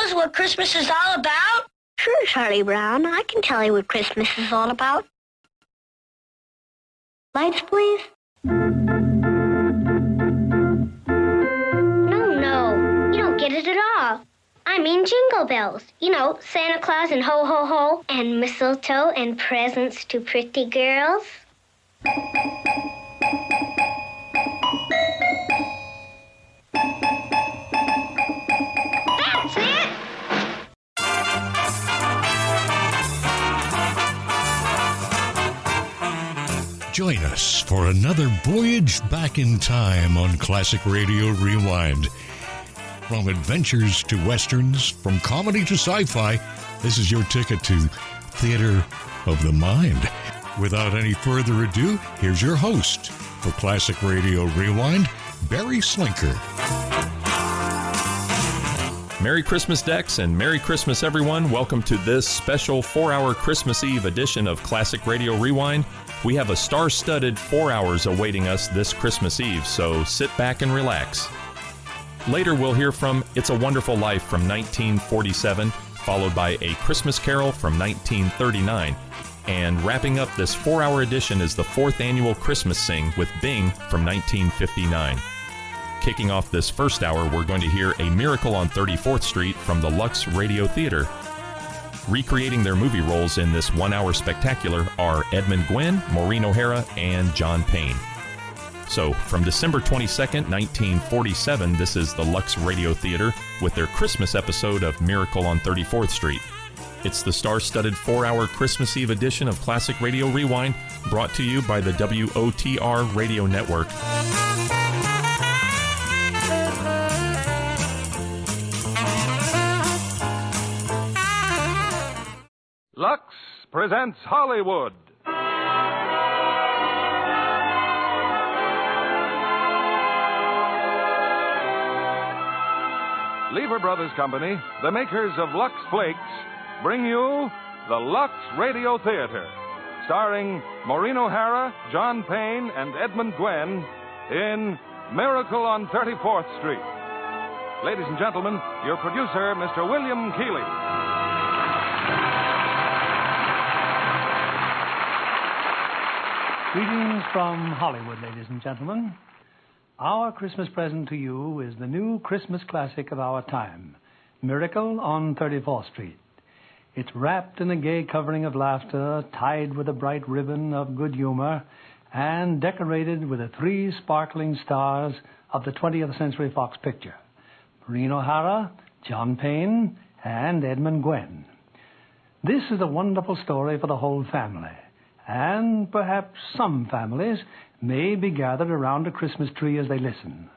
us what Christmas is all about? Sure, Charlie Brown. I can tell you what Christmas is all about. Lights, please. No. You don't get it at all. I mean jingle bells. You know, Santa Claus and ho, ho, ho, and mistletoe and presents to pretty girls. That's it! Join us for another voyage back in time on Classic Radio Rewind. From adventures to westerns, from comedy to sci-fi, this is your ticket to Theater of the Mind. Without any further ado, here's your host for Classic Radio Rewind, Barry Slinker. Merry Christmas, Dex, and Merry Christmas, everyone. Welcome to this special 4-hour Christmas Eve edition of Classic Radio Rewind. We have a star-studded 4 hours awaiting us this Christmas Eve, so sit back and relax. Later, we'll hear from It's a Wonderful Life from 1947, followed by A Christmas Carol from 1939. And wrapping up this 4-hour edition is the 4th annual Christmas Sing with Bing from 1959. Kicking off this first hour, we're going to hear A Miracle on 34th Street from the Lux Radio Theater. Recreating their movie roles in this 1-hour spectacular are Edmund Gwenn, Maureen O'Hara, and John Payne. So, from December 22nd, 1947, this is the Lux Radio Theater with their Christmas episode of Miracle on 34th Street. It's the star-studded 4-hour Christmas Eve edition of Classic Radio Rewind, brought to you by the WOTR Radio Network. Lux presents Hollywood. Lever Brothers Company, the makers of Lux Flakes, bring you the Lux Radio Theater, starring Maureen O'Hara, John Payne, and Edmund Gwenn in Miracle on 34th Street. Ladies and gentlemen, your producer, Mr. William Keighley. Greetings from Hollywood, ladies and gentlemen. Our Christmas present to you is the new Christmas classic of our time, Miracle on 34th Street. It's wrapped in a gay covering of laughter, tied with a bright ribbon of good humor, and decorated with the 3 sparkling stars of the 20th Century Fox picture, Maureen O'Hara, John Payne, and Edmund Gwenn. This is a wonderful story for the whole family. And perhaps some families may be gathered around a Christmas tree as they listen.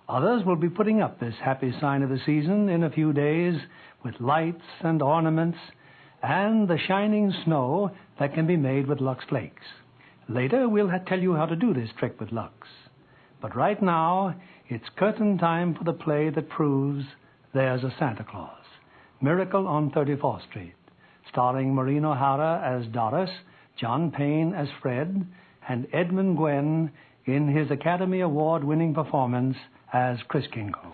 Others will be putting up this happy sign of the season in a few days with lights and ornaments and the shining snow that can be made with Lux Flakes. Later, we'll tell you how to do this trick with Lux. But right now, it's curtain time for the play that proves there's a Santa Claus. Miracle on 34th Street, starring Maureen O'Hara as Doris, John Payne as Fred, and Edmund Gwenn in his Academy Award-winning performance as Kris Kringle.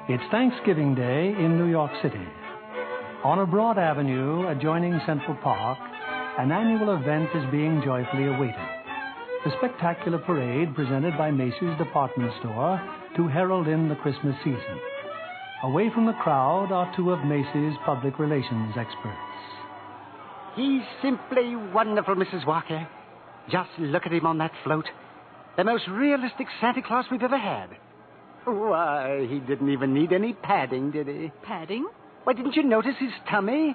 It's Thanksgiving Day in New York City. On a broad avenue adjoining Central Park, an annual event is being joyfully awaited. The spectacular parade presented by Macy's department store to herald in the Christmas season. Away from the crowd are 2 of Macy's public relations experts. He's simply wonderful, Mrs. Walker. Just look at him on that float. The most realistic Santa Claus we've ever had. Why, he didn't even need any padding, did he? Padding? Why, didn't you notice his tummy?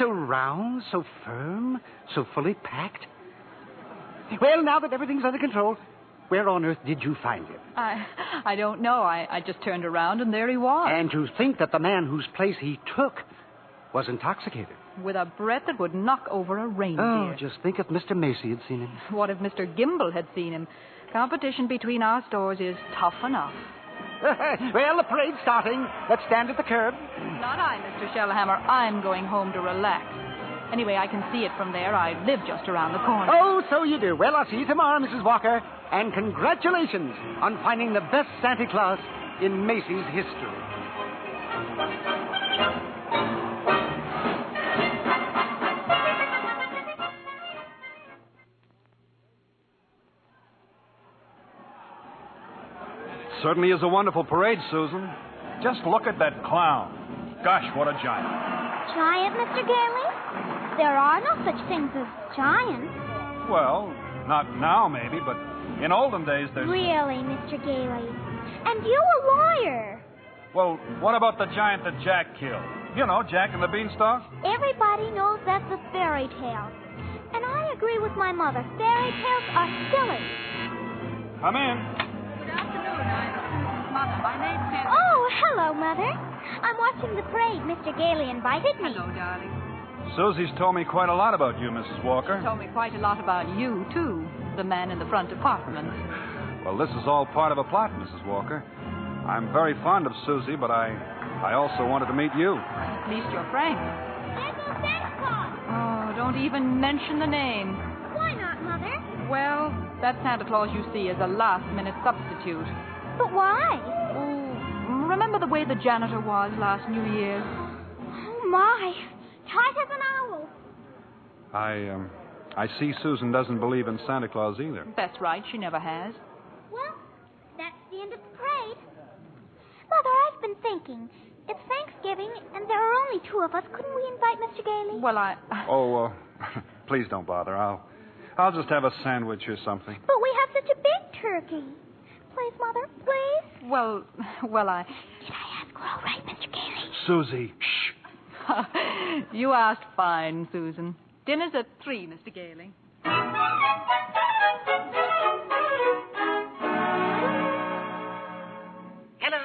So round, so firm, so fully packed. Well, now that everything's under control, where on earth did you find him? I don't know. I just turned around and there he was. And to think that the man whose place he took was intoxicated. With a breath that would knock over a reindeer. Oh, just think if Mr. Macy had seen him. What if Mr. Gimble had seen him? Competition between our stores is tough enough. Well, the parade's starting. Let's stand at the curb. Not I, Mr. Shellhammer. I'm going home to relax. Anyway, I can see it from there. I live just around the corner. Oh, so you do. Well, I'll see you tomorrow, Mrs. Walker. And congratulations on finding the best Santa Claus in Macy's history. Certainly is a wonderful parade, Susan. Just look at that clown. Gosh, what a giant. Giant, Mr. Gailey? There are no such things as giants. Well, not now, maybe, but in olden days there's... Really, Mr. Gailey? And you a lawyer. Well, what about the giant that Jack killed? You know, Jack and the Beanstalk? Everybody knows that's a fairy tale. And I agree with my mother. Fairy tales are silly. Come in. Good afternoon. I'm Mother. My name's Hannah. Oh, hello, Mother. I'm watching the parade. Mr. Gailey invited me. Hello, darling. Susie's told me quite a lot about you, Mrs. Walker. Told me quite a lot about you, too. The man in the front apartment. Well, this is all part of a plot, Mrs. Walker. I'm very fond of Susie, but I also wanted to meet you. At least you're frank. There goes Santa Claus. Oh, don't even mention the name. Why not, Mother? Well, that Santa Claus you see is a last-minute substitute. But why? Oh, remember the way the janitor was last New Year's? Oh, my. Tight as an owl. I see Susan doesn't believe in Santa Claus either. That's right, she never has. Well, that's the end of the parade. Mother, I've been thinking. It's Thanksgiving, and there are only two of us. Couldn't we invite Mr. Gailey? Well, Oh, please don't bother. I'll just have a sandwich or something. But we have such a big turkey. Please, Mother, please. Well, Did I ask her all right, Mr. Gailey? Susie, shh. You asked fine, Susan. Dinner's at 3, Mr. Gailey. Hello,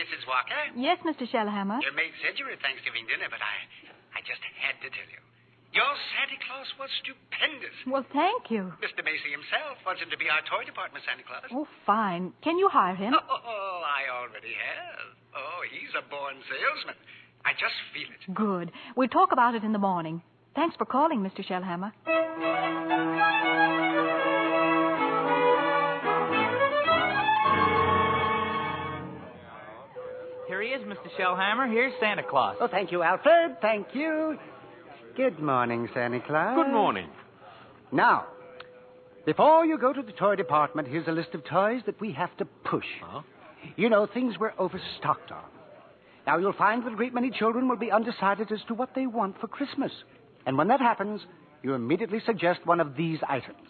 Mrs. Walker. Yes, Mr. Shellhammer. Your maid said you were at Thanksgiving dinner, but I just had to tell you. Your Santa Claus was stupendous. Well, thank you. Mr. Macy himself wants him to be our toy department Santa Claus. Oh, fine. Can you hire him? Oh, I already have. Oh, he's a born salesman. I just feel it. Good. We'll talk about it in the morning. Thanks for calling, Mr. Shellhammer. Here he is, Mr. Shellhammer. Here's Santa Claus. Oh, thank you, Alfred. Thank you. Good morning, Santa Claus. Good morning. Now, before you go to the toy department, here's a list of toys that we have to push. Huh? You know, things we're overstocked on. Now, you'll find that a great many children will be undecided as to what they want for Christmas. And when that happens, you immediately suggest one of these items.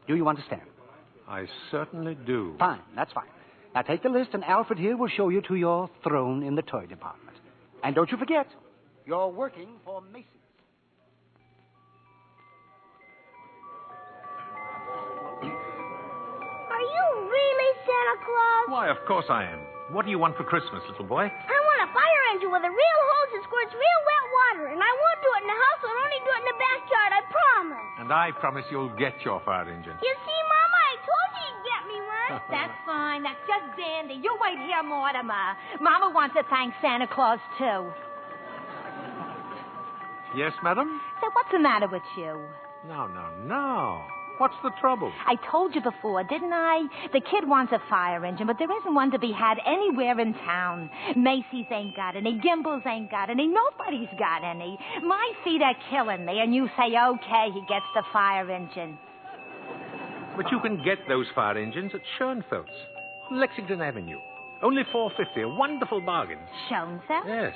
Do you understand? I certainly do. Fine, that's fine. Now, take the list, and Alfred here will show you to your throne in the toy department. And don't you forget, you're working for Macy's. Are you really Santa Claus? Why, of course I am. What do you want for Christmas, little boy? I want a fire engine with a real hose that squirts real wet water. And I won't do it in the house. I'll only do it in the backyard. I promise. And I promise you'll get your fire engine. You see, Mama, I told you you'd get me one. That's fine. That's just dandy. You wait here, Mortimer. Mama wants to thank Santa Claus, too. Yes, madam? So what's the matter with you? No. What's the trouble? I told you before, didn't I? The kid wants a fire engine, but there isn't one to be had anywhere in town. Macy's ain't got any. Gimbel's ain't got any. Nobody's got any. My feet are killing me, and you say, okay, he gets the fire engine. But you can get those fire engines at Schoenfeld's, Lexington Avenue. Only $4.50, a wonderful bargain. Schoenfeld? Yes.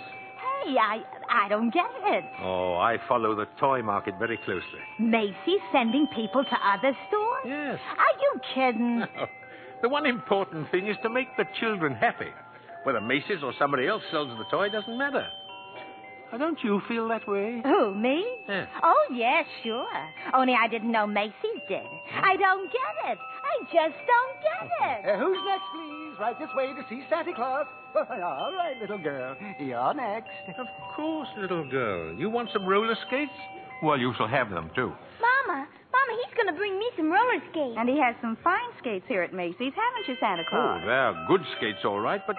Hey, I don't get it. Oh, I follow the toy market very closely. Macy's sending people to other stores? Yes. Are you kidding? No. The one important thing is to make the children happy. Whether Macy's or somebody else sells the toy doesn't matter. Now, don't you feel that way? Who, me? Yes. Oh, yes, sure. Only I didn't know Macy's did. I don't get it. I just don't get it. Who's next, please? Right this way to see Santa Claus. All right, little girl. You're next. Of course, little girl. You want some roller skates? Well, you shall have them, too. Mama, he's going to bring me some roller skates. And he has some fine skates here at Macy's, haven't you, Santa Claus? Oh, they're good skates, all right, but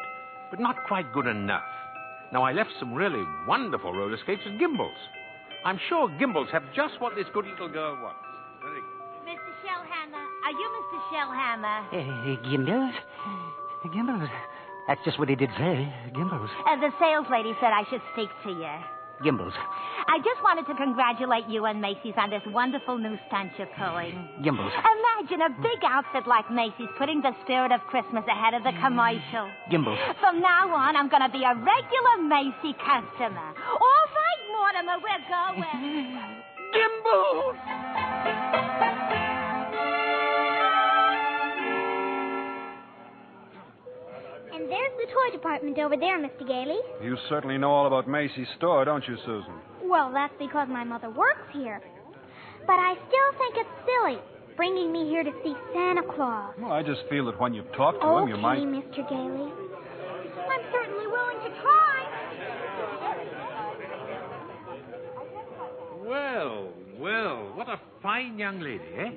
not quite good enough. Now, I left some really wonderful roller skates at Gimbel's. I'm sure Gimbals have just what this good little girl wants. Very good. Mr. Shellhammer, are you Mr. Shellhammer? Gimbals? Gimbals. That's just what he did say. Gimbals. The sales lady said I should speak to you. Gimbals. I just wanted to congratulate you and Macy's on this wonderful new stunt you're pulling. Gimbals. Imagine a big outfit like Macy's putting the spirit of Christmas ahead of the commercial. Gimbals. From now on, I'm going to be a regular Macy customer. All right, Mortimer, we're going. Gimbals! And there's the toy department over there, Mr. Gailey. You certainly know all about Macy's store, don't you, Susan? Well, that's because my mother works here. But I still think it's silly bringing me here to see Santa Claus. Well, I just feel that when you talk to him, you might... Okay, Mr. Gailey. I'm certainly willing to try. Well, what a fine young lady, eh?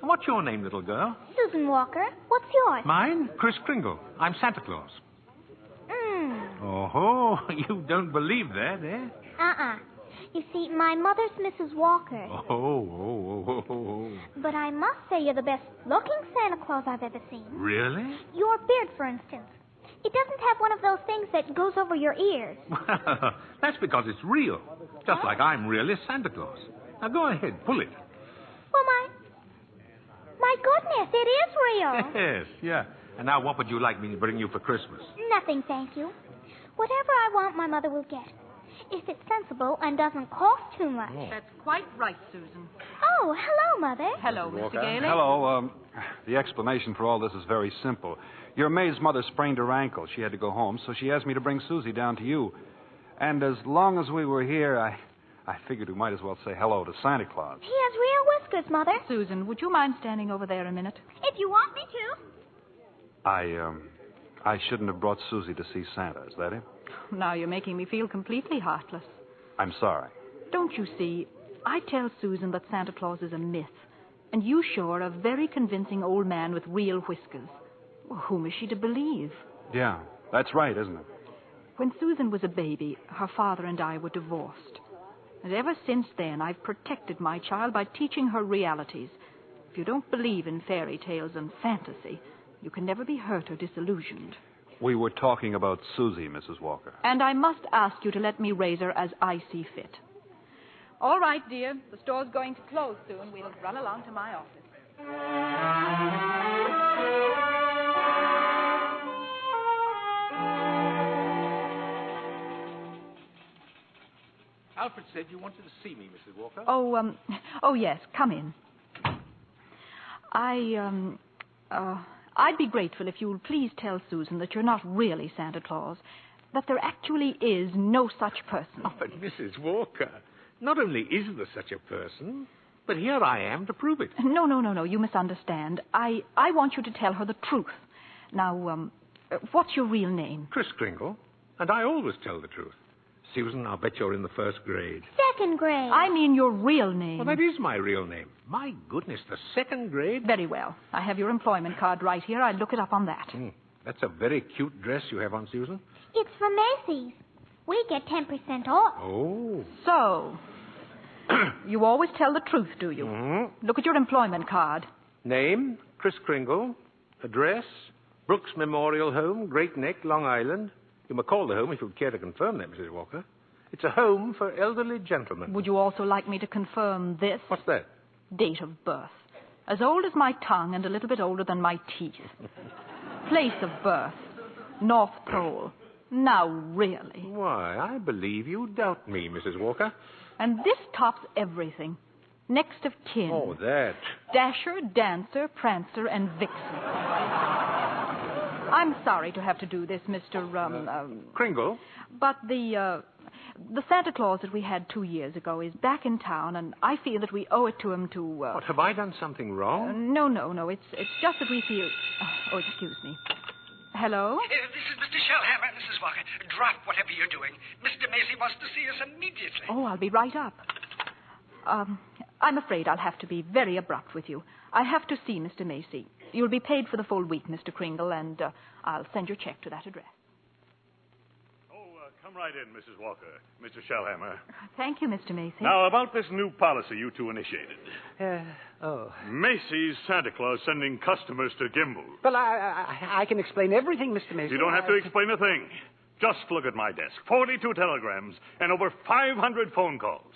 And what's your name, little girl? Susan Walker. What's yours? Mine? Chris Kringle. I'm Santa Claus. Oh, you don't believe that, eh? You see, my mother's Mrs. Walker. Oh. But I must say you're the best-looking Santa Claus I've ever seen. Really? Your beard, for instance. It doesn't have one of those things that goes over your ears. Well, that's because it's real. Just like I'm really Santa Claus. Now go ahead, pull it. Well, my goodness, it is real. Yes, yeah. And now what would you like me to bring you for Christmas? Nothing, thank you. Whatever I want, my mother will get. If it's sensible and doesn't cost too much. That's quite right, Susan. Oh, hello, Mother. Hello, Mr. Gailey. Hello. The explanation for all this is very simple. Your maid's mother sprained her ankle. She had to go home, so she asked me to bring Susie down to you. And as long as we were here, I figured we might as well say hello to Santa Claus. He has real whiskers, Mother. Susan, would you mind standing over there a minute? If you want me to. I shouldn't have brought Susie to see Santa. Is that it? Now you're making me feel completely heartless. I'm sorry. Don't you see, I tell Susan that Santa Claus is a myth, and you show her a very convincing old man with real whiskers. Well, whom is she to believe? Yeah, that's right, isn't it? When Susan was a baby, her father and I were divorced. And ever since then, I've protected my child by teaching her realities. If you don't believe in fairy tales and fantasy, you can never be hurt or disillusioned. We were talking about Susie, Mrs. Walker. And I must ask you to let me raise her as I see fit. All right, dear. The store's going to close soon. We'll run along to my office. Alfred said you wanted to see me, Mrs. Walker. Oh, yes. Come in. I'd be grateful if you would please tell Susan that you're not really Santa Claus, that there actually is no such person. Oh, but Mrs. Walker, not only is there such a person, but here I am to prove it. No, you misunderstand. I want you to tell her the truth. Now, what's your real name? Chris Kringle, and I always tell the truth. Susan, I'll bet you're in the first grade. Second grade. I mean your real name. Well, that is my real name. My goodness, the second grade? Very well. I have your employment card right here. I'll look it up on that. That's a very cute dress you have on, Susan. It's from Macy's. We get 10% off. Oh. So, you always tell the truth, do you? Mm-hmm. Look at your employment card. Name, Chris Kringle. Address, Brooks Memorial Home, Great Neck, Long Island. You may call the home if you'd care to confirm that, Mrs. Walker. It's a home for elderly gentlemen. Would you also like me to confirm this? What's that? Date of birth. As old as my tongue and a little bit older than my teeth. Place of birth. North Pole. Now, really. Why, I believe you doubt me, Mrs. Walker. And this tops everything. Next of kin. Oh, that. Dasher, Dancer, Prancer, and Vixen. I'm sorry to have to do this, Mr. Kringle? But the Santa Claus that we had 2 years ago is back in town, and I feel that we owe it to him to... What, have I done something wrong? No. It's just that we feel... Oh, excuse me. Hello? This is Mr. Shellhammer, Mrs. Walker. Drop whatever you're doing. Mr. Macy wants to see us immediately. Oh, I'll be right up. I'm afraid I'll have to be very abrupt with you. I have to see Mr. Macy. You'll be paid for the full week, Mr. Kringle, and I'll send your check to that address. Oh, Come right in, Mrs. Walker. Mr. Shellhammer. Thank you, Mr. Macy. Now, about this new policy you two initiated. Oh. Macy's Santa Claus sending customers to Gimbel. Well, I can explain everything, Mr. Macy. You don't have to explain a thing. Just look at my desk. 42 telegrams and over 500 phone calls.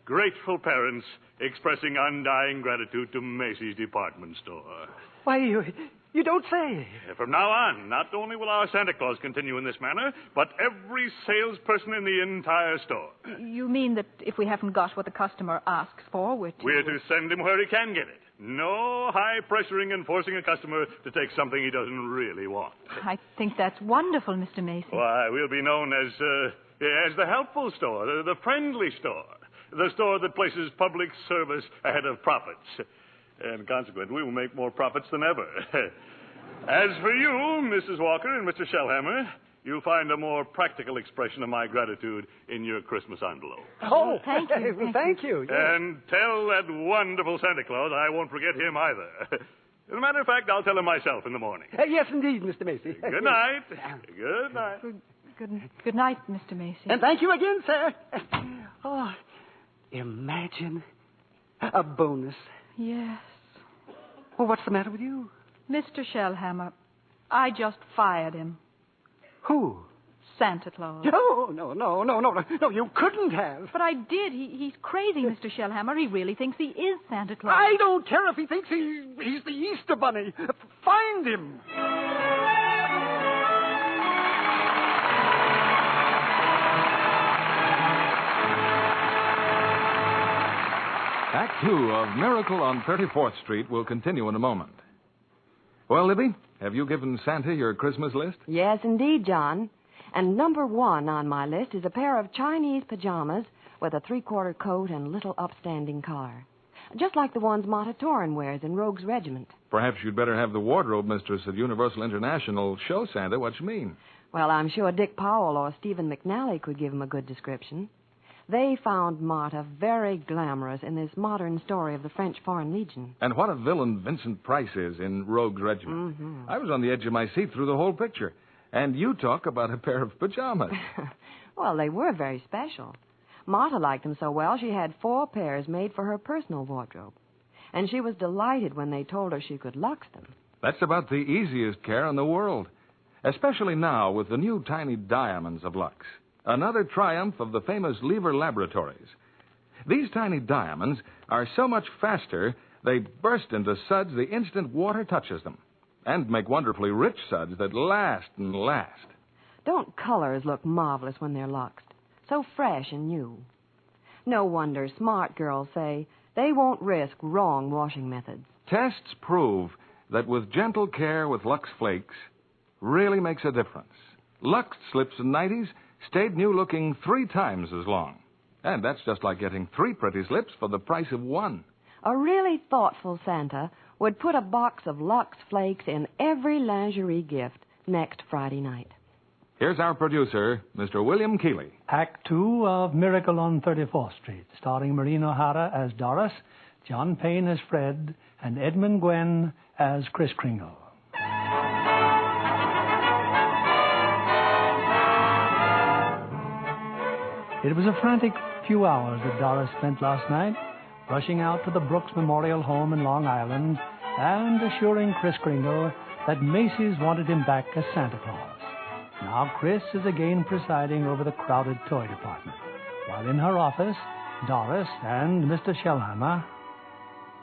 Grateful parents expressing undying gratitude to Macy's department store. Why, you don't say. From now on, not only will our Santa Claus continue in this manner, but every salesperson in the entire store. You mean that if we haven't got what the customer asks for, we're to send him where he can get it. No high-pressuring and forcing a customer to take something he doesn't really want. I think that's wonderful, Mr. Macy. Why, we'll be known as the helpful store, the friendly store, the store that places public service ahead of profits. And consequently, we will make more profits than ever. As for you, Mrs. Walker and Mr. Shellhammer, you'll find a more practical expression of my gratitude in your Christmas envelope. Oh, thank you. Thank you. Yes. And tell that wonderful Santa Claus I won't forget him either. As a matter of fact, I'll tell him myself in the morning. Yes, indeed, Mr. Macy. Good night. Good night. Good night, Mr. Macy. And thank you again, sir. Oh, imagine a bonus. Yes. Well, what's the matter with you? Mr. Shellhammer, I just fired him. Who? Santa Claus. No, you couldn't have. But I did. He's crazy, Mr. Shellhammer. He really thinks he is Santa Claus. I don't care if he thinks he's the Easter Bunny. Find him. Act 2 of Miracle on 34th Street will continue in a moment. Well, Libby, have you given Santa your Christmas list? Yes, indeed, John. And number 1 on my list is a pair of Chinese pajamas with a 3/4 coat and little upstanding collar. Just like the ones Mata Torin wears in Rogue's Regiment. Perhaps you'd better have the wardrobe mistress at Universal International show Santa what you mean. Well, I'm sure Dick Powell or Stephen McNally could give him a good description. They found Marta very glamorous in this modern story of the French Foreign Legion. And what a villain Vincent Price is in Rogue's Regiment. Mm-hmm. I was on the edge of my seat through the whole picture. And you talk about a pair of pajamas. Well, they were very special. Marta liked them so well, she had 4 pairs made for her personal wardrobe. And she was delighted when they told her she could lux them. That's about the easiest care in the world. Especially now with the new tiny diamonds of Lux. Another triumph of the famous Lever Laboratories. These tiny diamonds are so much faster, they burst into suds the instant water touches them. And make wonderfully rich suds that last and last. Don't colors look marvelous when they're luxed? So fresh and new. No wonder smart girls say they won't risk wrong washing methods. Tests prove that with gentle care with Lux Flakes really makes a difference. Lux slips and nighties stayed new-looking 3 times as long. And that's just like getting 3 pretty slips for the price of 1. A really thoughtful Santa would put a box of Lux Flakes in every lingerie gift next Friday night. Here's our producer, Mr. William Keeley. Act 2 of Miracle on 34th Street, starring Maureen O'Hara as Doris, John Payne as Fred, and Edmund Gwen as Kris Kringle. It was a frantic few hours that Doris spent last night, rushing out to the Brooks Memorial Home in Long Island and assuring Kris Kringle that Macy's wanted him back as Santa Claus. Now Kris is again presiding over the crowded toy department, while in her office, Doris and Mr. Shellhammer...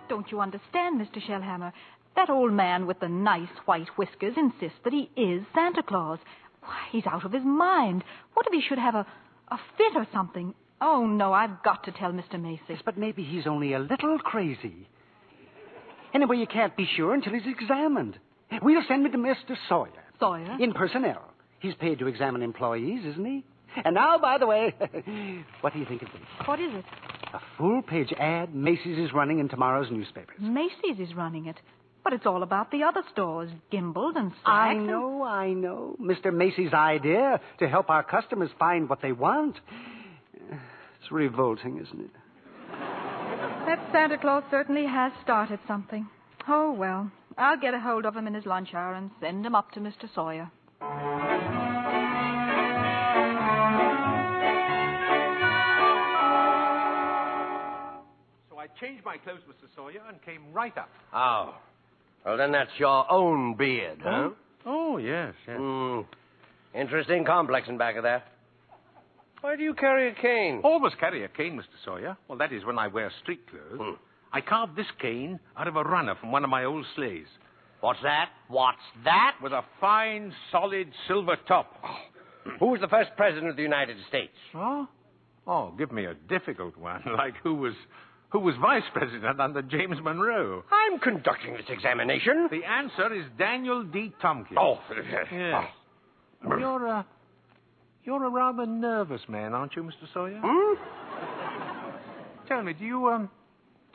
Don't you understand, Mr. Shellhammer? That old man with the nice white whiskers insists that he is Santa Claus. Why, he's out of his mind. What if he should have a fit or something? Oh, no, I've got to tell Mr. Macy. Yes, but maybe he's only a little crazy. Anyway, you can't be sure until he's examined. We'll send him to Mr. Sawyer. Sawyer? In personnel. He's paid to examine employees, isn't he? And now, by the way, what do you think of this? What is it? A full-page ad Macy's is running in tomorrow's newspapers. Macy's is running it. But it's all about the other stores, Gimbel and Saks. I know. Mr. Macy's idea to help our customers find what they want. It's revolting, isn't it? That Santa Claus certainly has started something. Oh, well, I'll get a hold of him in his lunch hour and send him up to Mr. Sawyer. changed my clothes, Mr. Sawyer, and came right up. Oh. Well, then that's your own beard, huh? Oh, yes, yes. Interesting complex in back of there. Why do you carry a cane? Always carry a cane, Mr. Sawyer. Well, that is when I wear street clothes. I carved this cane out of a runner from one of my old sleighs. What's that? What's that? With a fine, solid silver top. Who was the first president of the United States? Oh? Oh, give me a difficult one, like who was vice president under James Monroe. I'm conducting this examination. The answer is Daniel D. Tompkins. Oh. Yes. You're a rather nervous man, aren't you, Mr. Sawyer? Tell me, do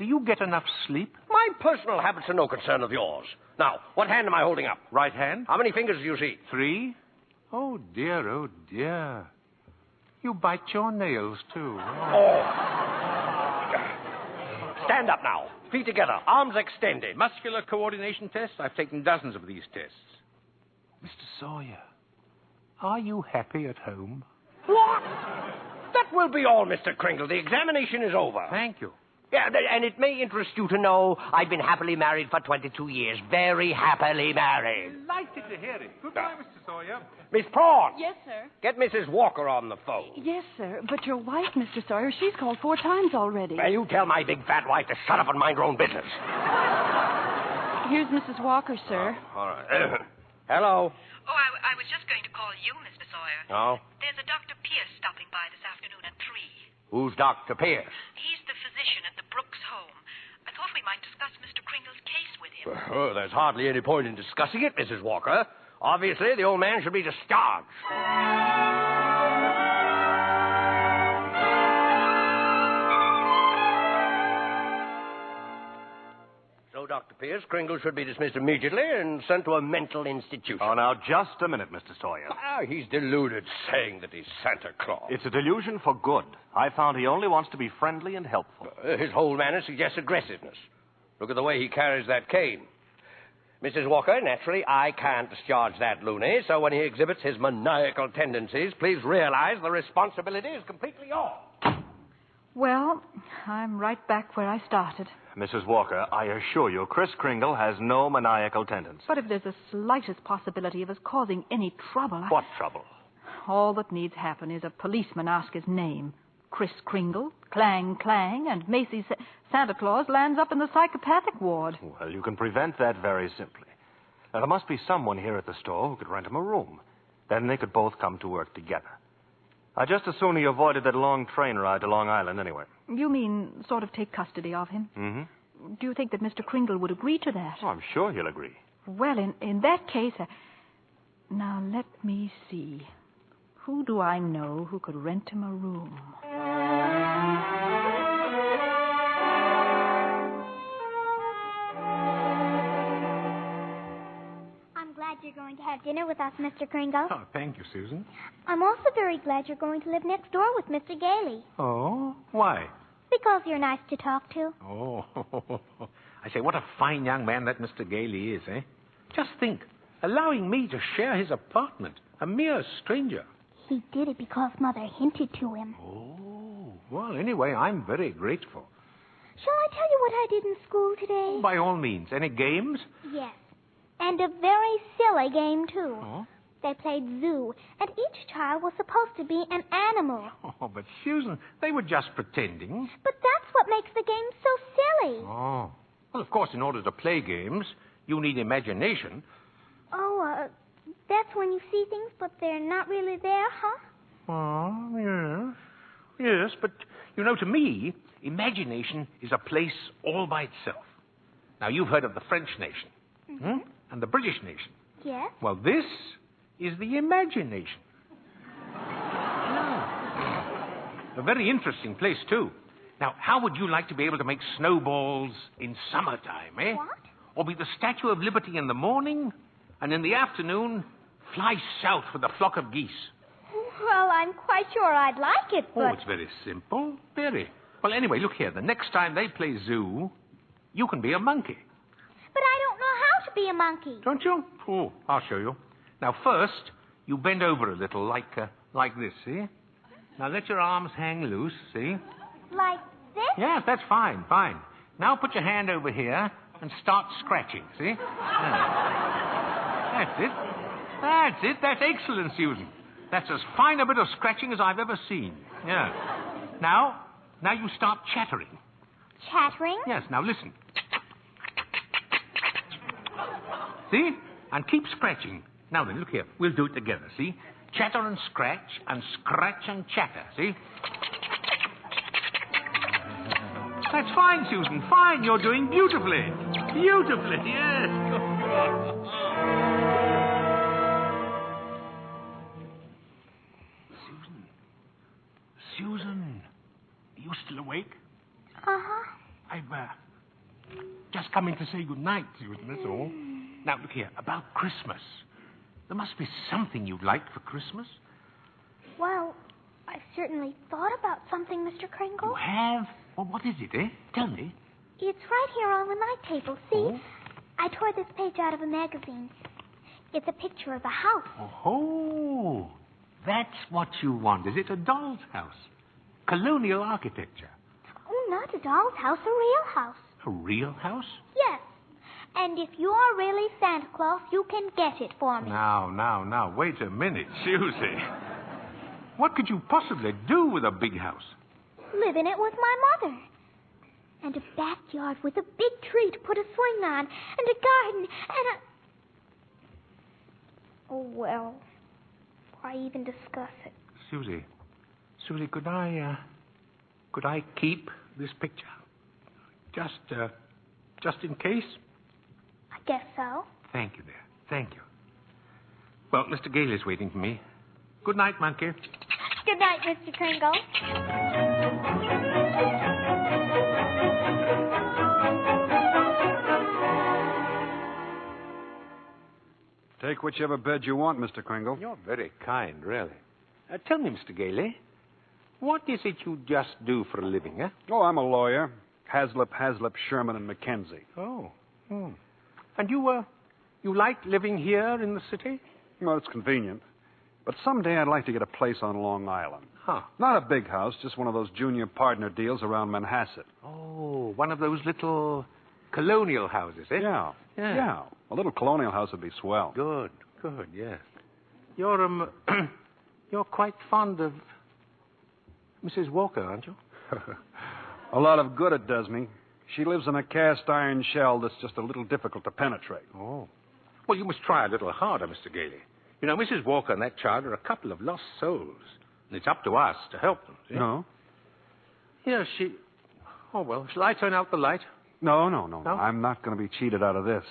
you get enough sleep? My personal habits are no concern of yours. Now, what hand am I holding up? Right hand. How many fingers do you see? 3. Oh, dear, oh, dear. You bite your nails, too. Stand up now. Feet together. Arms extended. Muscular coordination test? I've taken dozens of these tests. Mr. Sawyer, are you happy at home? What? That will be all, Mr. Kringle. The examination is over. Thank you. Yeah, and it may interest you to know I've been happily married for 22 years. Very happily married. Delighted to hear it. Goodbye, Mr. Sawyer. Miss Prawn. Yes, sir. Get Mrs. Walker on the phone. Yes, sir. But your wife, Mr. Sawyer, she's called 4 times already. Well, you tell my big fat wife to shut up and mind her own business. Here's Mrs. Walker, sir. All right. Hello. Oh, I was just going to call you, Mr. Sawyer. Oh? There's a Dr. Pierce stopping by this afternoon at 3. Who's Dr. Pierce? He's the physician at the Brooks home. I thought we might discuss Mr. Kringle's case with him. Well, there's hardly any point in discussing it, Mrs. Walker. Obviously, the old man should be discharged. So, Dr. Pierce, Kringle should be dismissed immediately and sent to a mental institution. Oh, now, just a minute, Mr. Sawyer. He's deluded, saying that he's Santa Claus. It's a delusion for good. I found he only wants to be friendly and helpful. His whole manner suggests aggressiveness. Look at the way he carries that cane. Mrs. Walker, naturally, I can't discharge that loony, so when he exhibits his maniacal tendencies, please realize the responsibility is completely yours. Well, I'm right back where I started. Mrs. Walker, I assure you, Kris Kringle has no maniacal tendency. But if there's the slightest possibility of us causing any trouble... What trouble? All that needs happen is a policeman ask his name. Kris Kringle, clang, clang, and Macy's Santa Claus lands up in the psychopathic ward. Well, you can prevent that very simply. Now, there must be someone here at the store who could rent him a room. Then they could both come to work together. I'd just as soon he avoided that long train ride to Long Island anyway. You mean sort of take custody of him? Mm-hmm. Do you think that Mr. Kringle would agree to that? Oh, I'm sure he'll agree. Well, in that case... Now, let me see. Who do I know who could rent him a room? I'm glad you're going to have dinner with us, Mr. Kringle. Oh, thank you, Susan. I'm also very glad you're going to live next door with Mr. Gailey. Oh? Why? Because you're nice to talk to. Oh, I say, what a fine young man that Mr. Gailey is, eh? Just think, allowing me to share his apartment, a mere stranger. He did it because Mother hinted to him. Oh, well, anyway, I'm very grateful. Shall I tell you what I did in school today? By all means. Any games? Yes. And a very silly game, too. Oh? They played zoo, and each child was supposed to be an animal. Oh, but Susan, they were just pretending. But that's what makes the game so silly. Oh. Well, of course, in order to play games, you need imagination. Oh, that's when you see things, but they're not really there, huh? Oh, yes. Yes, but, you know, to me, imagination is a place all by itself. Now, you've heard of the French nation. Mm-hmm. And the British nation. Yes. Well, this is the imagination. A very interesting place, too. Now, how would you like to be able to make snowballs in summertime, eh? What? Or be the Statue of Liberty in the morning, and in the afternoon, fly south with a flock of geese? Well, I'm quite sure I'd like it, but... Oh, it's very simple. Very. Well, anyway, look here. The next time they play zoo, you can be a monkey. But I don't know how to be a monkey. Don't you? Oh, I'll show you. Now, first, you bend over a little, like this, see? Now, let your arms hang loose, see? Like this? Yeah, that's fine, fine. Now put your hand over here and start scratching, see? That's it. That's it. That's excellent, Susan. That's as fine a bit of scratching as I've ever seen. Yeah. Now you start chattering. Chattering? Yes, now listen. See? And keep scratching. Now then, look here. We'll do it together, see? Chatter and scratch and chatter, see? That's fine, Susan. Fine. You're doing beautifully. Beautifully, yes. Susan, are you still awake? Uh-huh. I've just come in to say good night, Susan, that's all. Now, look here, about Christmas. There must be something you'd like for Christmas. Well, I've certainly thought about something, Mr. Kringle. You have? Well, what is it, eh? Tell me. It's right here on the night table. See? Oh? I tore this page out of a magazine. It's a picture of a house. Oh, that's what you want, is it? A doll's house. Colonial architecture. Oh, not a doll's house, a real house. A real house? Yes. And if you're really Santa Claus, you can get it for me. Now, wait a minute, Susie. What could you possibly do with a big house? Live in it with my mother. And a backyard with a big tree to put a swing on, and a garden, and a... Oh, well, why even discuss it? Susie, could I keep this picture? Just in case? I guess so. Thank you, dear. Thank you. Well, Mr. Gale is waiting for me. Good night, monkey. Good night, Mr. Kringle. Take whichever bed you want, Mr. Kringle. You're very kind, really. Tell me, Mr. Gale, what is it you just do for a living, eh? Oh, I'm a lawyer. Haslip, Sherman, and Mackenzie. Oh. And you like living here in the city? Well, it's convenient. But someday I'd like to get a place on Long Island. Huh. Not a big house, just one of those junior partner deals around Manhasset. Oh, one of those little colonial houses, eh? Yeah. A little colonial house would be swell. Good, yes. You're quite fond of Mrs. Walker, aren't you? A lot of good it does me. She lives in a cast iron shell that's just a little difficult to penetrate. Oh. Well, you must try a little harder, Mr. Gale. You know, Mrs. Walker and that child are a couple of lost souls. And it's up to us to help them, see? No? Yeah, Oh, well, shall I turn out the light? No. I'm not going to be cheated out of this.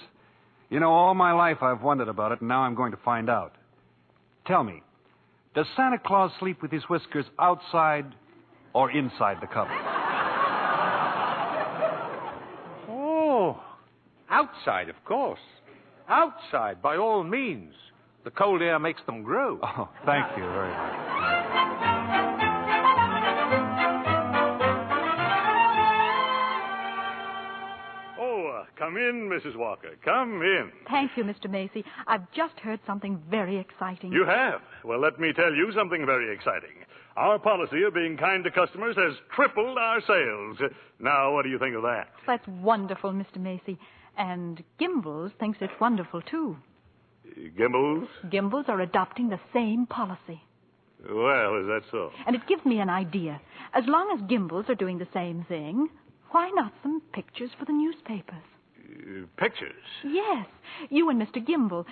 You know, all my life I've wondered about it, and now I'm going to find out. Tell me, does Santa Claus sleep with his whiskers outside or inside the cupboard? Oh, outside, of course. Outside, by all means. The cold air makes them grow. Oh, thank you very much. Come in, Mrs. Walker. Come in. Thank you, Mr. Macy. I've just heard something very exciting. You have? Well, let me tell you something very exciting. Our policy of being kind to customers has tripled our sales. Now, what do you think of that? That's wonderful, Mr. Macy. And Gimbels thinks it's wonderful, too. Gimbels? Gimbels are adopting the same policy. Well, is that so? And it gives me an idea. As long as Gimbels are doing the same thing, why not some pictures for the newspapers? Pictures? Yes. You and Mr. Gimbel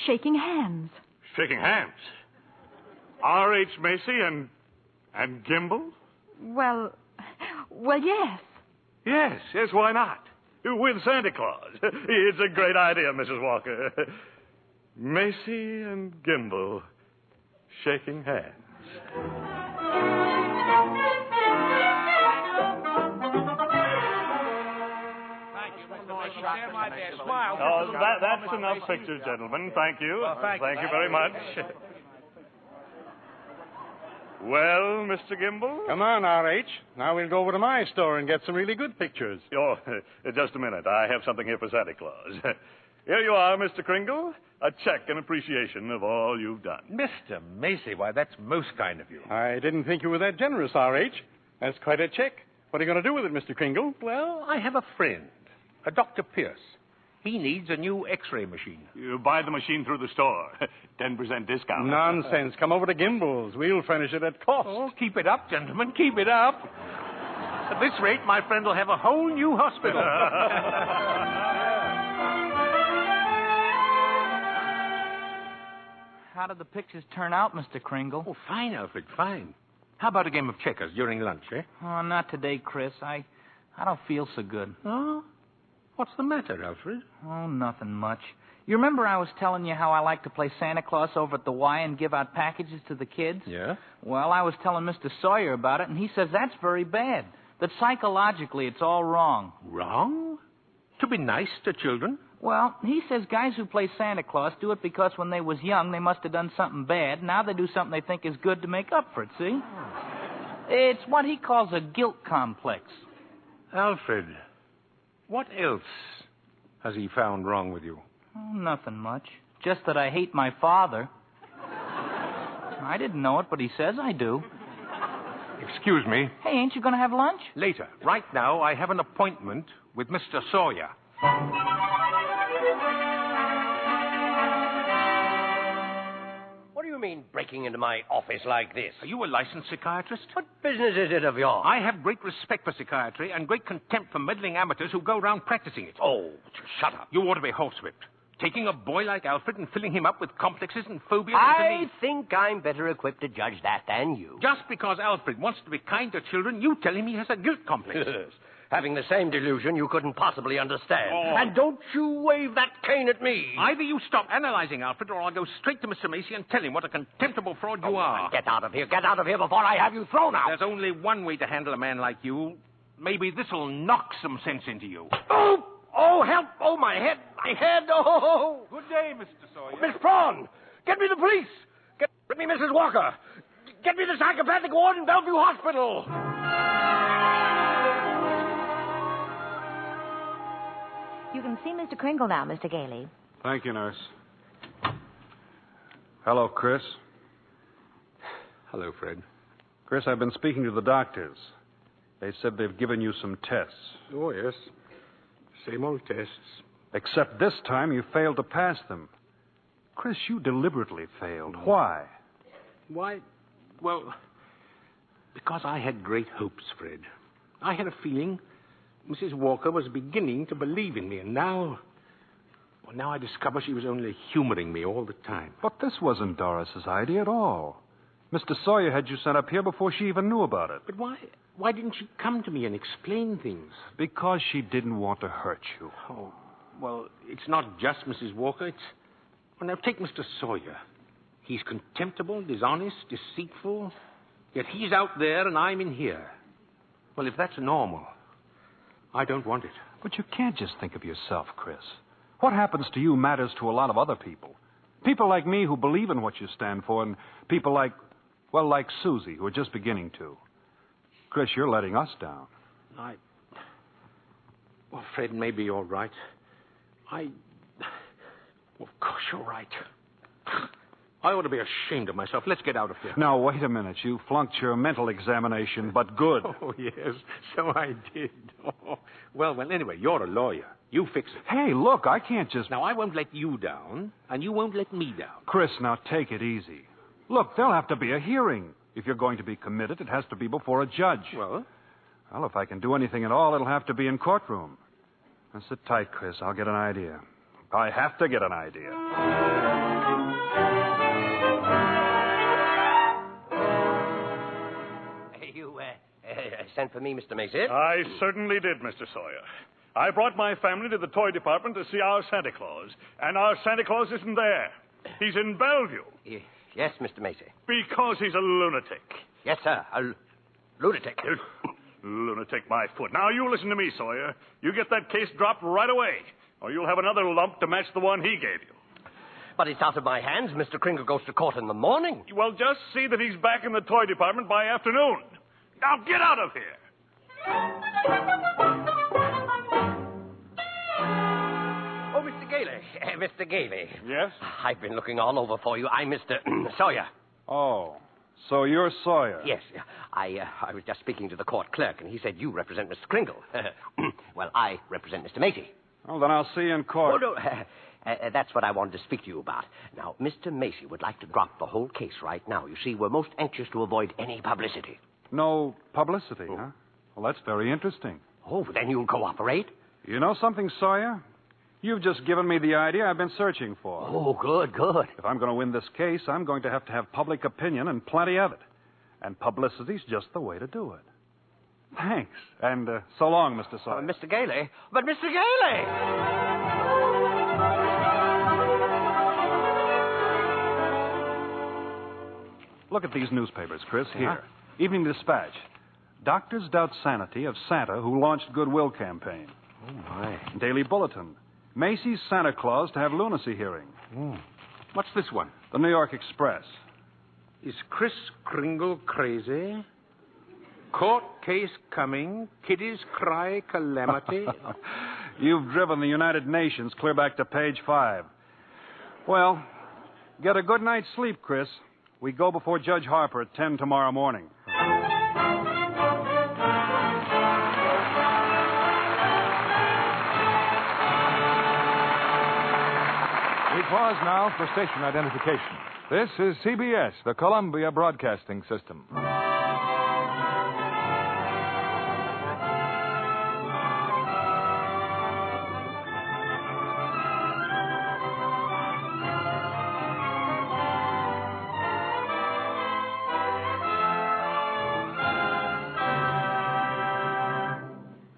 shaking hands. Shaking hands? R.H. Macy and Gimbel? Well, yes. Yes, why not? With Santa Claus. It's a great idea, Mrs. Walker. Macy and Gimbel shaking hands. Oh, that's enough pictures, gentlemen. Thank you. Well, thank you very much. Well, Mr. Gimbel? Come on, R.H. Now we'll go over to my store and get some really good pictures. Oh, just a minute. I have something here for Santa Claus. Here you are, Mr. Kringle. A check in appreciation of all you've done. Mr. Macy, why, that's most kind of you. I didn't think you were that generous, R.H. That's quite a check. What are you going to do with it, Mr. Kringle? Well, I have a friend, a Dr. Pierce. He needs a new X-ray machine. You buy the machine through the store. 10% discount. Nonsense. Come over to Gimbel's. We'll furnish it at cost. Oh, keep it up, gentlemen. Keep it up. At this rate, my friend will have a whole new hospital. How did the pictures turn out, Mr. Kringle? Oh, fine, Alfred, fine. How about a game of checkers during lunch, eh? Oh, not today, Chris. I don't feel so good. Oh? What's the matter, Alfred? Oh, nothing much. You remember I was telling you how I like to play Santa Claus over at the Y and give out packages to the kids? Yeah? Well, I was telling Mr. Sawyer about it, and he says that's very bad. That psychologically it's all wrong. Wrong? To be nice to children? Well, he says guys who play Santa Claus do it because when they was young they must have done something bad. Now they do something they think is good to make up for it, see? It's what he calls a guilt complex. Alfred, what else has he found wrong with you? Oh, nothing much. Just that I hate my father. I didn't know it, but he says I do. Excuse me. Hey, ain't you going to have lunch? Later. Right now, I have an appointment with Mr. Sawyer. What do you mean breaking into my office like this? Are you a licensed psychiatrist? What business is it of yours? I have great respect for psychiatry and great contempt for meddling amateurs who go around practicing it. Oh, shut up. You ought to be horsewhipped. Taking a boy like Alfred and filling him up with complexes and phobias. I think I'm better equipped to judge that than you. Just because Alfred wants to be kind to children, you tell him he has a guilt complex. Yes. Having the same delusion you couldn't possibly understand. Oh. And don't you wave that cane at me. Either you stop analyzing Alfred, or I'll go straight to Mr. Macy and tell him what a contemptible fraud you are. Get out of here. Get out of here before I have you thrown out. There's only one way to handle a man like you. Maybe this'll knock some sense into you. Oh, help. Oh, my head. My head. Oh. Good day, Mr. Sawyer. Miss Prawn, get me the police. Get me Mrs. Walker. Get me the psychopathic ward in Bellevue Hospital. You can see Mr. Kringle now, Mr. Gailey. Thank you, nurse. Hello, Chris. Hello, Fred. Chris, I've been speaking to the doctors. They said they've given you some tests. Oh, yes. Same old tests. Except this time you failed to pass them. Chris, you deliberately failed. Why? Why? Well, because I had great hopes, Fred. I had a feeling Mrs. Walker was beginning to believe in me, and now I discover she was only humoring me all the time. But this wasn't Doris's idea at all. Mr. Sawyer had you sent up here before she even knew about it. But why didn't she come to me and explain things? Because she didn't want to hurt you. Oh, well, it's not just Mrs. Walker. Well, now, take Mr. Sawyer. He's contemptible, dishonest, deceitful, yet he's out there and I'm in here. Well, if that's normal, I don't want it. But you can't just think of yourself, Chris. What happens to you matters to a lot of other people. People like me who believe in what you stand for, and people like Susie, who are just beginning to. Chris, you're letting us down. Well, Fred, maybe you're right. Well, of course you're right. I ought to be ashamed of myself. Let's get out of here. Now, wait a minute. You flunked your mental examination, but good. Oh, yes, so I did. Oh. Well, anyway, you're a lawyer. You fix it. Hey, look, I can't just... Now, I won't let you down, and you won't let me down. Chris, now take it easy. Look, there'll have to be a hearing. If you're going to be committed, it has to be before a judge. Well, if I can do anything at all, it'll have to be in courtroom. Now, sit tight, Chris. I'll get an idea. I have to get an idea. You sent for me, Mr. Macy? I certainly did, Mr. Sawyer. I brought my family to the toy department to see our Santa Claus, and our Santa Claus isn't there. He's in Bellevue. Yes, Mr. Macy. Because he's a lunatic. Yes, sir, a lunatic. Lunatic, my foot. Now, you listen to me, Sawyer. You get that case dropped right away, or you'll have another lump to match the one he gave you. But it's out of my hands. Mr. Kringle goes to court in the morning. Well, just see that he's back in the toy department by afternoon. Now, get out of here. Oh, Mr. Gailey. Mr. Gailey. Yes? I've been looking all over for you. I'm Mr. Sawyer. Oh, So you're Sawyer? Yes. I was just speaking to the court clerk, and he said you represent Mr. Kringle. Well, I represent Mr. Macy. Well, then I'll see you in court. Oh, no. That's what I wanted to speak to you about. Now, Mr. Macy would like to drop the whole case right now. You see, we're most anxious to avoid any publicity. No publicity, huh? Well, that's very interesting. Oh, then you'll cooperate? You know something, Sawyer? You've just given me the idea I've been searching for. Oh, good. If I'm going to win this case, I'm going to have public opinion and plenty of it. And publicity's just the way to do it. Thanks. And so long, Mr. Sawyer. Mr. Gailey? But Mr. Gailey! Look at these newspapers, Chris. Here. Evening Dispatch. Doctors doubt sanity of Santa who launched Goodwill campaign. Oh, my. Daily Bulletin. Macy's Santa Claus to have lunacy hearing. What's this one? The New York Express. Is Kris Kringle crazy? Court case coming. Kiddies cry calamity. You've driven the United Nations clear back to page 5. Well, get a good night's sleep, Chris. We go before Judge Harper at 10 tomorrow morning. We pause now for station identification. This is CBS, the Columbia Broadcasting System.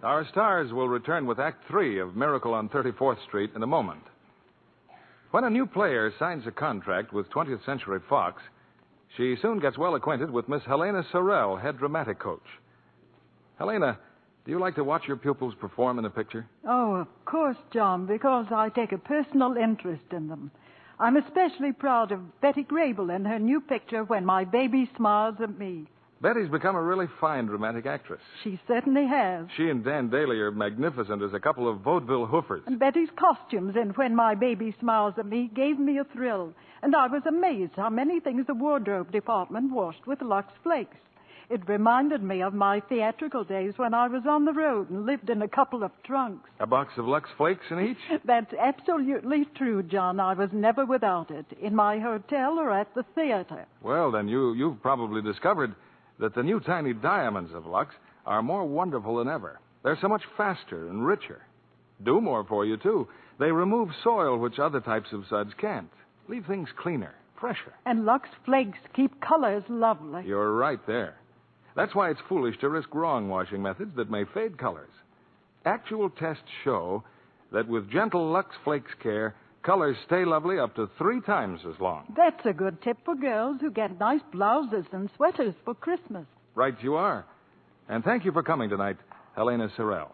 Our stars will return with Act 3 of Miracle on 34th Street in a moment. When a new player signs a contract with 20th Century Fox, she soon gets well acquainted with Miss Helena Sorrell, head dramatic coach. Helena, do you like to watch your pupils perform in a picture? Oh, of course, John, because I take a personal interest in them. I'm especially proud of Betty Grable in her new picture, When My Baby Smiles at Me. Betty's become a really fine dramatic actress. She certainly has. She and Dan Daly are magnificent as a couple of vaudeville hoofers. And Betty's costumes in When My Baby Smiles at Me gave me a thrill. And I was amazed how many things the wardrobe department washed with Lux Flakes. It reminded me of my theatrical days when I was on the road and lived in a couple of trunks. A box of Lux Flakes in each? That's absolutely true, John. I was never without it, in my hotel or at the theater. Well, then you've probably discovered that the new tiny diamonds of Lux are more wonderful than ever. They're so much faster and richer. Do more for you, too. They remove soil which other types of suds can't. Leave things cleaner, fresher. And Lux Flakes keep colors lovely. You're right there. That's why it's foolish to risk wrong washing methods that may fade colors. Actual tests show that with gentle Lux Flakes care, colors stay lovely up to 3 times as long. That's a good tip for girls who get nice blouses and sweaters for Christmas. Right you are. And thank you for coming tonight, Helena Sorrell.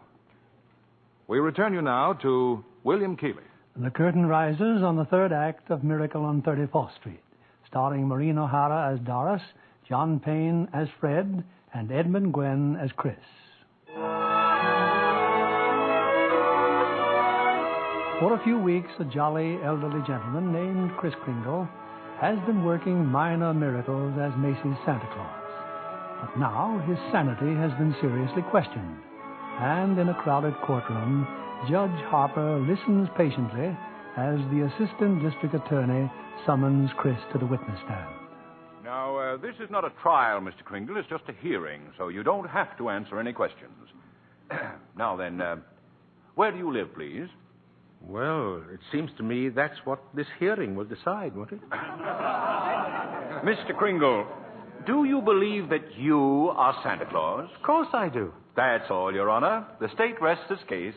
We return you now to William Keighley. The curtain rises on the third act of Miracle on 34th Street, starring Maureen O'Hara as Doris, John Payne as Fred, and Edmund Gwenn as Chris. For a few weeks, a jolly elderly gentleman named Kris Kringle has been working minor miracles as Macy's Santa Claus. But now his sanity has been seriously questioned, and in a crowded courtroom, Judge Harper listens patiently as the assistant district attorney summons Chris to the witness stand. Now, this is not a trial, Mr. Kringle. It's just a hearing, so you don't have to answer any questions. Now then, where do you live, please? Well, it seems to me that's what this hearing will decide, won't it? Mr. Kringle, do you believe that you are Santa Claus? Of course I do. That's all, Your Honor. The state rests its case.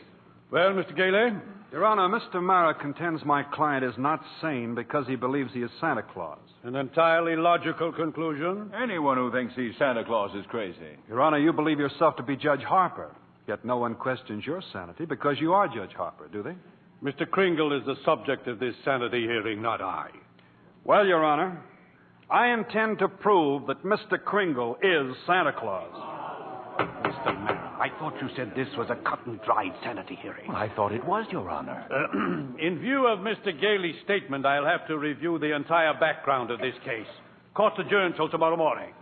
Well, Mr. Gailey? Your Honor, Mr. Mara contends my client is not sane because he believes he is Santa Claus. An entirely logical conclusion. Anyone who thinks he's Santa Claus is crazy. Your Honor, you believe yourself to be Judge Harper, yet no one questions your sanity because you are Judge Harper, do they? Mr. Kringle is the subject of this sanity hearing, not I. Well, Your Honor, I intend to prove that Mr. Kringle is Santa Claus. Mr. Mara, I thought you said this was a cut-and-dried sanity hearing. I thought it was, Your Honor. In view of Mr. Gailey's statement, I'll have to review the entire background of this case. Court's adjourned till tomorrow morning.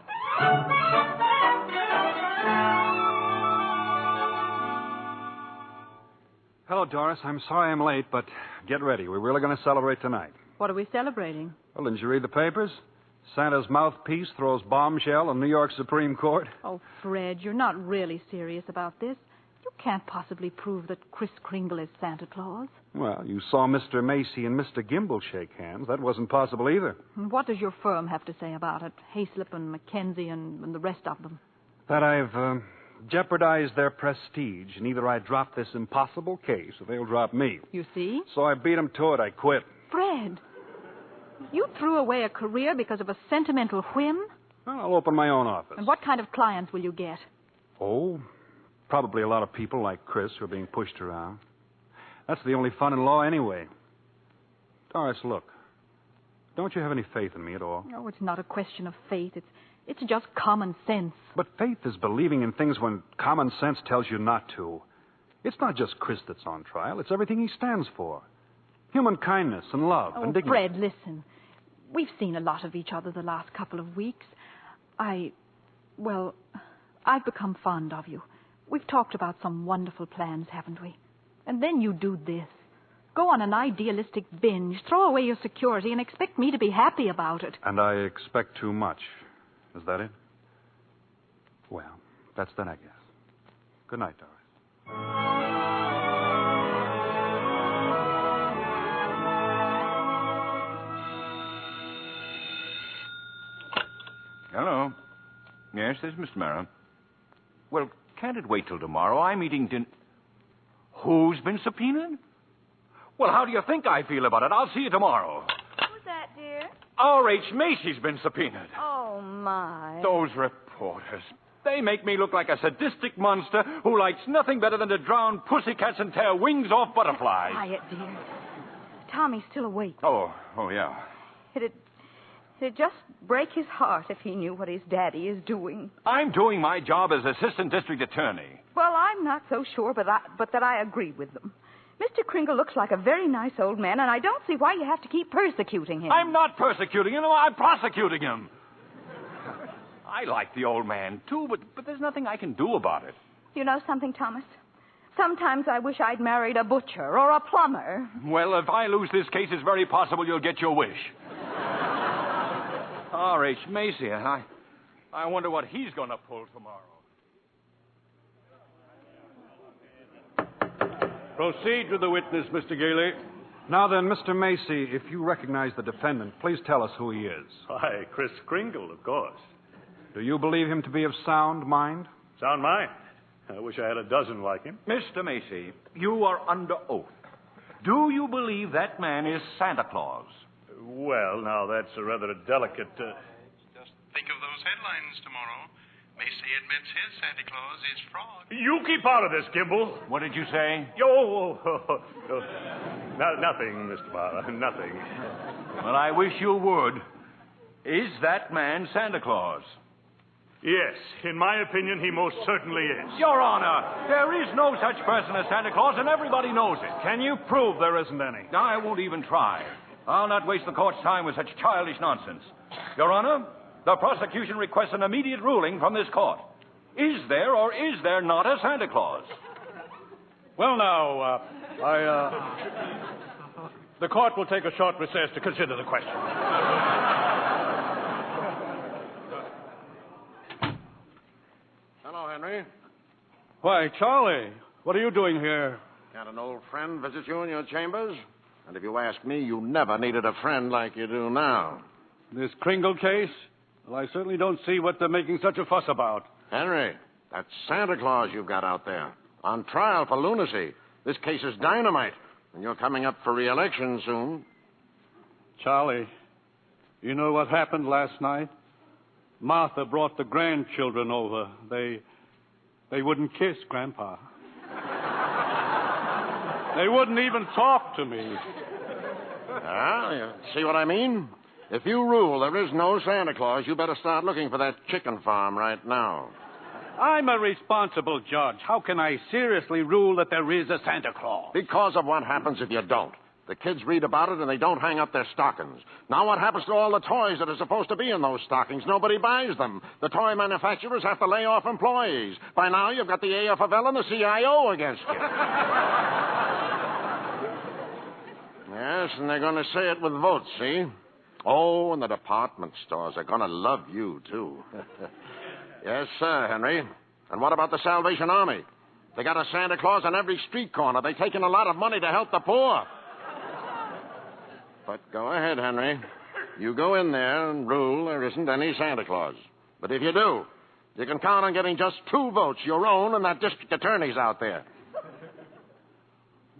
Hello, Doris. I'm sorry I'm late, but get ready. We're really going to celebrate tonight. What are we celebrating? Well, didn't you read the papers? Santa's mouthpiece throws bombshell in New York Supreme Court. Oh, Fred, you're not really serious about this. You can't possibly prove that Kris Kringle is Santa Claus. Well, you saw Mr. Macy and Mr. Gimble shake hands. That wasn't possible either. What does your firm have to say about it? Hayslip and Mackenzie and the rest of them. That I've jeopardized their prestige, and either I drop this impossible case or they'll drop me. You see? So I beat them to it. I quit. Fred, you threw away a career because of a sentimental whim? Well, I'll open my own office. And what kind of clients will you get? Oh, probably a lot of people like Chris who are being pushed around. That's the only fun in law anyway. Doris, look. Don't you have any faith in me at all? No, it's not a question of faith. It's just common sense. But faith is believing in things when common sense tells you not to. It's not just Chris that's on trial. It's everything he stands for. Human kindness and love and dignity. Fred, listen. We've seen a lot of each other the last couple of weeks. I've become fond of you. We've talked about some wonderful plans, haven't we? And then you do this. Go on an idealistic binge, throw away your security, and expect me to be happy about it. And I expect too much. Is that it? Well, that's then, I guess. Good night, Doris. Hello. Yes, this is Mr. Merrill. Well, can't it wait till tomorrow? I'm eating dinner. Who's been subpoenaed? Well, how do you think I feel about it? I'll see you tomorrow. Who's that, dear? R.H. Macy's been subpoenaed. Oh, my. Those reporters. They make me look like a sadistic monster who likes nothing better than to drown pussycats and tear wings off butterflies. Quiet, dear. Tommy's still awake. Oh, yeah. It'd just break his heart if he knew what his daddy is doing. I'm doing my job as assistant district attorney. Well, I'm not so sure, but that I agree with them. Mr. Kringle looks like a very nice old man, and I don't see why you have to keep persecuting him. I'm not persecuting him. I'm prosecuting him. I like the old man, too, but there's nothing I can do about it. You know something, Thomas? Sometimes I wish I'd married a butcher or a plumber. Well, if I lose this case, it's very possible you'll get your wish. R.H. Macy, I wonder what he's going to pull tomorrow. Proceed with the witness, Mr. Gailey. Now then, Mr. Macy, if you recognize the defendant, please tell us who he is. Why, Kris Kringle, of course. Do you believe him to be of sound mind? Sound mind? I wish I had a dozen like him. Mr. Macy, you are under oath. Do you believe that man is Santa Claus? Well, now, that's a rather delicate... Just think of those headlines tomorrow. Macy admits his Santa Claus is fraud. You keep out of this, Gimble. What did you say? Nothing, Mr. Barr. Nothing. Well, I wish you would. Is that man Santa Claus? Yes, in my opinion, he most certainly is. Your Honor, there is no such person as Santa Claus, and everybody knows it. Can you prove there isn't any? I won't even try. I'll not waste the court's time with such childish nonsense. Your Honor, the prosecution requests an immediate ruling from this court. Is there or is there not a Santa Claus? Well, now, the court will take a short recess to consider the question. Hello, Henry. Why, Charlie, what are you doing here? Can't an old friend visit you in your chambers? And if you ask me, you never needed a friend like you do now. This Kringle case? Well, I certainly don't see what they're making such a fuss about. Henry, that's Santa Claus you've got out there. On trial for lunacy. This case is dynamite, and you're coming up for re-election soon. Charlie, you know what happened last night? Martha brought the grandchildren over. They wouldn't kiss Grandpa. They wouldn't even talk to me. Ah, you see what I mean? If you rule there is no Santa Claus, you better start looking for that chicken farm right now. I'm a responsible judge. How can I seriously rule that there is a Santa Claus? Because of what happens if you don't. The kids read about it and they don't hang up their stockings. Now what happens to all the toys that are supposed to be in those stockings? Nobody buys them. The toy manufacturers have to lay off employees. By now you've got the AFL and the CIO against you. Yes, and they're going to say it with votes, see? Oh, and the department stores are going to love you, too. Yes, sir, Henry. And what about the Salvation Army? They got a Santa Claus on every street corner. They're taking a lot of money to help the poor. But go ahead, Henry. You go in there and rule there isn't any Santa Claus. But if you do, you can count on getting just 2 votes, your own and that district attorney's out there.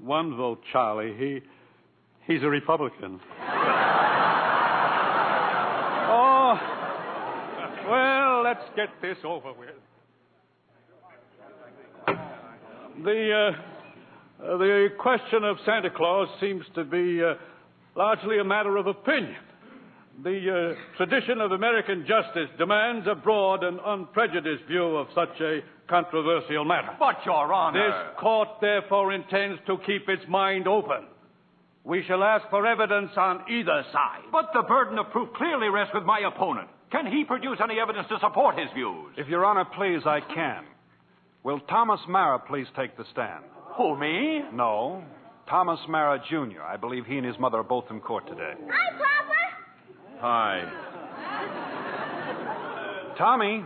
1 vote, Charlie. He's a Republican. Oh, well, let's get this over with. The question of Santa Claus seems to be largely a matter of opinion. The tradition of American justice demands a broad and unprejudiced view of such a controversial matter. But, Your Honor... This court, therefore, intends to keep its mind open. We shall ask for evidence on either side. But the burden of proof clearly rests with my opponent. Can he produce any evidence to support his views? If Your Honor please, I can. Will Thomas Mara please take the stand? Who, me? No. Thomas Mara, Jr. I believe he and his mother are both in court today. Hi, Papa. Hi. Tommy,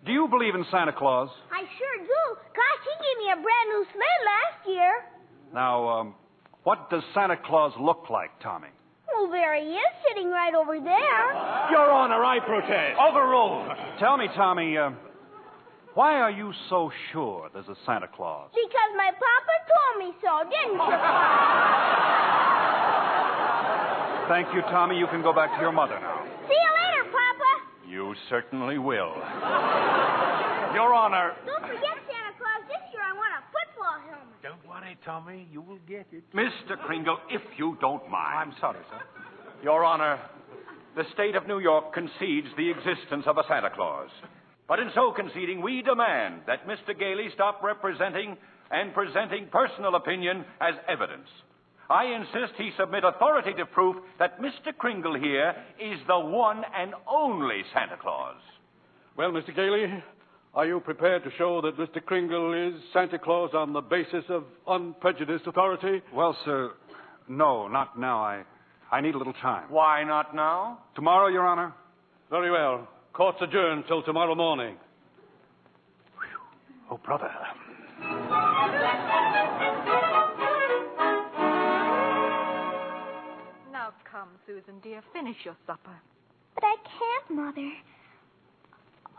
do you believe in Santa Claus? I sure do. Gosh, he gave me a brand new sled last year. Now, what does Santa Claus look like, Tommy? Well, there he is, sitting right over there. Your Honor, I protest. Overruled. Tell me, Tommy, why are you so sure there's a Santa Claus? Because my papa told me so, didn't you? Thank you, Tommy. You can go back to your mother now. See you later, Papa. You certainly will. Your Honor. Don't forget, Santa Claus, this year I want a football helmet. Don't worry, Tommy. You will get it. Mr. Kringle, if you don't mind. I'm sorry, sir. Your Honor, the state of New York concedes the existence of a Santa Claus. But in so conceding, we demand that Mr. Gailey stop representing and presenting personal opinion as evidence. I insist he submit authoritative proof that Mr. Kringle here is the one and only Santa Claus. Well, Mr. Gailey, are you prepared to show that Mr. Kringle is Santa Claus on the basis of unprejudiced authority? Well, sir, no, not now. I need a little time. Why not now? Tomorrow, Your Honor. Very well. Court's adjourned till tomorrow morning. Oh, brother. Now come, Susan, dear, finish your supper. But I can't, Mother.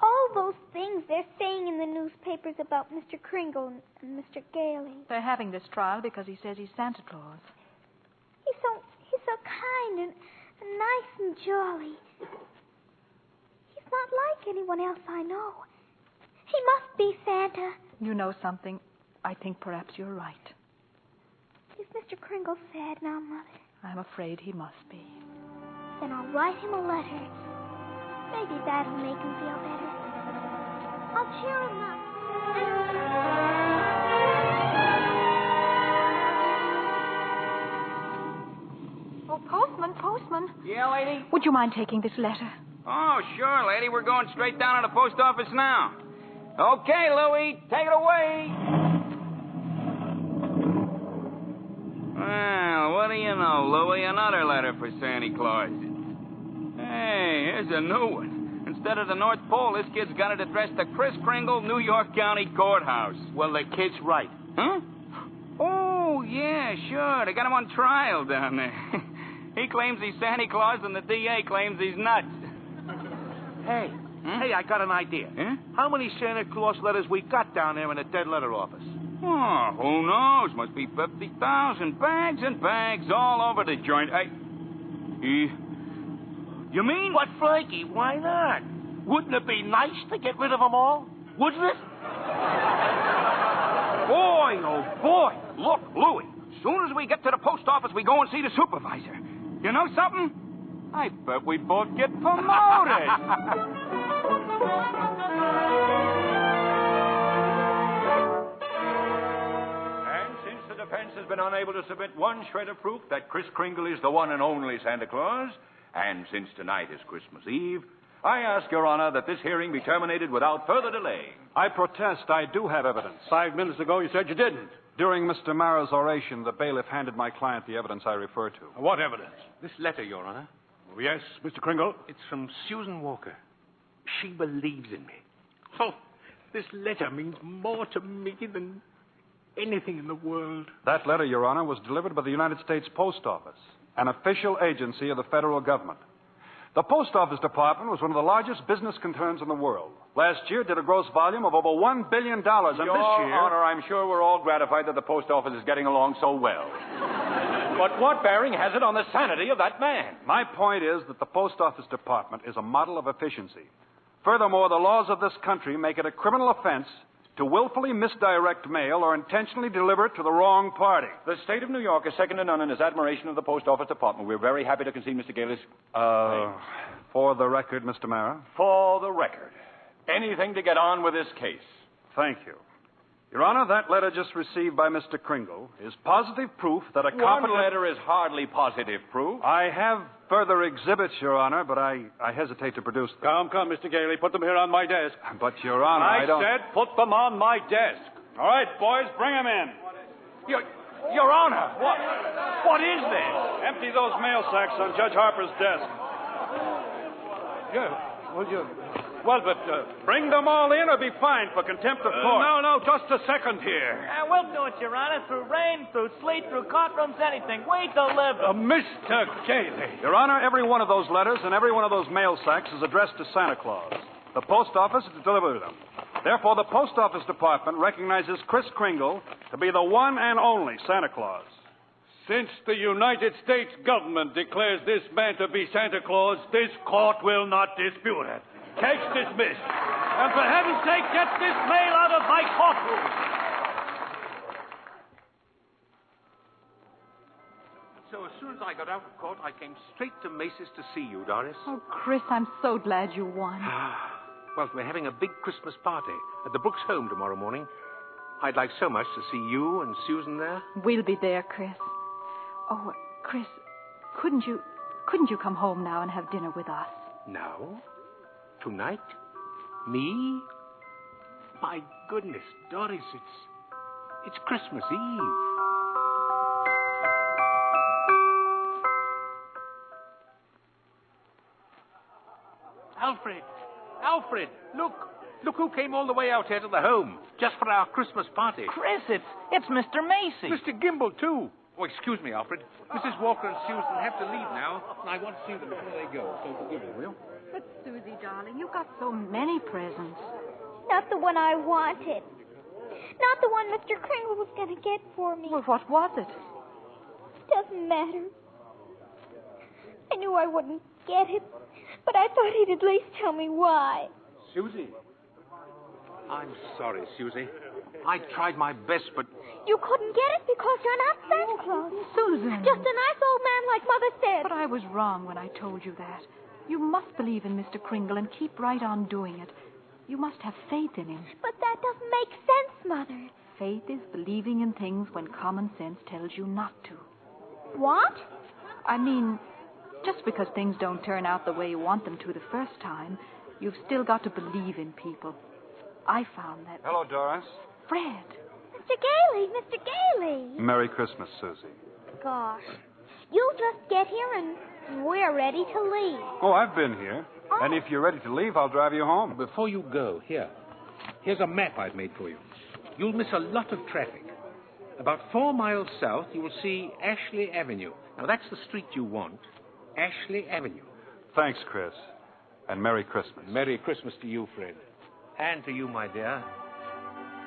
All those things they're saying in the newspapers about Mr. Kringle and Mr. Gailey. They're having this trial because he says he's Santa Claus. He's so kind and nice and jolly. He's not like anyone else I know. He must be Santa. You know something? I think perhaps you're right. Is Mr. Kringle sad now, Mother? I'm afraid he must be. Then I'll write him a letter. Maybe that'll make him feel better. I'll cheer him up. Oh, postman. Yeah, lady? Would you mind taking this letter? Oh, sure, lady. We're going straight down to the post office now. Okay, Louie, take it away. Well, what do you know, Louie? Another letter for Santa Claus. Hey, here's a new one. Instead of the North Pole, this kid's got it addressed to Chris Kringle, New York County Courthouse. Well, the kid's right. Huh? Oh, yeah, sure. They got him on trial down there. He claims he's Santa Claus, and the DA claims he's nuts. Hey, I got an idea. Huh? How many Santa Claus letters we got down there in the dead letter office? Oh, who knows? Must be 50,000 bags and bags all over the joint. You mean? But, Frankie, why not? Wouldn't it be nice to get rid of them all? Wouldn't it? Boy, oh boy. Look, Louie, as soon as we get to the post office, we go and see the supervisor. You know something? I bet we both get promoted. defense has been unable to submit one shred of proof that Kris Kringle is the one and only Santa Claus, and since tonight is Christmas Eve, I ask Your Honor that this hearing be terminated without further delay. I protest. I do have evidence. 5 minutes ago, you said you didn't. During Mr. Mara's oration, the bailiff handed my client the evidence I refer to. What evidence? This letter, Your Honor. Oh, yes, Mr. Kringle? It's from Susan Walker. She believes in me. Oh, this letter means more to me than anything in the world. That letter, Your Honor, was delivered by the United States Post Office, an official agency of the federal government. The Post Office Department was one of the largest business concerns in the world. Last year did a gross volume of over $1 billion, and this year... Your Honor, I'm sure we're all gratified that the Post Office is getting along so well. But what bearing has it on the sanity of that man? My point is that the Post Office Department is a model of efficiency. Furthermore, the laws of this country make it a criminal offense to willfully misdirect mail or intentionally deliver it to the wrong party. The state of New York is second to none in its admiration of the Post Office Department. We're very happy to concede Mr. Gailey's... For the record, Mr. Mara? For the record. Anything to get on with this case. Thank you. Your Honor, that letter just received by Mr. Kringle is positive proof that a One letter is hardly positive proof. I have further exhibits, Your Honor, but I hesitate to produce them. Come, Mr. Gailey. Put them here on my desk. But, Your Honor, I don't... said put them on my desk. All right, boys, bring them in. Your Honor, what is this? Empty those mail sacks on Judge Harper's desk. Well, but bring them all in or be fined for contempt of court. No, just a second here. We'll do it, Your Honor, through rain, through sleet, through courtrooms, anything. We deliver. Mr. Gailey. Your Honor, every one of those letters and every one of those mail sacks is addressed to Santa Claus. The post office is to deliver them. Therefore, the Post Office Department recognizes Kris Kringle to be the one and only Santa Claus. Since the United States government declares this man to be Santa Claus, this court will not dispute it. Case dismissed. And for heaven's sake, get this mail out of my courtroom. So as soon as I got out of court, I came straight to Macy's to see you, Doris. Oh, Chris, I'm so glad you won. Well, we're having a big Christmas party at the Brooks home tomorrow morning. I'd like so much to see you and Susan there. We'll be there, Chris. Oh, Chris, couldn't you come home now and have dinner with us? Now? Tonight? Me? My goodness, Doris, it's Christmas Eve. Alfred, look who came all the way out here to the home just for our Christmas party. Chris, it's Mr. Macy. Mr. Gimble, too. Oh, excuse me, Alfred. Mrs. Walker and Susan have to leave now, and I want to see them before they go, so forgive me, will you? But, Susie, darling, you got so many presents. Not the one I wanted. Not the one Mr. Kringle was going to get for me. Well, what was it? Doesn't matter. I knew I wouldn't get it, but I thought he'd at least tell me why. Susie. I'm sorry, Susie. I tried my best, but... You couldn't get it because you're not Santa Claus. Susan. Just a nice old man like Mother said. But I was wrong when I told you that. You must believe in Mr. Kringle and keep right on doing it. You must have faith in him. But that doesn't make sense, Mother. Faith is believing in things when common sense tells you not to. What? I mean, just because things don't turn out the way you want them to the first time, you've still got to believe in people. I found that... Hello, Doris. Fred. Mr. Gailey. Merry Christmas, Susie. Gosh. You just get here and we're ready to leave. Oh, I've been here. Oh. And if you're ready to leave, I'll drive you home. Before you go, here's a map I've made for you. You'll miss a lot of traffic. About 4 miles south, you will see Ashley Avenue. Now, that's the street you want. Ashley Avenue. Thanks, Chris. And Merry Christmas. Merry Christmas to you, Fred. And to you, my dear.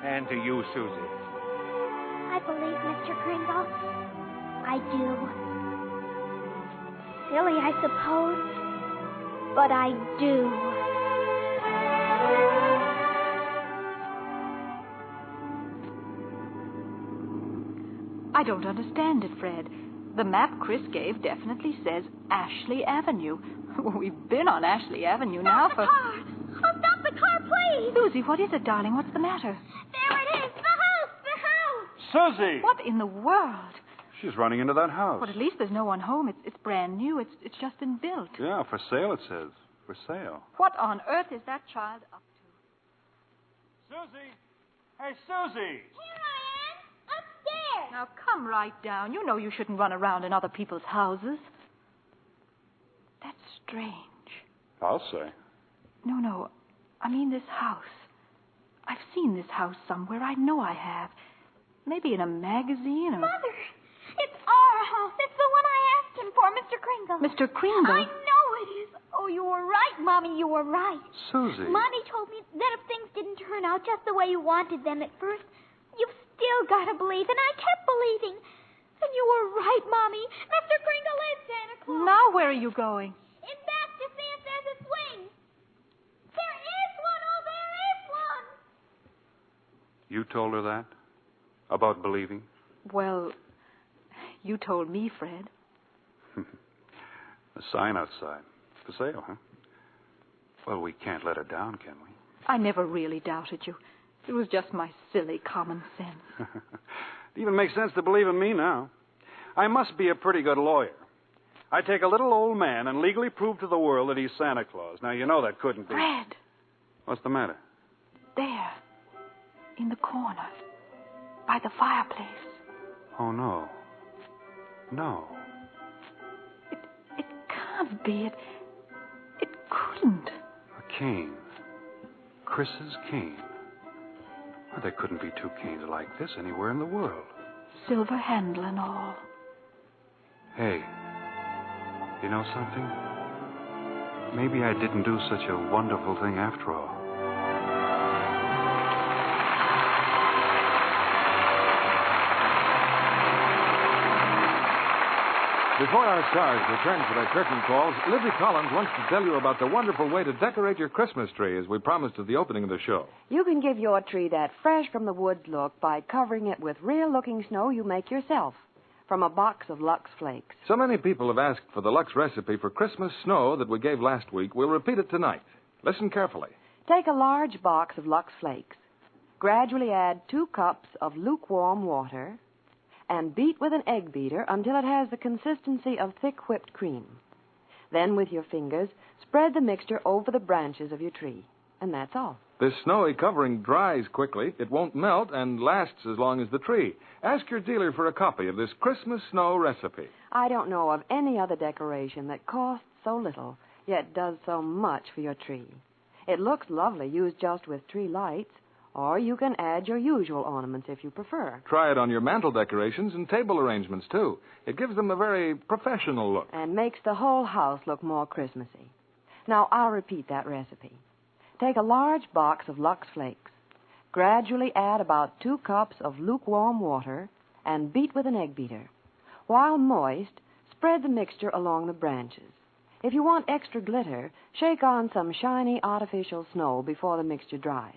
And to you, Susie. I believe Mr. Kringle. I do. Silly, I suppose. But I do. I don't understand it, Fred. The map Chris gave definitely says Ashley Avenue. We've been on Ashley Avenue now for... Stop the car, please! Susie, what is it, darling? What's the matter? There it is! The house! Susie! What in the world? She's running into that house. But at least there's no one home. It's brand new. It's just been built. Yeah, for sale, it says. For sale. What on earth is that child up to? Susie! Hey, Susie! Here I am, upstairs. Now come right down. You know you shouldn't run around in other people's houses. That's strange. I'll say. No. I mean this house. I've seen this house somewhere. I know I have. Maybe in a magazine or... Mother, it's our house. It's the one I asked him for, Mr. Kringle. Mr. Kringle? I know it is. Oh, you were right, Mommy. You were right. Susie. Mommy told me that if things didn't turn out just the way you wanted them at first, you've still got to believe. And I kept believing. And you were right, Mommy. Mr. Kringle is Santa Claus. Now where are you going? In back to see if there's a swing. There is one. Oh, there is one. You told her that? About believing? Well, you told me, Fred. A sign outside. For sale, huh? Well, we can't let her down, can we? I never really doubted you. It was just my silly common sense. It even makes sense to believe in me now. I must be a pretty good lawyer. I take a little old man and legally prove to the world that he's Santa Claus. Now, you know that couldn't be. Fred! What's the matter? There. In the corner. By the fireplace. Oh, no. No. It can't be. It couldn't. A cane. Chris's cane. Well, there couldn't be two canes like this anywhere in the world. Silver handle and all. Hey, you know something? Maybe I didn't do such a wonderful thing after all. Before our stars return for their curtain calls, Lizzie Collins wants to tell you about the wonderful way to decorate your Christmas tree, as we promised at the opening of the show. You can give your tree that fresh from the woods look by covering it with real-looking snow you make yourself from a box of Lux Flakes. So many people have asked for the Lux recipe for Christmas snow that we gave last week. We'll repeat it tonight. Listen carefully. Take a large box of Lux Flakes. Gradually add 2 cups of lukewarm water and beat with an egg beater until it has the consistency of thick whipped cream. Then, with your fingers, spread the mixture over the branches of your tree. And that's all. This snowy covering dries quickly, it won't melt, and lasts as long as the tree. Ask your dealer for a copy of this Christmas snow recipe. I don't know of any other decoration that costs so little, yet does so much for your tree. It looks lovely used just with tree lights, or you can add your usual ornaments if you prefer. Try it on your mantel decorations and table arrangements, too. It gives them a very professional look. And makes the whole house look more Christmassy. Now, I'll repeat that recipe. Take a large box of Lux Flakes. Gradually add about 2 cups of lukewarm water and beat with an egg beater. While moist, spread the mixture along the branches. If you want extra glitter, shake on some shiny artificial snow before the mixture dries.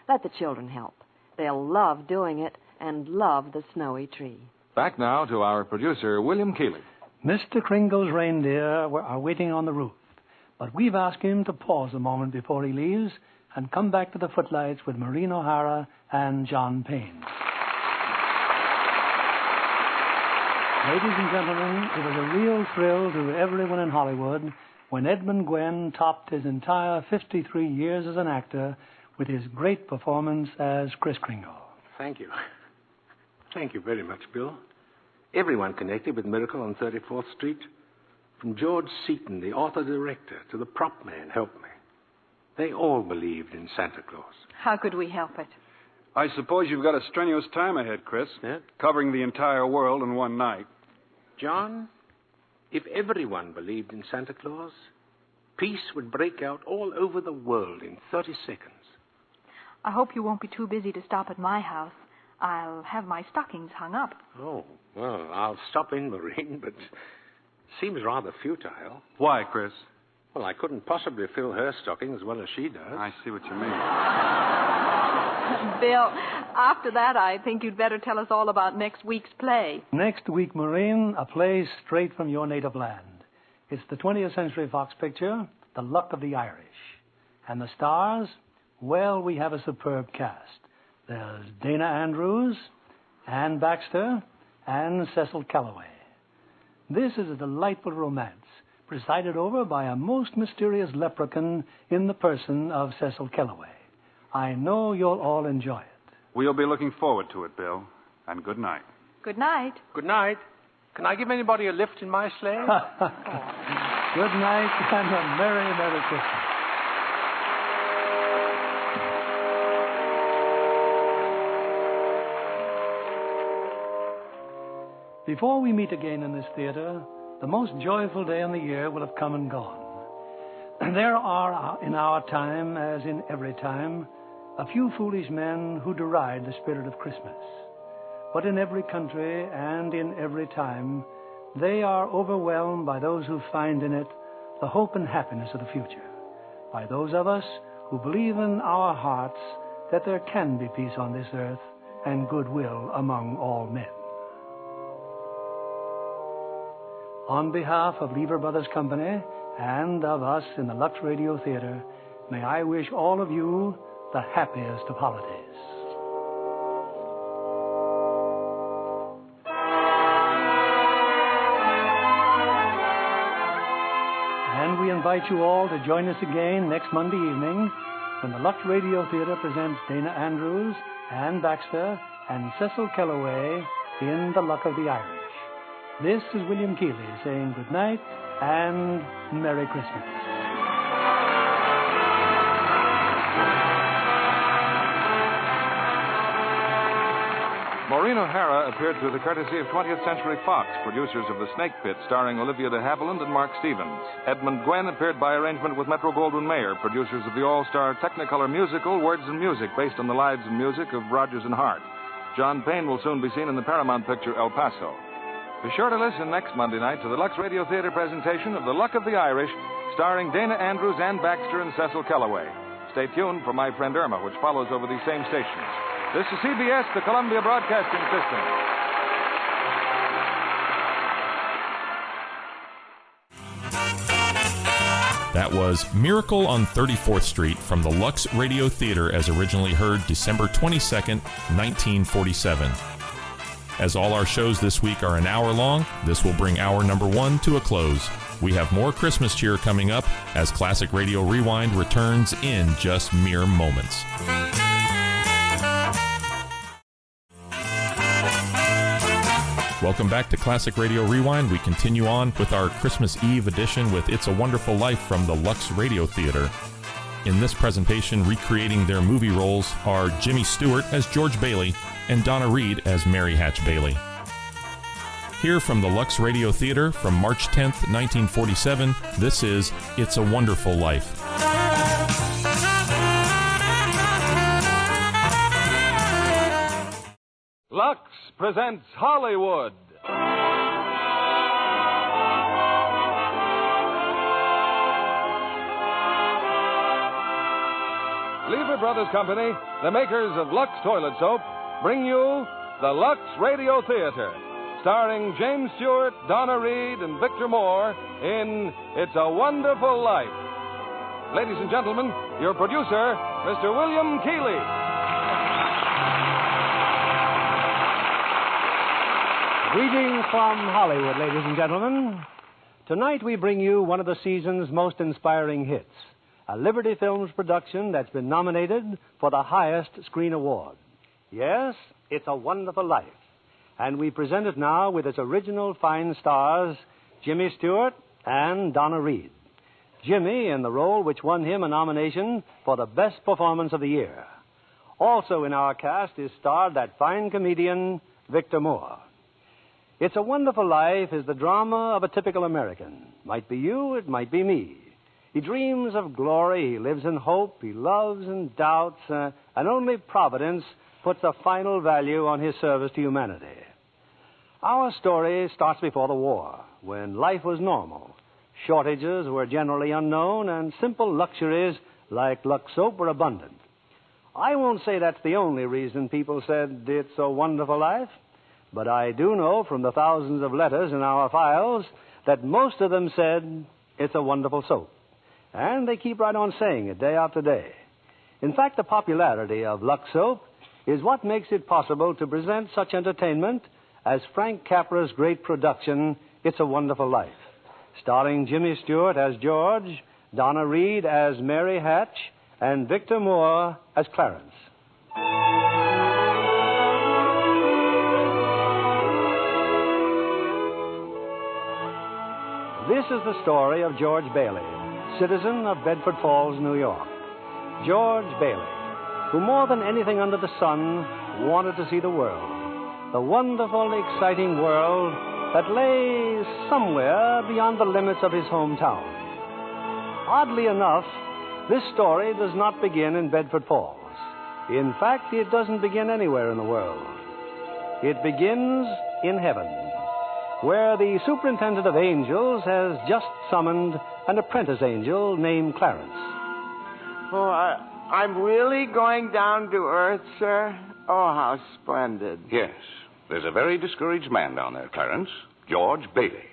Let the children help. They'll love doing it and love the snowy tree. Back now to our producer, William Keeley. Mr. Kringle's reindeer are waiting on the roof, but we've asked him to pause a moment before he leaves and come back to the footlights with Maureen O'Hara and John Payne. Ladies and gentlemen, it was a real thrill to everyone in Hollywood when Edmund Gwenn topped his entire 53 years as an actor with his great performance as Kris Kringle. Thank you. Thank you very much, Bill. Everyone connected with Miracle on 34th Street, from George Seaton, the author-director, to the prop man, helped me. They all believed in Santa Claus. How could we help it? I suppose you've got a strenuous time ahead, Chris. Yeah? Covering the entire world in one night. John, if everyone believed in Santa Claus, peace would break out all over the world in 30 seconds. I hope you won't be too busy to stop at my house. I'll have my stockings hung up. Oh, well, I'll stop in, Maureen, but seems rather futile. Why, Chris? Well, I couldn't possibly fill her stocking as well as she does. I see what you mean. Bill, after that, I think you'd better tell us all about next week's play. Next week, Maureen, a play straight from your native land. It's the 20th Century Fox picture, The Luck of the Irish. And the stars? Well, we have a superb cast. There's Dana Andrews, Anne Baxter, and Cecil Calloway. This is a delightful romance, presided over by a most mysterious leprechaun in the person of Cecil Calloway. I know you'll all enjoy it. We'll be looking forward to it, Bill. And good night. Good night. Good night. Can I give anybody a lift in my sleigh? Good night and a Merry, Merry Christmas. Before we meet again in this theater, the most joyful day in the year will have come and gone. There are, in our time, as in every time, a few foolish men who deride the spirit of Christmas. But in every country and in every time, they are overwhelmed by those who find in it the hope and happiness of the future, by those of us who believe in our hearts that there can be peace on this earth and goodwill among all men. On behalf of Lever Brothers Company and of us in the Lux Radio Theater, may I wish all of you the happiest of holidays. And we invite you all to join us again next Monday evening when the Lux Radio Theater presents Dana Andrews, Anne Baxter, and Cecil Calloway in The Luck of the Irish. This is William Keeley saying good night and Merry Christmas. Maureen O'Hara appeared through the courtesy of 20th Century Fox, producers of The Snake Pit, starring Olivia de Havilland and Mark Stevens. Edmund Gwenn appeared by arrangement with Metro-Goldwyn-Mayer, producers of the all-star Technicolor musical Words and Music, based on the lives and music of Rodgers and Hart. John Payne will soon be seen in the Paramount picture El Paso. Be sure to listen next Monday night to the Lux Radio Theater presentation of The Luck of the Irish, starring Dana Andrews, Anne Baxter, and Cecil Calloway. Stay tuned for My Friend Irma, which follows over these same stations. This is CBS, the Columbia Broadcasting System. That was Miracle on 34th Street from the Lux Radio Theater, as originally heard December 22nd, 1947. As all our shows this week are an hour long, this will bring hour number 1 to a close. We have more Christmas cheer coming up as Classic Radio Rewind returns in just mere moments. Welcome back to Classic Radio Rewind. We continue on with our Christmas Eve edition with It's a Wonderful Life from the Lux Radio Theater. In this presentation, recreating their movie roles are Jimmy Stewart as George Bailey and Donna Reed as Mary Hatch Bailey. Here from the Lux Radio Theater from March 10th, 1947, this is It's a Wonderful Life. Lux presents Hollywood. Lever Brothers Company, the makers of Lux Toilet Soap, bring you the Lux Radio Theater, starring James Stewart, Donna Reed, and Victor Moore in It's a Wonderful Life. Ladies and gentlemen, your producer, Mr. William Keeley. Greetings from Hollywood, ladies and gentlemen. Tonight we bring you one of the season's most inspiring hits, a Liberty Films production that's been nominated for the highest screen award. Yes, It's a Wonderful Life. And we present it now with its original fine stars, Jimmy Stewart and Donna Reed. Jimmy in the role which won him a nomination for the best performance of the year. Also in our cast is starred that fine comedian, Victor Moore. It's a Wonderful Life is the drama of a typical American. Might be you, it might be me. He dreams of glory, he lives in hope, he loves and doubts, and only Providence puts a final value on his service to humanity. Our story starts before the war, when life was normal. Shortages were generally unknown, and simple luxuries like Lux soap were abundant. I won't say that's the only reason people said it's a wonderful life, but I do know from the thousands of letters in our files that most of them said it's a wonderful soap. And they keep right on saying it day after day. In fact, the popularity of Lux soap is what makes it possible to present such entertainment as Frank Capra's great production, It's a Wonderful Life, starring Jimmy Stewart as George, Donna Reed as Mary Hatch, and Victor Moore as Clarence. This is the story of George Bailey, citizen of Bedford Falls, New York. George Bailey, who more than anything under the sun wanted to see the world, the wonderful, exciting world that lay somewhere beyond the limits of his hometown. Oddly enough, this story does not begin in Bedford Falls. In fact, it doesn't begin anywhere in the world. It begins in heaven, where the superintendent of angels has just summoned an apprentice angel named Clarence. Oh, I'm really going down to Earth, sir? Oh, how splendid. Yes. There's a very discouraged man down there, Clarence. George Bailey.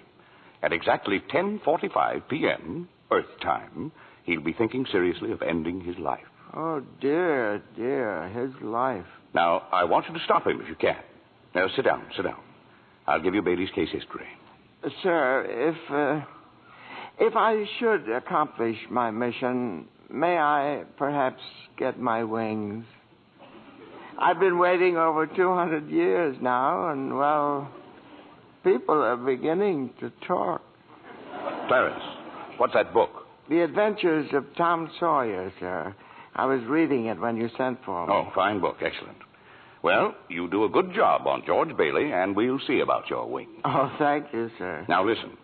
At exactly 10:45 p.m., Earth time, he'll be thinking seriously of ending his life. Oh, dear, his life. Now, I want you to stop him if you can. Now, sit down. I'll give you Bailey's case history. Sir, if I should accomplish my mission, may I perhaps get my wings? I've been waiting over 200 years now, and, well, people are beginning to talk. Clarence, what's that book? The Adventures of Tom Sawyer, sir. I was reading it when you sent for me. Oh, fine book. Excellent. Well, you do a good job on George Bailey, and we'll see about your wings. Oh, thank you, sir. Now, listen.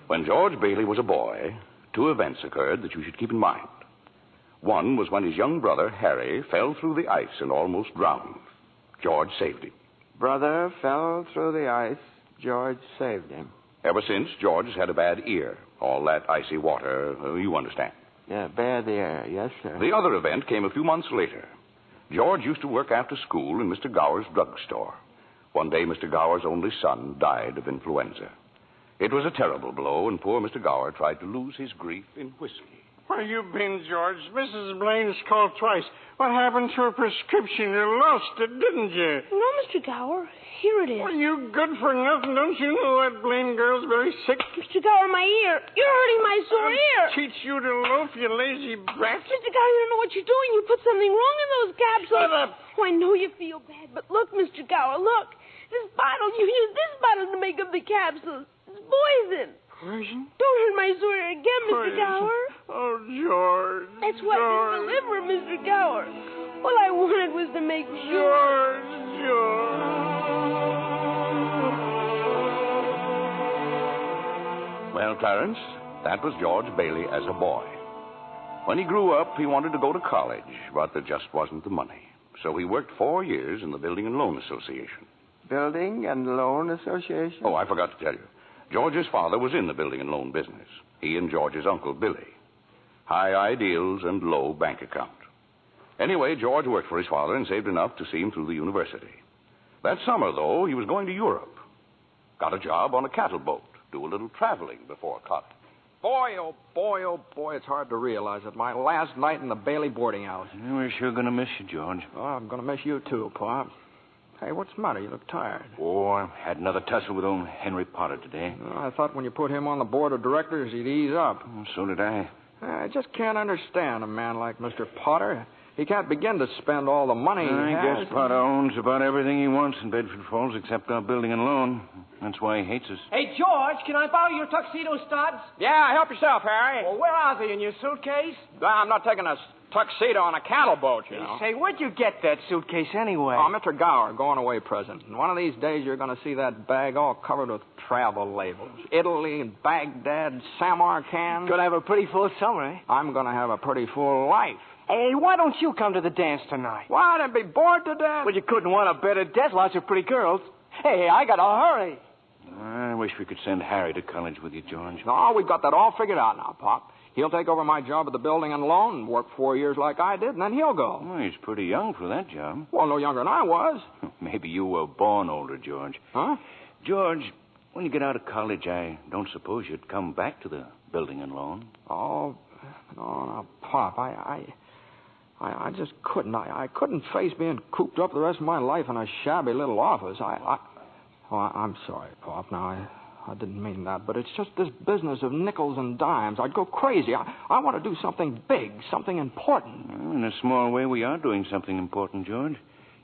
When George Bailey was a boy, 2 events occurred that you should keep in mind. One was when his young brother, Harry, fell through the ice and almost drowned. George saved him. Brother fell through the ice. George saved him. Ever since, George has had a bad ear. All that icy water, you understand. Yeah, bad ear. Yes, sir. The other event came a few months later. George used to work after school in Mr. Gower's drugstore. One day, Mr. Gower's only son died of influenza. It was a terrible blow, and poor Mr. Gower tried to lose his grief in whiskey. Where you been, George? Mrs. Blaine's called twice. What happened to her prescription? You lost it, didn't you? No, Mr. Gower. Here it is. Well, you good for nothing. Don't you know that Blaine girl's very sick? Mr. Gower, my ear. You're hurting my sore ear. Teach you to loaf, you lazy brat. Mr. Gower, you don't know what you're doing. You put something wrong in those capsules. Shut up. Oh, I know you feel bad, but look, Mr. Gower, look. This bottle, you used this bottle to make up the capsules. It's poison. Poison? Don't hurt my sore ear again, Mr. Poison. Gower. Oh, George. That's why I didn't deliver, Mr. Gower. All I wanted was to make sure. George. Well, Clarence, that was George Bailey as a boy. When he grew up, he wanted to go to college, but there just wasn't the money. So he worked 4 years in the Building and Loan Association. Building and Loan Association? Oh, I forgot to tell you. George's father was in the building and loan business. He and George's uncle, Billy. High ideals and low bank account. Anyway, George worked for his father and saved enough to see him through the university. That summer, though, he was going to Europe. Got a job on a cattle boat. Do a little traveling before college. Boy, oh boy, it's hard to realize it. My last night in the Bailey boarding house. We're sure going to miss you, George. Oh, I'm going to miss you too, Pop. Hey, what's the matter? You look tired. Oh, I had another tussle with old Henry Potter today. Oh, I thought when you put him on the board of directors, he'd ease up. Oh, so did I. I just can't understand a man like Mr. Potter. He can't begin to spend all the money he I has. guess Potter owns about everything he wants in Bedford Falls except our building and loan. That's why he hates us. Hey, George, can I borrow your tuxedo studs? Yeah, help yourself, Harry. Well, where are they? In your suitcase? I'm not taking a tuxedo on a cattle boat, you know. Say, where'd you get that suitcase anyway? Oh, Mr. Gower, going away present. And one of these days you're going to see that bag all covered with travel labels. Italy, Baghdad, Samarkand. Gonna have a pretty full summer, eh? I'm going to have a pretty full life. Hey, why don't you come to the dance tonight? What, I'd be bored to death? Well, you couldn't want a better death. Lots of pretty girls. Hey, I gotta hurry. I wish we could send Harry to college with you, George. No, we've got that all figured out now, Pop. He'll take over my job at the building and loan and work 4 years like I did, and then he'll go. Well, he's pretty young for that job. Well, no younger than I was. Maybe you were born older, George. Huh? George, when you get out of college, I don't suppose you'd come back to the building and loan. Oh, no, Pop, I just couldn't. I couldn't face being cooped up the rest of my life in a shabby little office. I'm sorry, Pop. Now, I didn't mean that, but it's just this business of nickels and dimes. I'd go crazy. I want to do something big, something important. Well, in a small way, we are doing something important, George.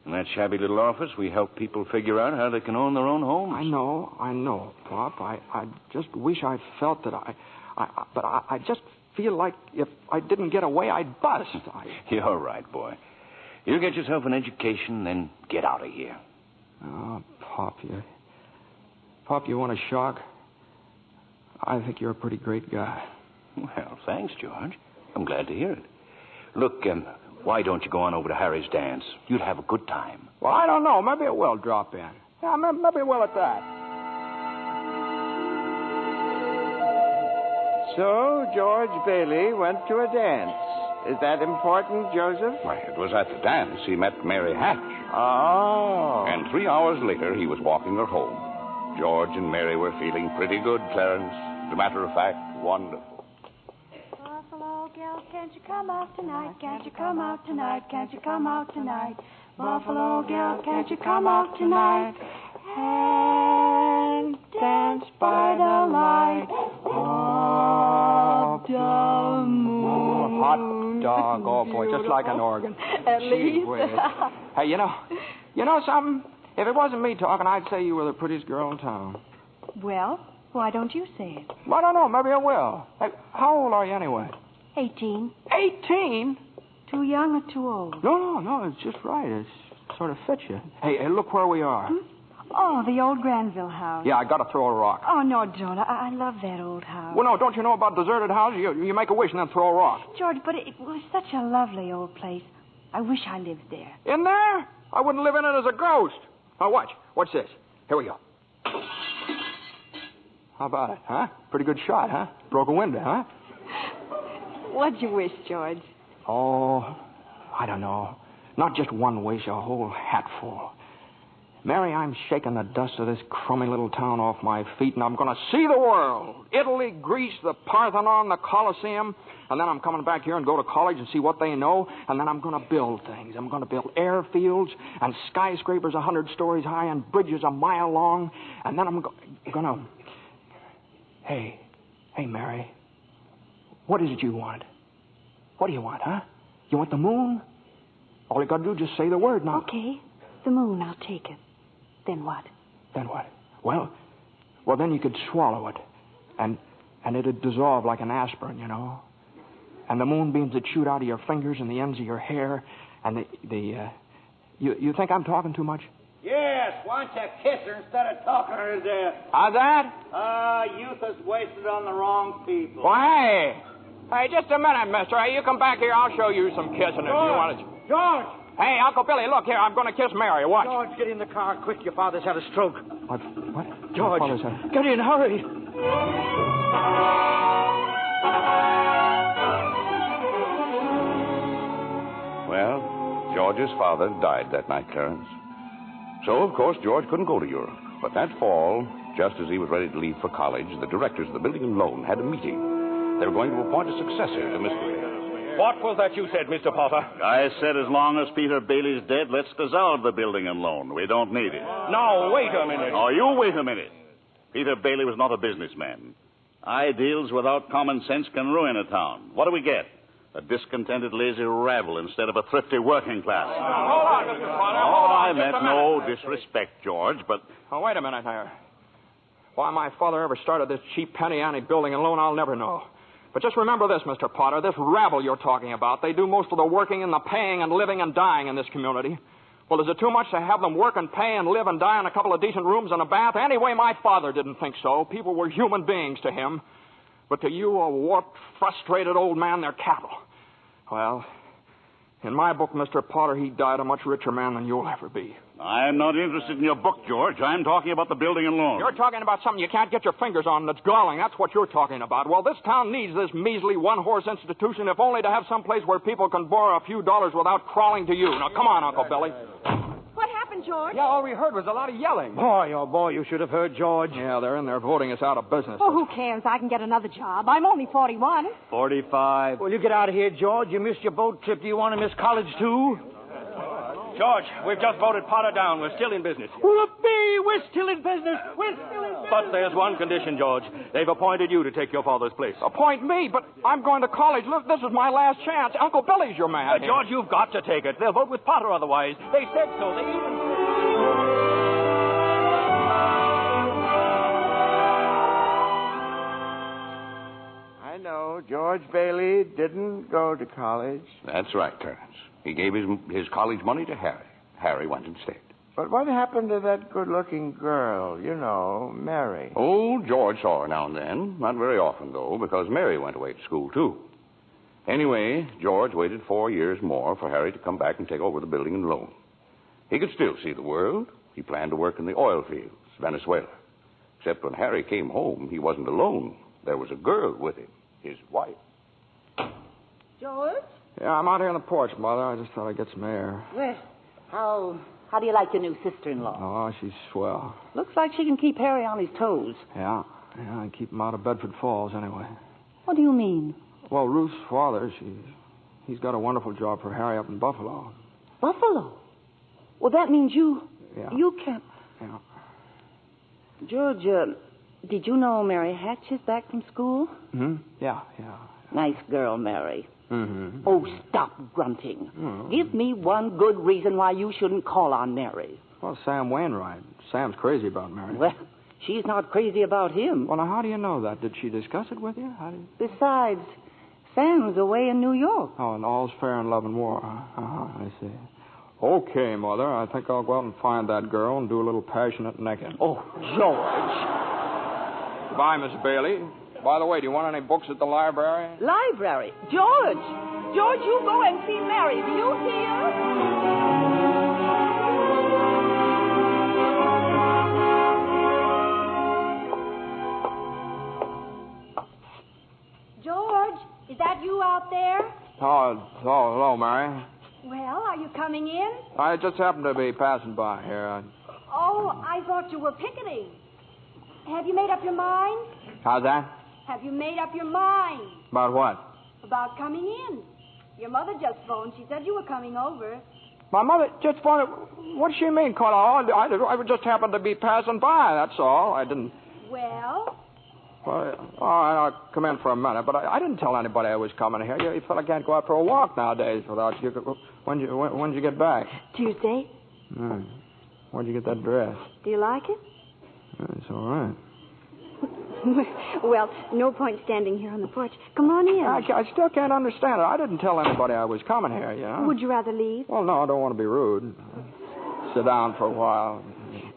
In that shabby little office, we help people figure out how they can own their own homes. I know, Pop. I just wish I felt that but I just feel like if I didn't get away, I'd bust. You're right, boy. You get yourself an education, then get out of here. Oh, Pop, you want a shock? I think you're a pretty great guy. Well, thanks, George. I'm glad to hear it. Look, why don't you go on over to Harry's dance? You'd have a good time. Well, I don't know. Maybe it will drop in. Yeah, maybe it will at that. So, George Bailey went to a dance. Is that important, Joseph? Why, it was at the dance he met Mary Hatch. Oh. And 3 hours later, he was walking her home. George and Mary were feeling pretty good, Clarence. As a matter of fact, wonderful. Buffalo girl, can't you come out tonight? Can't you come out tonight? Can't you come out tonight? Buffalo girl, can't you come out tonight? And dance by the light of the moon. Hot dog, oh boy, just like an organ. At least. Hey, you know something? If it wasn't me talking, I'd say you were the prettiest girl in town. Well, why don't you say it? Well, I don't know. Maybe I will. Hey, how old are you anyway? 18. 18? Too young or too old? No, it's just right. It sort of fits you. Hey, look where we are. Oh, the old Granville house. Yeah, I got to throw a rock. Oh, no, don't. I love that old house. Well, no, don't you know about deserted houses? You make a wish and then throw a rock. George, but it was such a lovely old place. I wish I lived there. In there? I wouldn't live in it as a ghost. Now, watch. Watch this. Here we go. How about it, huh? Pretty good shot, huh? Broke a window, huh? What'd you wish, George? Oh, I don't know. Not just one wish, a whole hatful. Mary, I'm shaking the dust of this crummy little town off my feet, and I'm going to see the world. Italy, Greece, the Parthenon, the Colosseum. And then I'm coming back here and go to college and see what they know. And then I'm going to build things. I'm going to build airfields and skyscrapers 100 stories high and bridges a mile long. And then I'm going to... Hey, Mary. What is it you want? What do you want, huh? You want the moon? All you got to do is just say the word now. Okay, the moon, I'll take it. Then what? Then what? Well, then you could swallow it. And it'd dissolve like an aspirin, you know. And the moonbeams would shoot out of your fingers and the ends of your hair. And you think I'm talking too much? Yes, why don't you kiss her instead of talking her to death? How's that? Youth is wasted on the wrong people. Well, hey, just a minute, mister. Hey, you come back here. I'll show you some kissing if you want it. George! Hey, Uncle Billy, look here. I'm going to kiss Mary. Watch. George, get in the car quick. Your father's had a stroke. What? George, My father's had... get in, hurry. Well, George's father died that night, Clarence. So, of course, George couldn't go to Europe. But that fall, just as he was ready to leave for college, the directors of the building and loan had a meeting. They were going to appoint a successor to Mr. Bailey. What was that you said, Mr. Potter? I said as long as Peter Bailey's dead, let's dissolve the building and loan. We don't need it. Now, wait a minute. Oh, you wait a minute. Peter Bailey was not a businessman. Ideals without common sense can ruin a town. What do we get? A discontented, lazy rabble instead of a thrifty working class. Hold on, Mr. Potter. I meant no disrespect, George, but... Oh, wait a minute here. Why my father ever started this cheap penny ante building and loan, I'll never know. But just remember this, Mr. Potter, this rabble you're talking about, they do most of the working and the paying and living and dying in this community. Well, is it too much to have them work and pay and live and die in a couple of decent rooms and a bath? Anyway, my father didn't think so. People were human beings to him. But to you, a warped, frustrated old man, they're cattle. Well, in my book, Mr. Potter, he died a much richer man than you'll ever be. I'm not interested in your book, George. I'm talking about the building and loan. You're talking about something you can't get your fingers on that's galling. That's what you're talking about. Well, this town needs this measly one-horse institution, if only to have some place where people can borrow a few dollars without crawling to you. Now, come on, Uncle Billy. What happened happened, George? Yeah, all we heard was a lot of yelling. Boy, oh boy, you should have heard George. Yeah, they're in there voting us out of business. Oh, who cares? I can get another job. I'm only 41. 45. Well, you get out of here, George. You missed your boat trip. Do you want to miss college, too? George, we've just voted Potter down. We're still in business. Whoopee! We're still in business. We're still in business. But there's one condition, George. They've appointed you to take your father's place. Appoint me, but I'm going to college. Look, this is my last chance. Uncle Billy's your man. George, you've got to take it. They'll vote with Potter otherwise. They said so. They even I know George Bailey didn't go to college. That's right, Terence. He gave his college money to Harry. Harry went instead. But what happened to that good-looking girl, you know, Mary? Oh, George saw her now and then. Not very often, though, because Mary went away to school, too. Anyway, George waited 4 years more for Harry to come back and take over the building and loan. He could still see the world. He planned to work in the oil fields, Venezuela. Except when Harry came home, he wasn't alone. There was a girl with him, his wife. George? Yeah, I'm out here on the porch, Mother. I just thought I'd get some air. Well, how do you like your new sister-in-law? Oh, she's swell. Looks like she can keep Harry on his toes. Yeah, I keep him out of Bedford Falls anyway. What do you mean? Well, Ruth's father, he's got a wonderful job for Harry up in Buffalo. Buffalo? Well, that means you can't... Yeah. George, did you know Mary Hatch is back from school? Hmm? Yeah. Nice girl, Mary. Mm-hmm. Oh, stop grunting. Mm-hmm. Give me one good reason why you shouldn't call on Mary. Well, Sam Wainwright. Sam's crazy about Mary. Well, she's not crazy about him. Well, now, how do you know that? Did she discuss it with you? Besides, Sam's away in New York. Oh, and all's fair in love and war. I see. Okay, Mother, I think I'll go out and find that girl and do a little passionate necking. Oh, George. Bye, Miss Bailey. By the way, do you want any books at the library? Library? George, you go and see Mary. Do you hear? George, is that you out there? Oh, hello, Mary. Well, are you coming in? I just happened to be passing by here. Oh, I thought you were picketing. Have you made up your mind? How's that? Have you made up your mind? About what? About coming in. Your mother just phoned. She said you were coming over. My mother just phoned. What does she mean, Carla? I just happened to be passing by, that's all. I didn't... Well? Well, all right, I'll come in for a minute, but I didn't tell anybody I was coming here. You fella can't go out for a walk nowadays without you. When'd you get back? Tuesday. Where'd you get that dress? Do you like it? It's all right. Well, no point standing here on the porch. Come on in. I still can't understand it. I didn't tell anybody I was coming here, you know. Would you rather leave? Well, no, I don't want to be rude. Sit down for a while.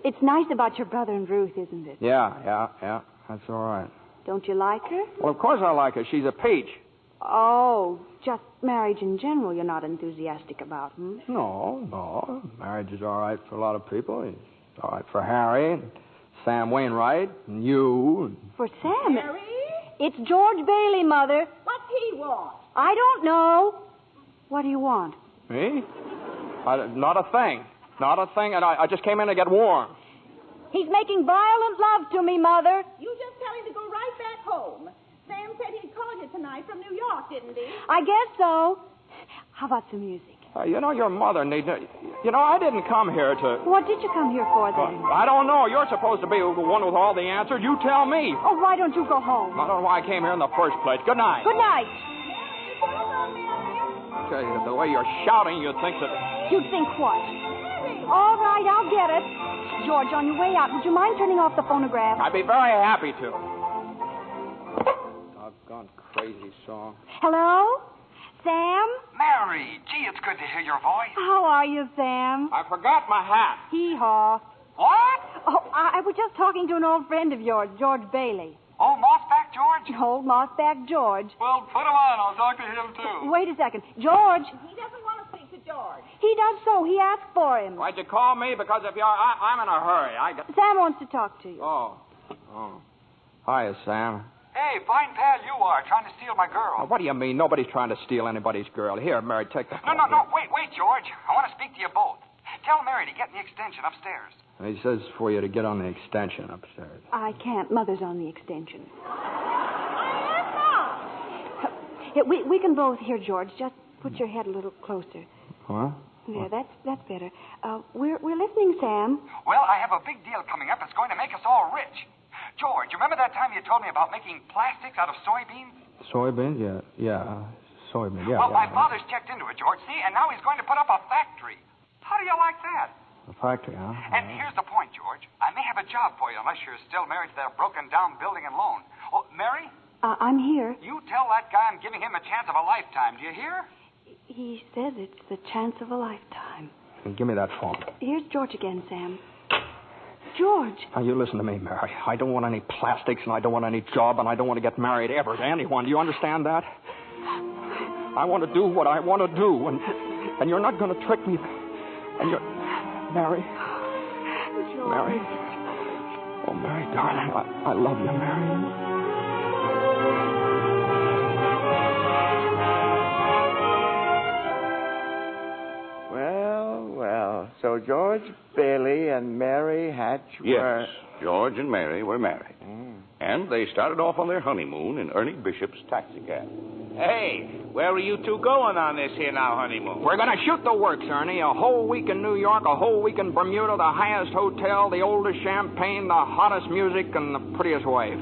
It's nice about your brother and Ruth, isn't it? Yeah. That's all right. Don't you like her? Well, of course I like her. She's a peach. Oh, just marriage in general you're not enthusiastic about, hmm? No. Marriage is all right for a lot of people. It's all right for Harry and Sam Wainwright and you. For Sam? Mary? It's George Bailey, Mother. What's he want? I don't know. What do you want? Me? Not a thing. Not a thing, and I just came in to get warm. He's making violent love to me, Mother. You just tell him to go right back home. Sam said he'd call you tonight from New York, didn't he? I guess so. How about some music? Your mother needs... I didn't come here to... What did you come here for, then? I don't know. You're supposed to be the one with all the answers. You tell me. Oh, why don't you go home? I don't know why I came here in the first place. Good night. Good night. Okay, the way you're shouting, you'd think that... You'd think what? All right, I'll get it. George, on your way out, would you mind turning off the phonograph? I'd be very happy to. Doggone crazy song. Hello? Sam? Mary, gee, it's good to hear your voice. How are you, Sam? I forgot my hat. Hee-haw. What? Oh, I was just talking to an old friend of yours, George Bailey. Oh, Mossback George? Old Mossback George. Well, put him on. I'll talk to him, too. Wait a second. George. He doesn't want to speak to George. He does so. He asked for him. Why'd you call me? Because if I'm in a hurry. Sam wants to talk to you. Oh. Hiya, Sam. Hey, fine pal you are, trying to steal my girl. What do you mean? Nobody's trying to steal anybody's girl. Here, Mary, take the phone. No. Wait, George. I want to speak to you both. tell Mary to get in the extension upstairs. He says for you to get on the extension upstairs. I can't. Mother's on the extension. Yeah, we can both hear, George. Just put your head a little closer. What? There, that's better. We're listening, Sam. Well, I have a big deal coming up. It's going to make us all rich. George, you remember that time you told me about making plastics out of soybeans? Soybeans? Yeah. Soybeans, yeah. Well, my father's checked into it, George, see? And now he's going to put up a factory. How do you like that? A factory, huh? And here's the point, George. I may have a job for you unless you're still married to that broken-down building and loan. Oh, Mary? I'm here. You tell that guy I'm giving him a chance of a lifetime. Do you hear? He says it's the chance of a lifetime. Give me that phone. Here's George again, Sam. George. Now, you listen to me, Mary. I don't want any plastics, and I don't want any job, and I don't want to get married ever to anyone. Do you understand that? I want to do what I want to do, and you're not going to trick me. And you're... Mary. George. Mary. Oh, Mary, darling, I love you, Mary. Well, so George Bailey and Mary Hatch were... Yes, George and Mary were married. And they started off on their honeymoon in Ernie Bishop's taxicab. Hey, where are you two going on this here now honeymoon? We're going to shoot the works, Ernie. A whole week in New York, a whole week in Bermuda, the highest hotel, the oldest champagne, the hottest music, and the prettiest wife.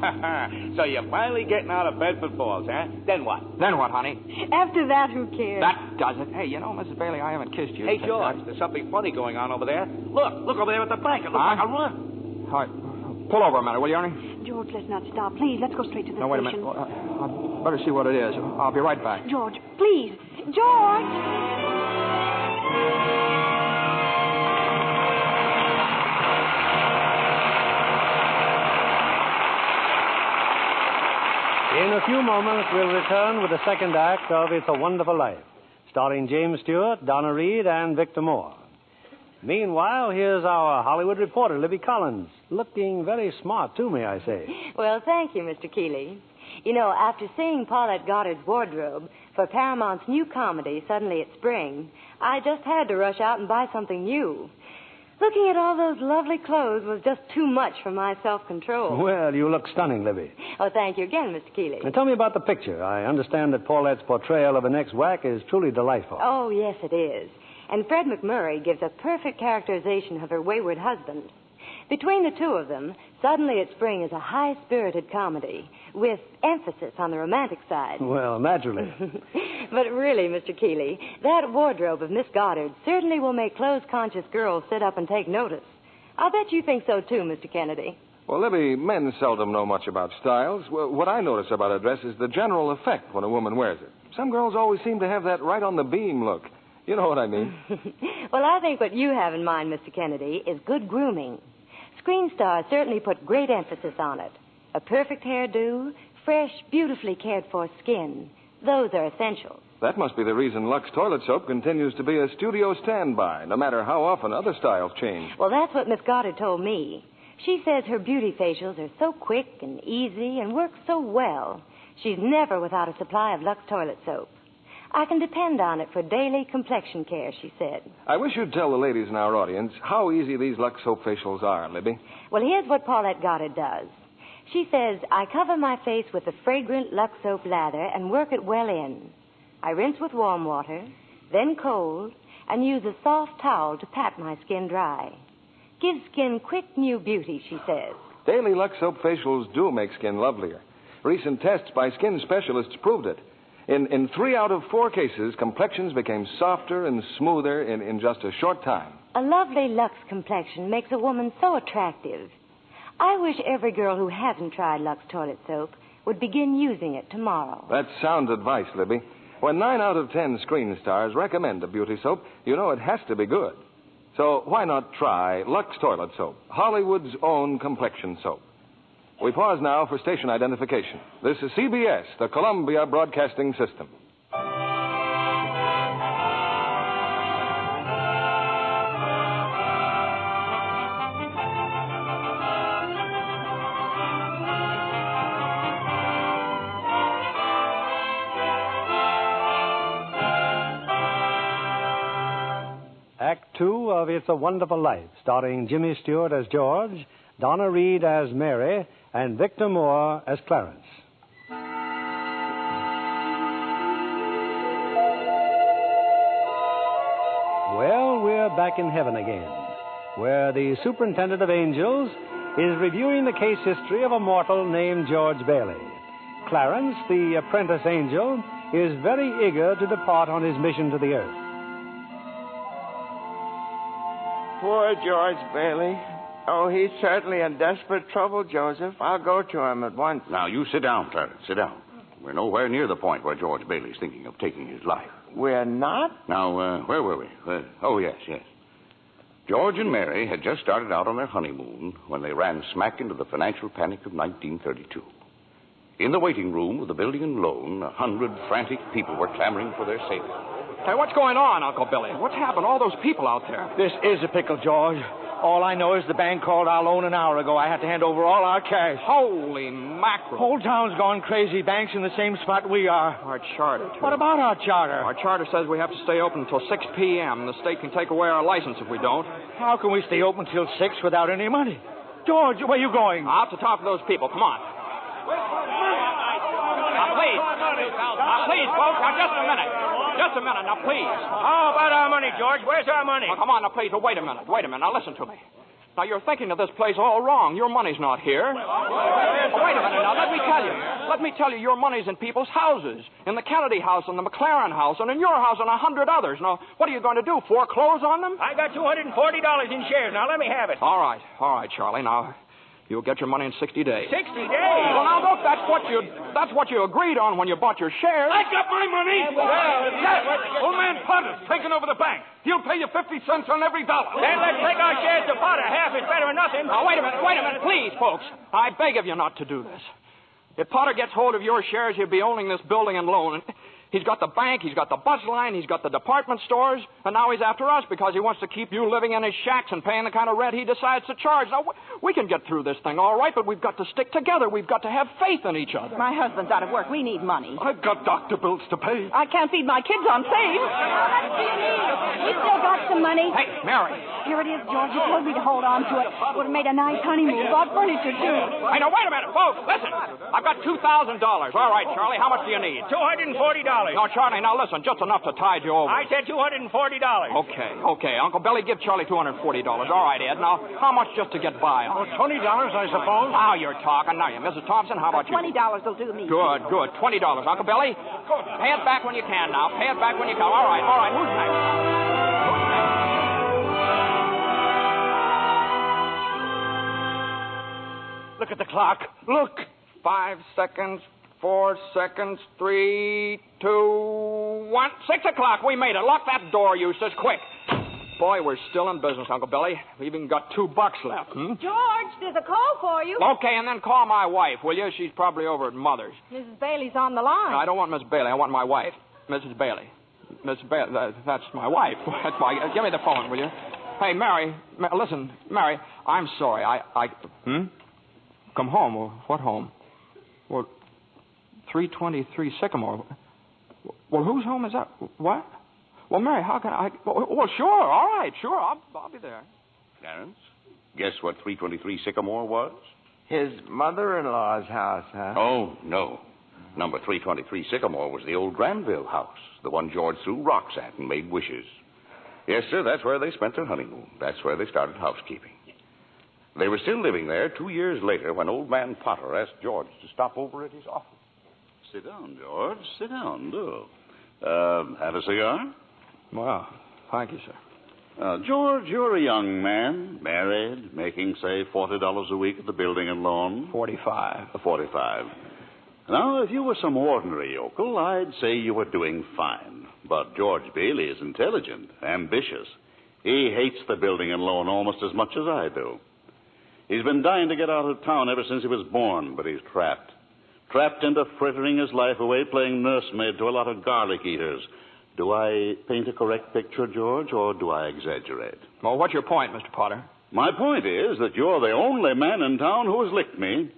So you're finally getting out of Bedford Falls, huh? Then what? Then what, honey? After that, who cares? That does it. Hey, you know, Mrs. Bailey, I haven't kissed you. Hey, George, there's something funny going on over there. Look over there at the bank. It looks like a run. All right. Pull over a minute, will you, Ernie? George, let's not stop. Please, let's go straight to the No, wait a station. minute. I'd better see what it is. I'll be right back. George, please. George! In a few moments, we'll return with the second act of It's a Wonderful Life, starring James Stewart, Donna Reed, and Victor Moore. Meanwhile, here's our Hollywood reporter, Libby Collins, looking very smart, too, may I say. Well, thank you, Mr. Keeley. You know, after seeing Paulette Goddard's wardrobe for Paramount's new comedy, Suddenly It's Spring, I just had to rush out and buy something new. Looking at all those lovely clothes was just too much for my self-control. Well, you look stunning, Libby. Oh, thank you again, Mr. Keeley. Now, tell me about the picture. I understand that Paulette's portrayal of an ex-whack is truly delightful. Oh, yes, it is. And Fred McMurray gives a perfect characterization of her wayward husband. Between the two of them, Suddenly It's Spring is a high-spirited comedy with emphasis on the romantic side. Well, naturally. But really, Mr. Keeley, that wardrobe of Miss Goddard certainly will make clothes-conscious girls sit up and take notice. I'll bet you think so, too, Mr. Kennedy. Well, Libby, men seldom know much about styles. What I notice about a dress is the general effect when a woman wears it. Some girls always seem to have that right-on-the-beam look. You know what I mean. Well, I think what you have in mind, Mr. Kennedy, is good grooming. Screen stars certainly put great emphasis on it. A perfect hairdo, fresh, beautifully cared-for skin. Those are essentials. That must be the reason Lux Toilet Soap continues to be a studio standby, no matter how often other styles change. Well, that's what Miss Goddard told me. She says her beauty facials are so quick and easy and work so well. She's never without a supply of Lux Toilet Soap. I can depend on it for daily complexion care, she said. I wish you'd tell the ladies in our audience how easy these Lux Soap facials are, Libby. Well, here's what Paulette Goddard does. She says, I cover my face with the fragrant Lux Soap lather and work it well in. I rinse with warm water, then cold, and use a soft towel to pat my skin dry. Gives skin quick new beauty, she says. Daily Lux Soap facials do make skin lovelier. Recent tests by skin specialists proved it. In 3 out of 4 cases, complexions became softer and smoother in just a short time. A lovely Lux complexion makes a woman so attractive. I wish every girl who hasn't tried Lux Toilet Soap would begin using it tomorrow. That's sound advice, Libby. When 9 out of 10 screen stars recommend a beauty soap, you know it has to be good. So why not try Lux Toilet Soap, Hollywood's own complexion soap? We pause now for station identification. This is CBS, the Columbia Broadcasting System. Act 2 of It's a Wonderful Life, starring Jimmy Stewart as George, Donna Reed as Mary, and Victor Moore as Clarence. Well, we're back in heaven again, where the superintendent of angels is reviewing the case history of a mortal named George Bailey. Clarence, the apprentice angel, is very eager to depart on his mission to the earth. Poor George Bailey. Oh, he's certainly in desperate trouble, Joseph. I'll go to him at once. Now, you sit down, Clarence. Sit down. We're nowhere near the point where George Bailey's thinking of taking his life. We're not? Now, where were we? Yes. George and Mary had just started out on their honeymoon when they ran smack into the financial panic of 1932. In the waiting room of the Building and Loan, 100 frantic people were clamoring for their safety. Hey, what's going on, Uncle Billy? What's happened? All those people out there. This is a pickle, George. All I know is the bank called our loan an hour ago. I had to hand over all our cash. Holy mackerel. Whole town's gone crazy. Bank's in the same spot we are. Our charter, too. What about our charter? Our charter says we have to stay open until 6 p.m. The state can take away our license if we don't. How can we stay open till 6 without any money? George, where are you going? Out to talk to those people. Come on. Now, please, folks. Now, just a minute. Just a minute. Now, please. How about our money, George? Where's our money? Now, come on. Now, please. Now, wait a minute. Now, listen to me. Now, you're thinking of this place all wrong. Your money's not here. Wait a minute now. Let me tell you, your money's in people's houses. In the Kennedy house, and the McLaren house, and in your house, and 100 others. Now, what are you going to do? Foreclose on them? I got $240 in shares. Now, let me have it. All right, Charlie. Now, you'll get your money in 60 days. 60 days? Well, now, look, that's what you agreed on when you bought your shares. I got my money. Yes. Old man Potter's taking over the bank. He'll pay you 50 cents on every dollar. Then let's take our shares to Potter. Half is better than nothing. Now, wait a minute. Please, folks. I beg of you not to do this. If Potter gets hold of your shares, he'll be owning this building and loan. He's got the bank, he's got the bus line, he's got the department stores, and now he's after us because he wants to keep you living in his shacks and paying the kind of rent he decides to charge. Now, we can get through this thing all right, but we've got to stick together. We've got to have faith in each other. My husband's out of work. We need money. I've got doctor bills to pay. I can't feed my kids on faith. How much do you need? We still got some money. Hey, Mary. Here it is, George. You told me to hold on to it. Would have made a nice honeymoon. Bought furniture, too. Hey, now, wait a minute, folks. Listen. I've got $2,000. All right, Charlie, how much do you need? $240. No, Charlie, now listen, just enough to tide you over. I said $240. Okay. Uncle Billy, give Charlie $240. All right, Ed. Now, how much just to get by on? $20, I suppose. Now you're talking. Now, Mrs. Thompson, how about you? $20 will do me. Good. $20. Uncle Billy, pay it back when you can now. Pay it back when you can. All right. Who's next? Look at the clock. Look. 5 seconds, 4 seconds, 3, 2, 1. 6 o'clock. We made it. Lock that door, Eustace. Quick. Boy, we're still in business, Uncle Billy. We've even got $2 left. George, there's a call for you. Okay, and then call my wife, will you? She's probably over at Mother's. Mrs. Bailey's on the line. No, I don't want Miss Bailey. I want my wife, Mrs. Bailey. Miss Bailey, that's my wife. That's my. Give me the phone, will you? Hey, Mary. Listen, Mary. I'm sorry. Come home. Well, what home? Well, 323 Sycamore. Well, whose home is that? What? Well, Mary, how can I? Well, sure. All right, sure. I'll be there. Clarence, guess what 323 Sycamore was? His mother-in-law's house, huh? Oh, no. Number 323 Sycamore was the old Granville house, the one George threw rocks at and made wishes. Yes, sir, that's where they spent their honeymoon. That's where they started housekeeping. They were still living there 2 years later when old man Potter asked George to stop over at his office. Sit down, George. Sit down, do. Have a cigar? Well, thank you, sir. George, you're a young man, married, making, say, $40 a week at the Building and Loan. 45. 45. Now, if you were some ordinary yokel, I'd say you were doing fine. But George Bailey is intelligent, ambitious. He hates the Building and Loan almost as much as I do. He's been dying to get out of town ever since he was born, but he's trapped. Trapped into frittering his life away playing nursemaid to a lot of garlic eaters. Do I paint a correct picture, George, or do I exaggerate? Well, what's your point, Mr. Potter? My point is that you're the only man in town who has licked me.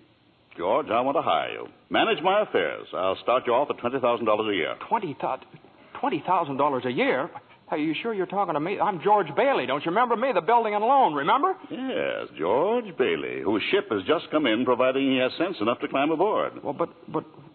George, I want to hire you. Manage my affairs. I'll start you off at $20,000 a year. $20,000 a year? Hey, you sure you're talking to me? I'm George Bailey. Don't you remember me? The building and loan, remember? Yes, George Bailey, whose ship has just come in, providing he has sense enough to climb aboard. Well, but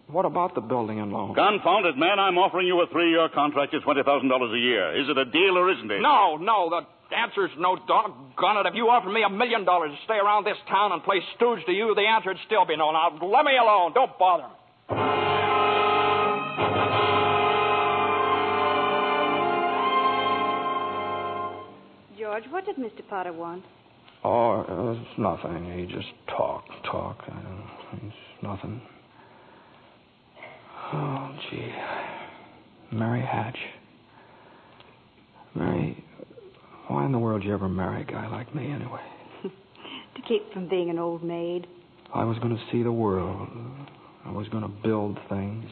what about the building and loan? Confound it, man. I'm offering you a 3-year contract at $20,000 a year. Is it a deal or isn't it? No, the answer's no, doggone it. If you offered me $1 million to stay around this town and play stooge to you, the answer'd still be no. Now, let me alone. Don't bother me. George, what did Mr. Potter want? Oh, it's nothing. He just talk. It's nothing. Oh, gee. Mary Hatch. Mary, why in the world did you ever marry a guy like me anyway? To keep from being an old maid. I was going to see the world. I was going to build things.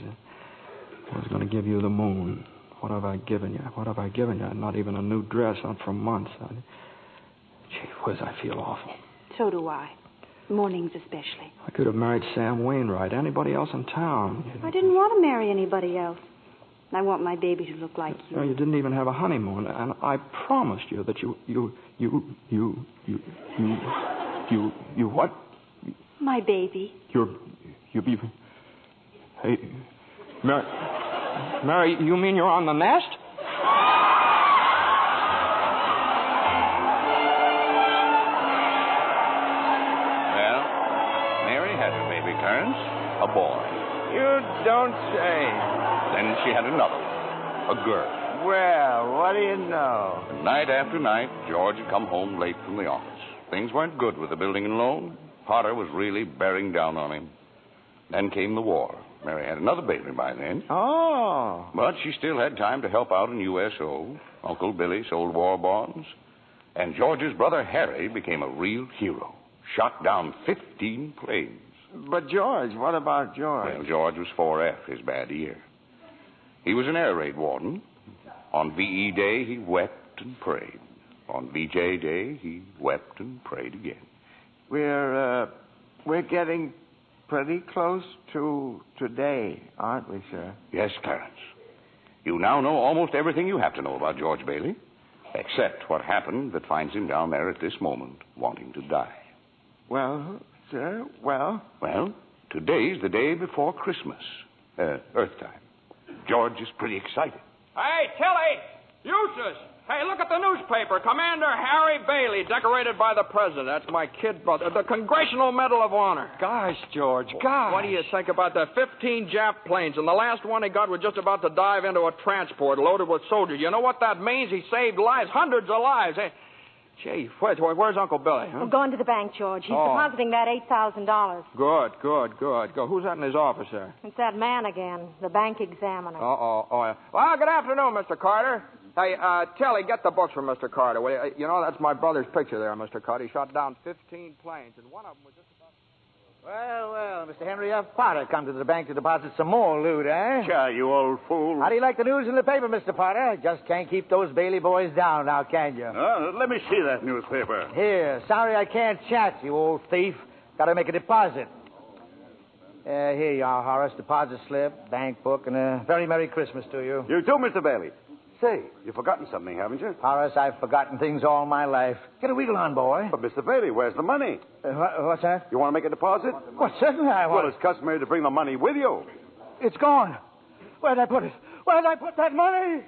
I was going to give you the moon. What have I given you? Not even a new dress, not for months. Gee whiz, I feel awful. So do I. Mornings especially. I could have married Sam Wainwright, anybody else in town. I didn't want to marry anybody else. I want my baby to look like you. You didn't even have a honeymoon, and I promised you that you what? My baby. Hey, Mary, you mean you're on the nest? Well, Mary had her baby, Clarence. A boy. You don't say. Then she had another one. A girl. Well, what do you know? Night after night, George had come home late from the office. Things weren't good with the building and loan. Potter was really bearing down on him. Then came the war. Mary had another baby by then. Oh. But she still had time to help out in USO. Uncle Billy sold war bonds. And George's brother Harry became a real hero. Shot down 15 planes. But George, what about George? Well, George was 4F, his bad year. He was an air raid warden. On VE Day, he wept and prayed. On VJ Day, he wept and prayed again. We're getting pretty close to today, aren't we, sir? Yes, Clarence. You now know almost everything you have to know about George Bailey, except what happened that finds him down there at this moment, wanting to die. Well, sir, well? Well, today's the day before Christmas, Earth time. George is pretty excited. Hey, Tilly! Eustace! Hey, look at the newspaper. Commander Harry Bailey, decorated by the president. That's my kid brother. The Congressional Medal of Honor. Gosh, George, gosh. What do you think about the 15 Jap planes? And the last one he got was just about to dive into a transport loaded with soldiers. You know what that means? He saved lives, hundreds of lives. Hey, gee, where's Uncle Billy? Huh? I'm going to the bank, George. He's depositing that $8,000. Good. Go. Who's that in his office there? It's that man again, the bank examiner. Oh, yeah. Well, good afternoon, Mr. Carter. Hey, Tilly, get the books from Mr. Carter, will you? You know, that's my brother's picture there, Mr. Carter. He shot down 15 planes, and one of them was just about... Well, Mr. Henry F. Potter come to the bank to deposit some more loot, eh? Sure, you old fool. How do you like the news in the paper, Mr. Potter? Just can't keep those Bailey boys down now, can you? Let me see that newspaper. Here, sorry I can't chat, you old thief. Got to make a deposit. Here you are, Horace. Deposit slip, bank book, and a very Merry Christmas to you. You too, Mr. Bailey. Say, you've forgotten something, haven't you? Horace, I've forgotten things all my life. Get a wheedle on, boy. But, Mr. Bailey, where's the money? What's that? You want to make a deposit? Well, certainly I want. Well, it's customary to bring the money with you. It's gone. Where'd I put it? Where'd I put that money?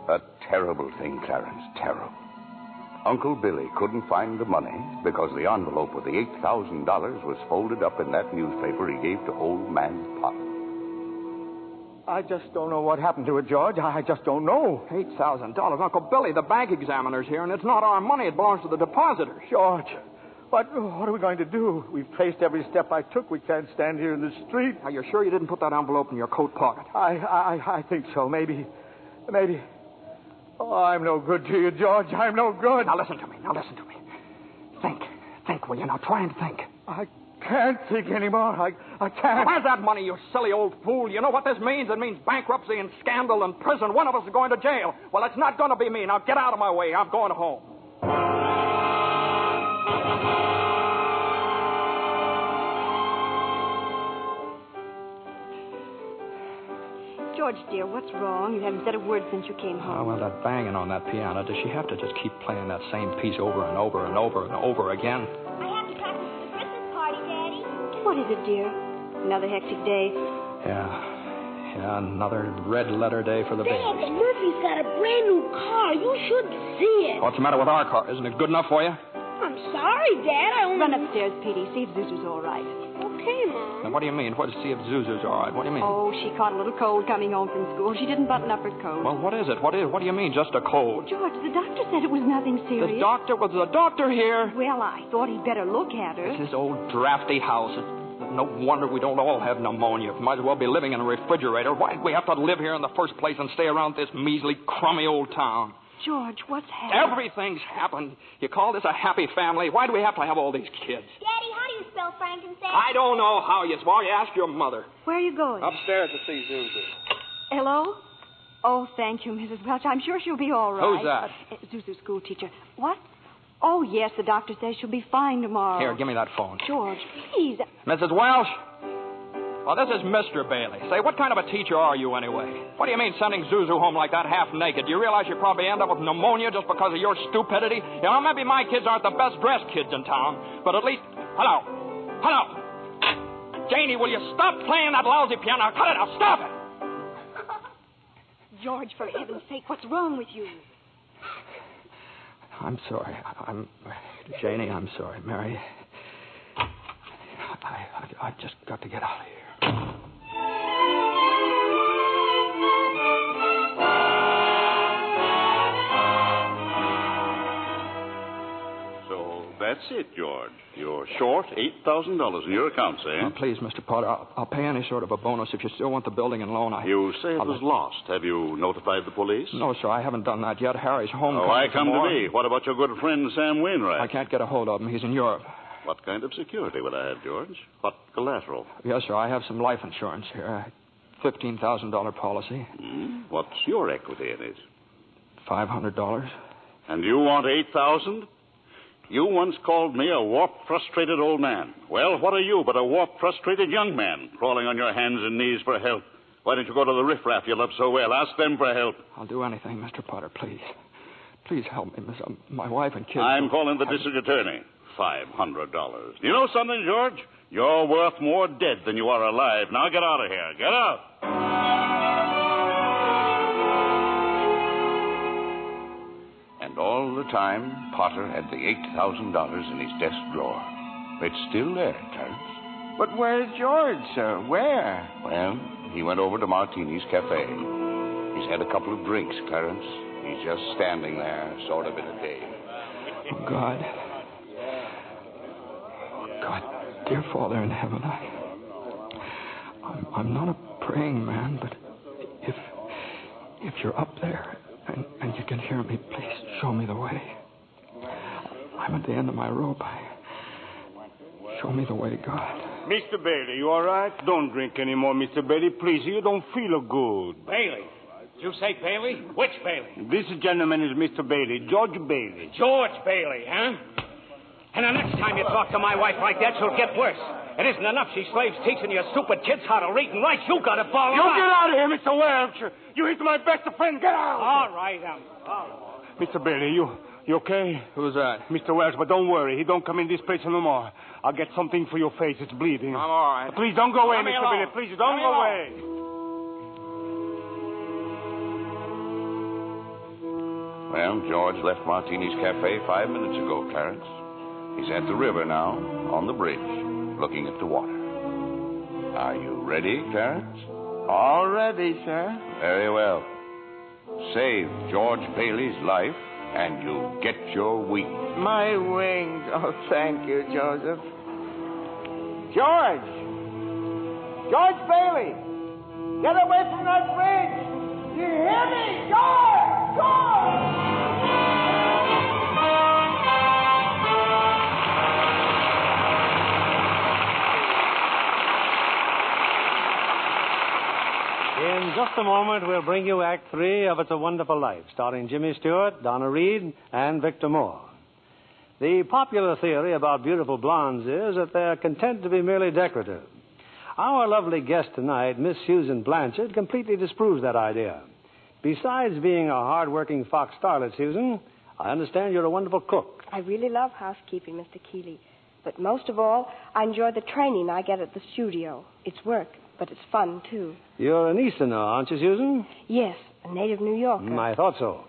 A terrible thing, Clarence, terrible. Uncle Billy couldn't find the money because the envelope with the $8,000 was folded up in that newspaper he gave to old man Potter. I just don't know what happened to it, George. I just don't know. $8,000. Uncle Billy, the bank examiner's here, and it's not our money. It belongs to the depositors. George, what are we going to do? We've traced every step I took. We can't stand here in the street. Are you sure you didn't put that envelope in your coat pocket? I think so. Maybe. Oh, I'm no good to you, George. I'm no good. Now listen to me. Think, will you? Now try and think. I can't think anymore. I can't. Where's that money, you silly old fool? You know what this means? It means bankruptcy and scandal and prison. One of us is going to jail. Well, it's not going to be me. Now get out of my way. I'm going home. George, dear, what's wrong? You haven't said a word since you came home. Oh, well, that banging on that piano, does she have to just keep playing that same piece over and over and over and over again? I have to practice for the Christmas party, Daddy. What is it, dear? Another hectic day? Yeah, another red-letter day for the Dad, babies. the Murphy's got a brand new car. You should see it. What's the matter with our car? Isn't it good enough for you? I'm sorry, Dad. I only... Run upstairs, Petey. See if Zuzu's all right. Okay, Mom. Now, what do you mean? See if Zuzu's all right. What do you mean? Oh, she caught a little cold coming home from school. She didn't button up her coat. Well, what is it? What do you mean, just a cold? George, the doctor said it was nothing serious. Was the doctor here? Well, I thought he'd better look at her. It's this old drafty house. No wonder we don't all have pneumonia. Might as well be living in a refrigerator. Why'd we have to live here in the first place and stay around this measly, crummy old town? George, what's happened? Everything's happened. You call this a happy family? Why do we have to have all these kids? Daddy, how do you spell frankincense? I don't know how you spell. You ask your mother. Where are you going? Upstairs to see Zuzu. Hello? Oh, thank you, Mrs. Welch. I'm sure she'll be all right. Who's that? Zuzu's school teacher. What? Oh, yes, the doctor says she'll be fine tomorrow. Here, give me that phone. George, please. Mrs. Welsh? Well, this is Mr. Bailey. Say, what kind of a teacher are you anyway? What do you mean sending Zuzu home like that half naked? Do you realize you probably end up with pneumonia just because of your stupidity? You know, maybe my kids aren't the best dressed kids in town, but at least... Hello. Janie, will you stop playing that lousy piano? Cut it out. Stop it. George, for heaven's sake, what's wrong with you? I'm sorry. Janie, I'm sorry. Mary, I've just got to get out of here. So that's it, George. You're short $8,000 in your accounts, eh? Oh, please, Mr. Potter, I'll pay any sort of a bonus if you still want the building and loan. You say it was lost. Have you notified the police? No, sir, I haven't done that yet. Harry's home. Oh, I come to me. What about your good friend Sam Wainwright? I can't get a hold of him. He's in Europe. What kind of security would I have, George? What collateral? Yes, sir, I have some life insurance here. $15,000 policy. What's your equity in it? $500. And you want $8,000? You once called me a warped, frustrated old man. Well, what are you but a warped, frustrated young man crawling on your hands and knees for help? Why don't you go to the riffraff you love so well? Ask them for help. I'll do anything, Mr. Potter, please. Please help me, Miss. My wife and kids. I'm calling the district attorney. $500. You know something, George? You're worth more dead than you are alive. Now get out of here. Get out. And all the time, Potter had the $8,000 in his desk drawer. It's still there, Clarence. But where's George, sir? Where? Well, he went over to Martini's Cafe. He's had a couple of drinks, Clarence. He's just standing there, sort of in a daze. Oh, God. God, dear Father in heaven, I'm not a praying man, but if you're up there and you can hear me, please show me the way. I'm at the end of my rope. Show me the way, God. Mr. Bailey, you all right? Don't drink anymore, Mr. Bailey. Please, you don't feel good. Bailey? Did you say Bailey? Which Bailey? This gentleman is Mr. Bailey, George Bailey. George Bailey, huh? And the next time you talk to my wife like that, she'll get worse. It isn't enough she slaves teaching your stupid kids how to read and write. You got to follow You up. get out of here, Mr. Welch. You hit my best friend. Get out. All right, all right. Mr. Bailey, you okay? Who's that? Mr. Welch, but don't worry. He don't come in this place no more. I'll get something for your face. It's bleeding. I'm all right. Please don't go away, Let me Mr. alone. Bailey. Please don't go away. Well, George left Martini's Cafe 5 minutes ago, Clarence. He's at the river now, on the bridge, looking at the water. Are you ready, Clarence? All ready, sir. Very well. Save George Bailey's life, and you get your wings. My wings. Oh, thank you, Joseph. George! George Bailey! Get away from that bridge! You hear me? George! George! In just a moment, we'll bring you Act 3 of It's a Wonderful Life, starring Jimmy Stewart, Donna Reed, and Victor Moore. The popular theory about beautiful blondes is that they're content to be merely decorative. Our lovely guest tonight, Miss Susan Blanchard, completely disproves that idea. Besides being a hard-working fox starlet, Susan, I understand you're a wonderful cook. I really love housekeeping, Mr. Keeley. But most of all, I enjoy the training I get at the studio. It's work, but it's fun, too. You're an Easterner, aren't you, Susan? Yes, a native New Yorker. I thought so.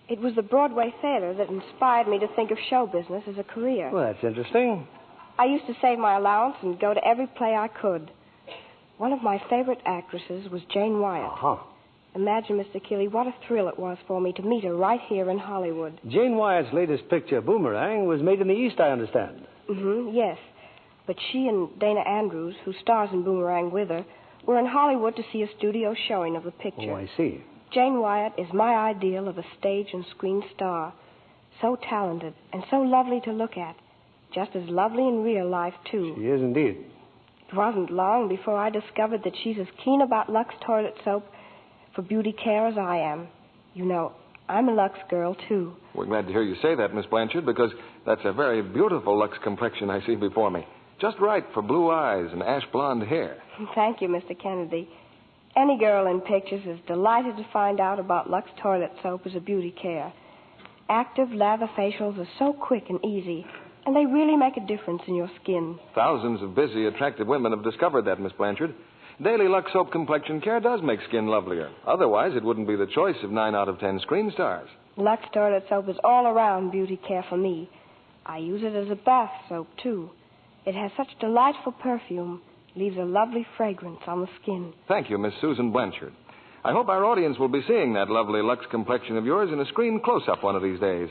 It was the Broadway theater that inspired me to think of show business as a career. Well, that's interesting. I used to save my allowance and go to every play I could. One of my favorite actresses was Jane Wyatt. Uh-huh. Imagine, Mr. Keeley, what a thrill it was for me to meet her right here in Hollywood. Jane Wyatt's latest picture, Boomerang, was made in the East, I understand. Yes. But she and Dana Andrews, who stars in Boomerang with her, were in Hollywood to see a studio showing of the picture. Oh, I see. Jane Wyatt is my ideal of a stage and screen star. So talented and so lovely to look at. Just as lovely in real life, too. She is indeed. It wasn't long before I discovered that she's as keen about Lux toilet soap for beauty care as I am. You know, I'm a Lux girl, too. We're glad to hear you say that, Miss Blanchard, because that's a very beautiful Lux complexion I see before me. Just right for blue eyes and ash blonde hair. Thank you, Mr. Kennedy. Any girl in pictures is delighted to find out about Lux toilet soap as a beauty care. Active lather facials are so quick and easy, and they really make a difference in your skin. Thousands of busy, attractive women have discovered that, Miss Blanchard. Daily Lux Soap Complexion Care does make skin lovelier. Otherwise, it wouldn't be the choice of 9 out of 10 screen stars. Lux toilet soap is all around beauty care for me. I use it as a bath soap, too. It has such delightful perfume, leaves a lovely fragrance on the skin. Thank you, Miss Susan Blanchard. I hope our audience will be seeing that lovely Lux complexion of yours in a screen close-up one of these days.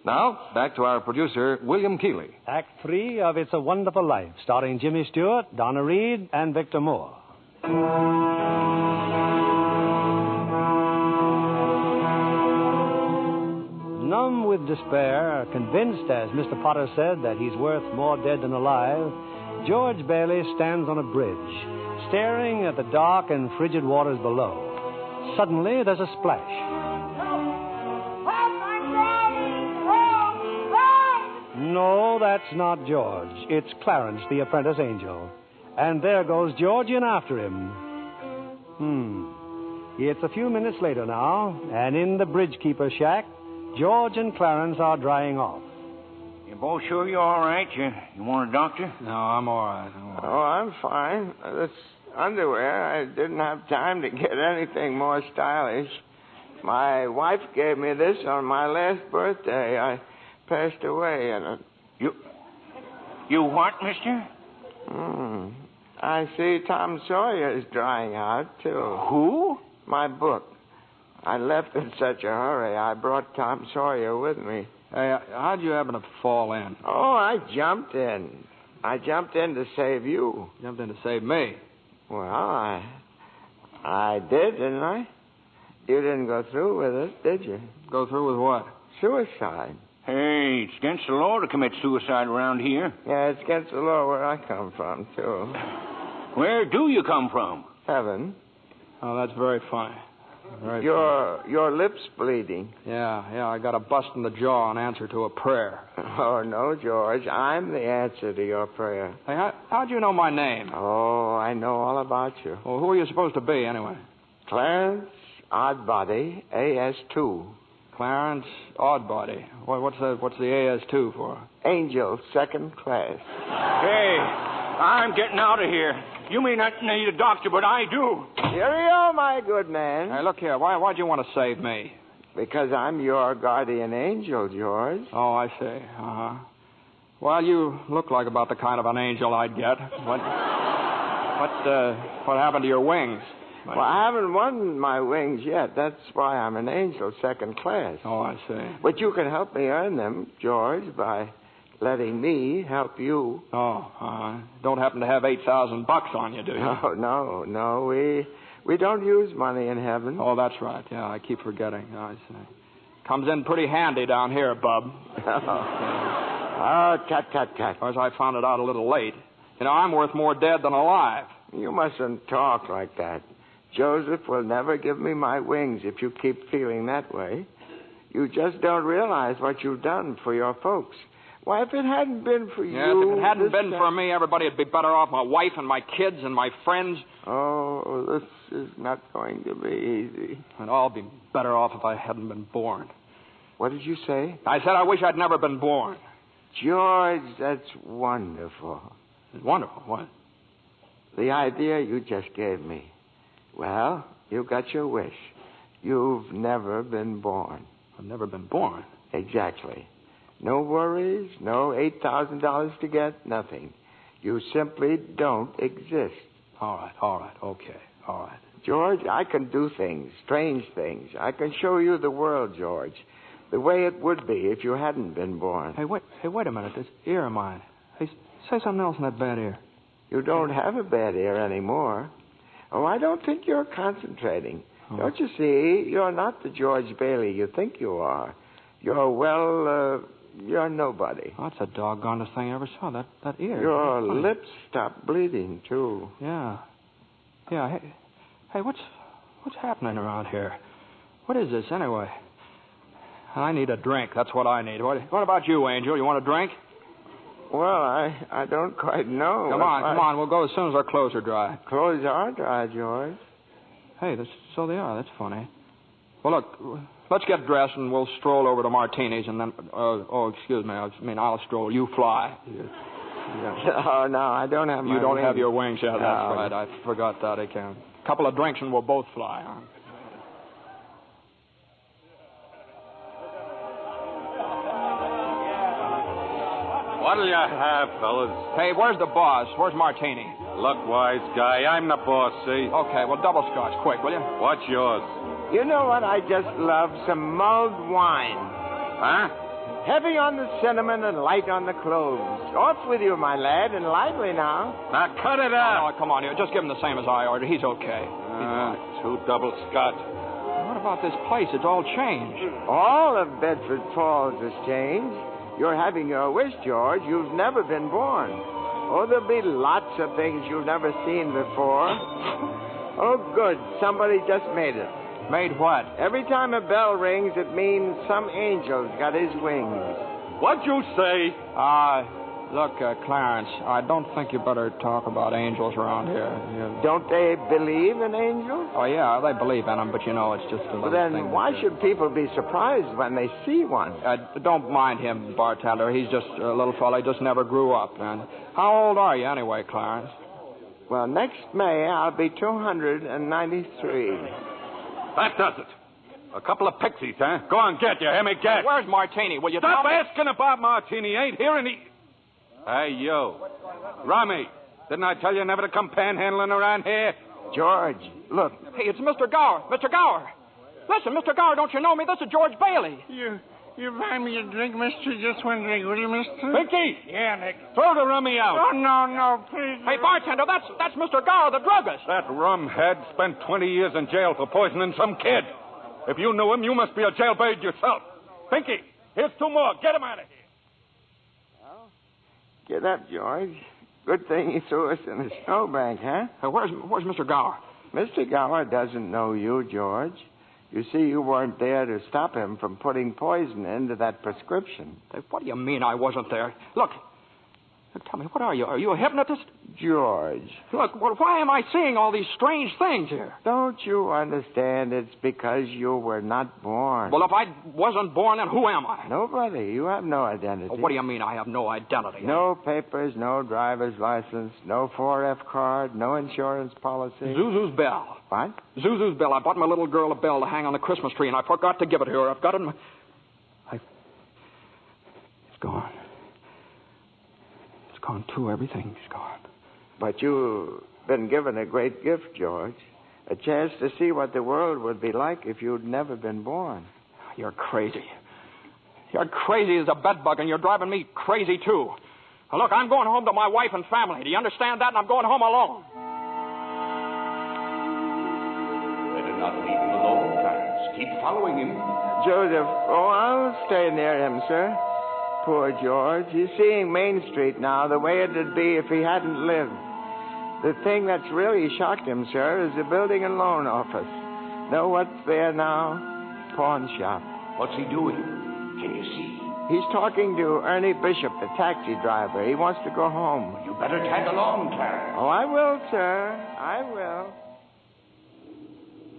Now, back to our producer, William Keeley. Act 3 of It's a Wonderful Life, starring Jimmy Stewart, Donna Reed, and Victor Moore. Numb with despair, convinced, as Mr. Potter said, that he's worth more dead than alive, George Bailey stands on a bridge, staring at the dark and frigid waters below. Suddenly, there's a splash. No, that's not George. It's Clarence, the apprentice angel. And there goes George in after him. It's a few minutes later now, and in the bridge-keeper's shack, George and Clarence are drying off. You both sure you're all right? You want a doctor? No, I'm all right. Oh, I'm fine. This underwear, I didn't have time to get anything more stylish. My wife gave me this on my last birthday. I passed away in it. You what, mister? I see Tom Sawyer is drying out, too. Who? My book. I left in such a hurry, I brought Tom Sawyer with me. Hey, how'd you happen to fall in? Oh, I jumped in. I jumped in to save you. Jumped in to save me? Well, I did, didn't I? You didn't go through with it, did you? Go through with what? Suicide. Hey, it's against the law to commit suicide around here. Yeah, it's against the law where I come from, too. Where do you come from? Heaven. Oh, that's very fine. Your lips bleeding. Yeah, I got a bust in the jaw in answer to a prayer. Oh, no, George. I'm the answer to your prayer. Hey, how'd you know my name? Oh, I know all about you. Well, who are you supposed to be, anyway? Clarence Oddbody, AS2. Clarence Oddbody. What's the AS2 for? Angel, second class. Hey, I'm getting out of here. You may not need a doctor, but I do. Cheerio, my good man. Hey, look here. Why'd you want to save me? Because I'm your guardian angel, George. Oh, I see. Uh-huh. Well, you look like about the kind of an angel I'd get. What happened to your wings? Well, I haven't won my wings yet. That's why I'm an angel, second class. Oh, I see. But you can help me earn them, George, by letting me help you. Oh, don't happen to have $8,000 on you, do you? No. We don't use money in heaven. Oh, that's right. Yeah, I keep forgetting. I see. Comes in pretty handy down here, bub. Oh, tut. Of course, I found it out a little late. You know, I'm worth more dead than alive. You mustn't talk like that. Joseph will never give me my wings if you keep feeling that way. You just don't realize what you've done for your folks. Why, if it hadn't been for Yes, you... if it hadn't been for me, everybody would be better off. My wife and my kids and my friends. Oh, this is not going to be easy. And I'll be better off if I hadn't been born. What did you say? I said I wish I'd never been born. George, that's wonderful. It's wonderful. What? The idea you just gave me. Well, you got your wish. You've never been born. I've never been born? Exactly. No worries, no $8,000 to get, nothing. You simply don't exist. All right, okay, all right. George, I can do things, strange things. I can show you the world, George, the way it would be if you hadn't been born. Hey, wait a minute. This ear of mine. Hey, say something else in that bad ear. You don't have a bad ear anymore. Oh, I don't think you're concentrating. Oh. Don't you see? You're not the George Bailey you think you are. You're nobody. Oh, that's the doggonest thing I ever saw, that ear. Your lips stopped bleeding, too. Yeah. Hey, what's happening around here? What is this, anyway? I need a drink. That's what I need. What about you, Angel? You want a drink? Well, I don't quite know. Come on. We'll go as soon as our clothes are dry. Clothes are dry, George. Hey, so they are. That's funny. Well, look, let's get dressed and we'll stroll over to Martini's and then... excuse me. I'll stroll. You fly. Oh, no, I don't have my You don't wings. have your wings yet. No. That's right. I forgot that. I can't. A couple of drinks and we'll both fly. Huh? What'll you have, fellas? Hey, where's the boss? Where's Martini? Look, wise guy, I'm the boss, see? Okay, well, double scotch, quick, will you? What's yours? You know what I just love? Some mulled wine. Huh? Heavy on the cinnamon and light on the cloves. Off with you, my lad, and lively now. Now, cut it out. Oh, come on, just give him the same as I ordered. He's okay. Two double scotch. What about this place? It's all changed. All of Bedford Falls has changed. You're having your wish, George. You've never been born. Oh, there'll be lots of things you've never seen before. Oh, good. Somebody just made it. Made what? Every time a bell rings, it means some angel's got his wings. What'd you say? Look, Clarence, I don't think you better talk about angels around here. Don't they believe in angels? Oh, yeah, they believe in them, but it's just a little then thing. Why should people be surprised when they see one? Don't mind him, bartender. He's just a little fella. He just never grew up. And how old are you anyway, Clarence? Well, next May, I'll be 293. That does it. A couple of pixies, huh? Go on, get you. Hear me, get. Where's Martini? Will you Stop tell me? asking about Martini. Ain't here any... Hey, you. Rummy, didn't I tell you never to come panhandling around here? George, look. Hey, it's Mr. Gower. Mr. Gower. Listen, Mr. Gower, don't you know me? This is George Bailey. You buy me a drink, mister? Just one drink, will you, mister? Pinky! Yeah, Nick. Throw the rummy out. Oh, no, please. Hey, bartender, that's Mr. Gower, the druggist. That rumhead spent 20 years in jail for poisoning some kid. If you knew him, you must be a jailbird yourself. Pinky, here's two more. Get him out of here. Well, get up, George. Good thing he threw us in a snowbank, huh? Where's Mr. Gower? Mr. Gower doesn't know you, George. You see, you weren't there to stop him from putting poison into that prescription. What do you mean I wasn't there? Look, tell me, what are you? Are you a hypnotist? George. Look, well, why am I seeing all these strange things here? Don't you understand? It's because you were not born. Well, if I wasn't born, then who am I? Nobody. You have no identity. What do you mean I have no identity? No papers, no driver's license, no 4F card, no insurance policy. Zuzu's bell. What? Zuzu's bell. I bought my little girl a bell to hang on the Christmas tree, and I forgot to give it to her. I've got it in my... It's gone. It's gone, too. Everything's gone. But you've been given a great gift, George. A chance to see what the world would be like if you'd never been born. You're crazy. You're crazy as a bedbug, and you're driving me crazy, too. Now, look, I'm going home to my wife and family. Do you understand that? And I'm going home alone. Better not leave him alone, Clarence. Keep following him. Joseph, I'll stay near him, sir. Poor George. He's seeing Main Street now the way it'd be if he hadn't lived. The thing that's really shocked him, sir, is the building and loan office. Know what's there now? Pawn shop. What's he doing? Can you see? He's talking to Ernie Bishop, the taxi driver. He wants to go home. You better tag along, Clarence. Oh, I will, sir. I will.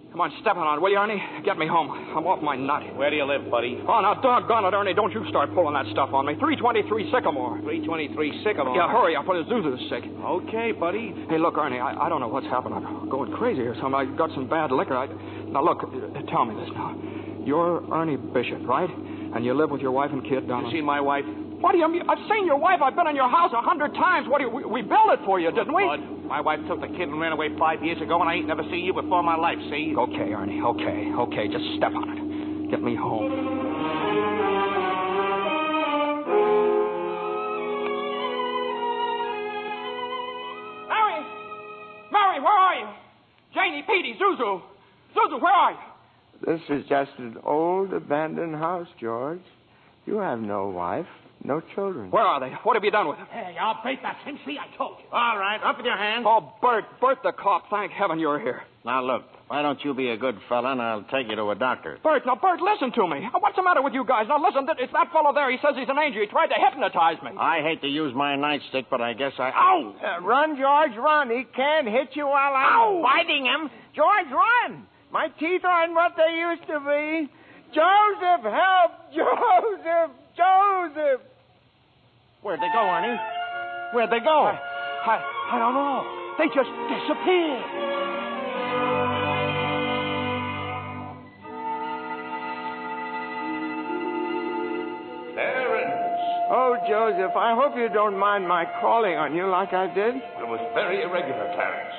Come on, step on it, will you, Ernie? Get me home. I'm off my nut. Where do you live, buddy? Oh, now, doggone it, Ernie. Don't you start pulling that stuff on me. 323 Sycamore. 323 Sycamore. Yeah, hurry. I'll put a Zuzu's sick. Okay, buddy. Hey, look, Ernie, I don't know what's happened. I'm going crazy or something. I got some bad liquor. Now, look, tell me this now. You're Ernie Bishop, right? And you live with your wife and kid down You seen my wife? What do you mean? I've seen your wife. I've been in your house 100 times. What do you... We built it for you, didn't we? Bud, my wife took the kid and ran away 5 years ago, and I ain't never seen you before in my life, see? Okay, Ernie, okay. Just step on it. Get me home. Mary, where are you? Janie, Petey, Zuzu. Zuzu, where are you? This is just an old abandoned house, George. You have no wife, no children. Where are they? What have you done with them? Hey, I'll break that thing. See, I told you. All right, up with your hands. Oh, Bert the cop. Thank heaven you're here. Now, look, why don't you be a good fella and I'll take you to a doctor. Bert, listen to me. What's the matter with you guys? Now, listen, it's that fellow there. He says he's an angel. He tried to hypnotize me. I hate to use my nightstick, but I guess I... Ow! Run, George, run. He can't hit you while I'm biting him. George, run. My teeth aren't what they used to be. Joseph, help! Joseph! Where'd they go, Ernie? Where'd they go? I don't know. They just disappeared. Clarence. Oh, Joseph, I hope you don't mind my calling on you like I did. It was very irregular, Clarence.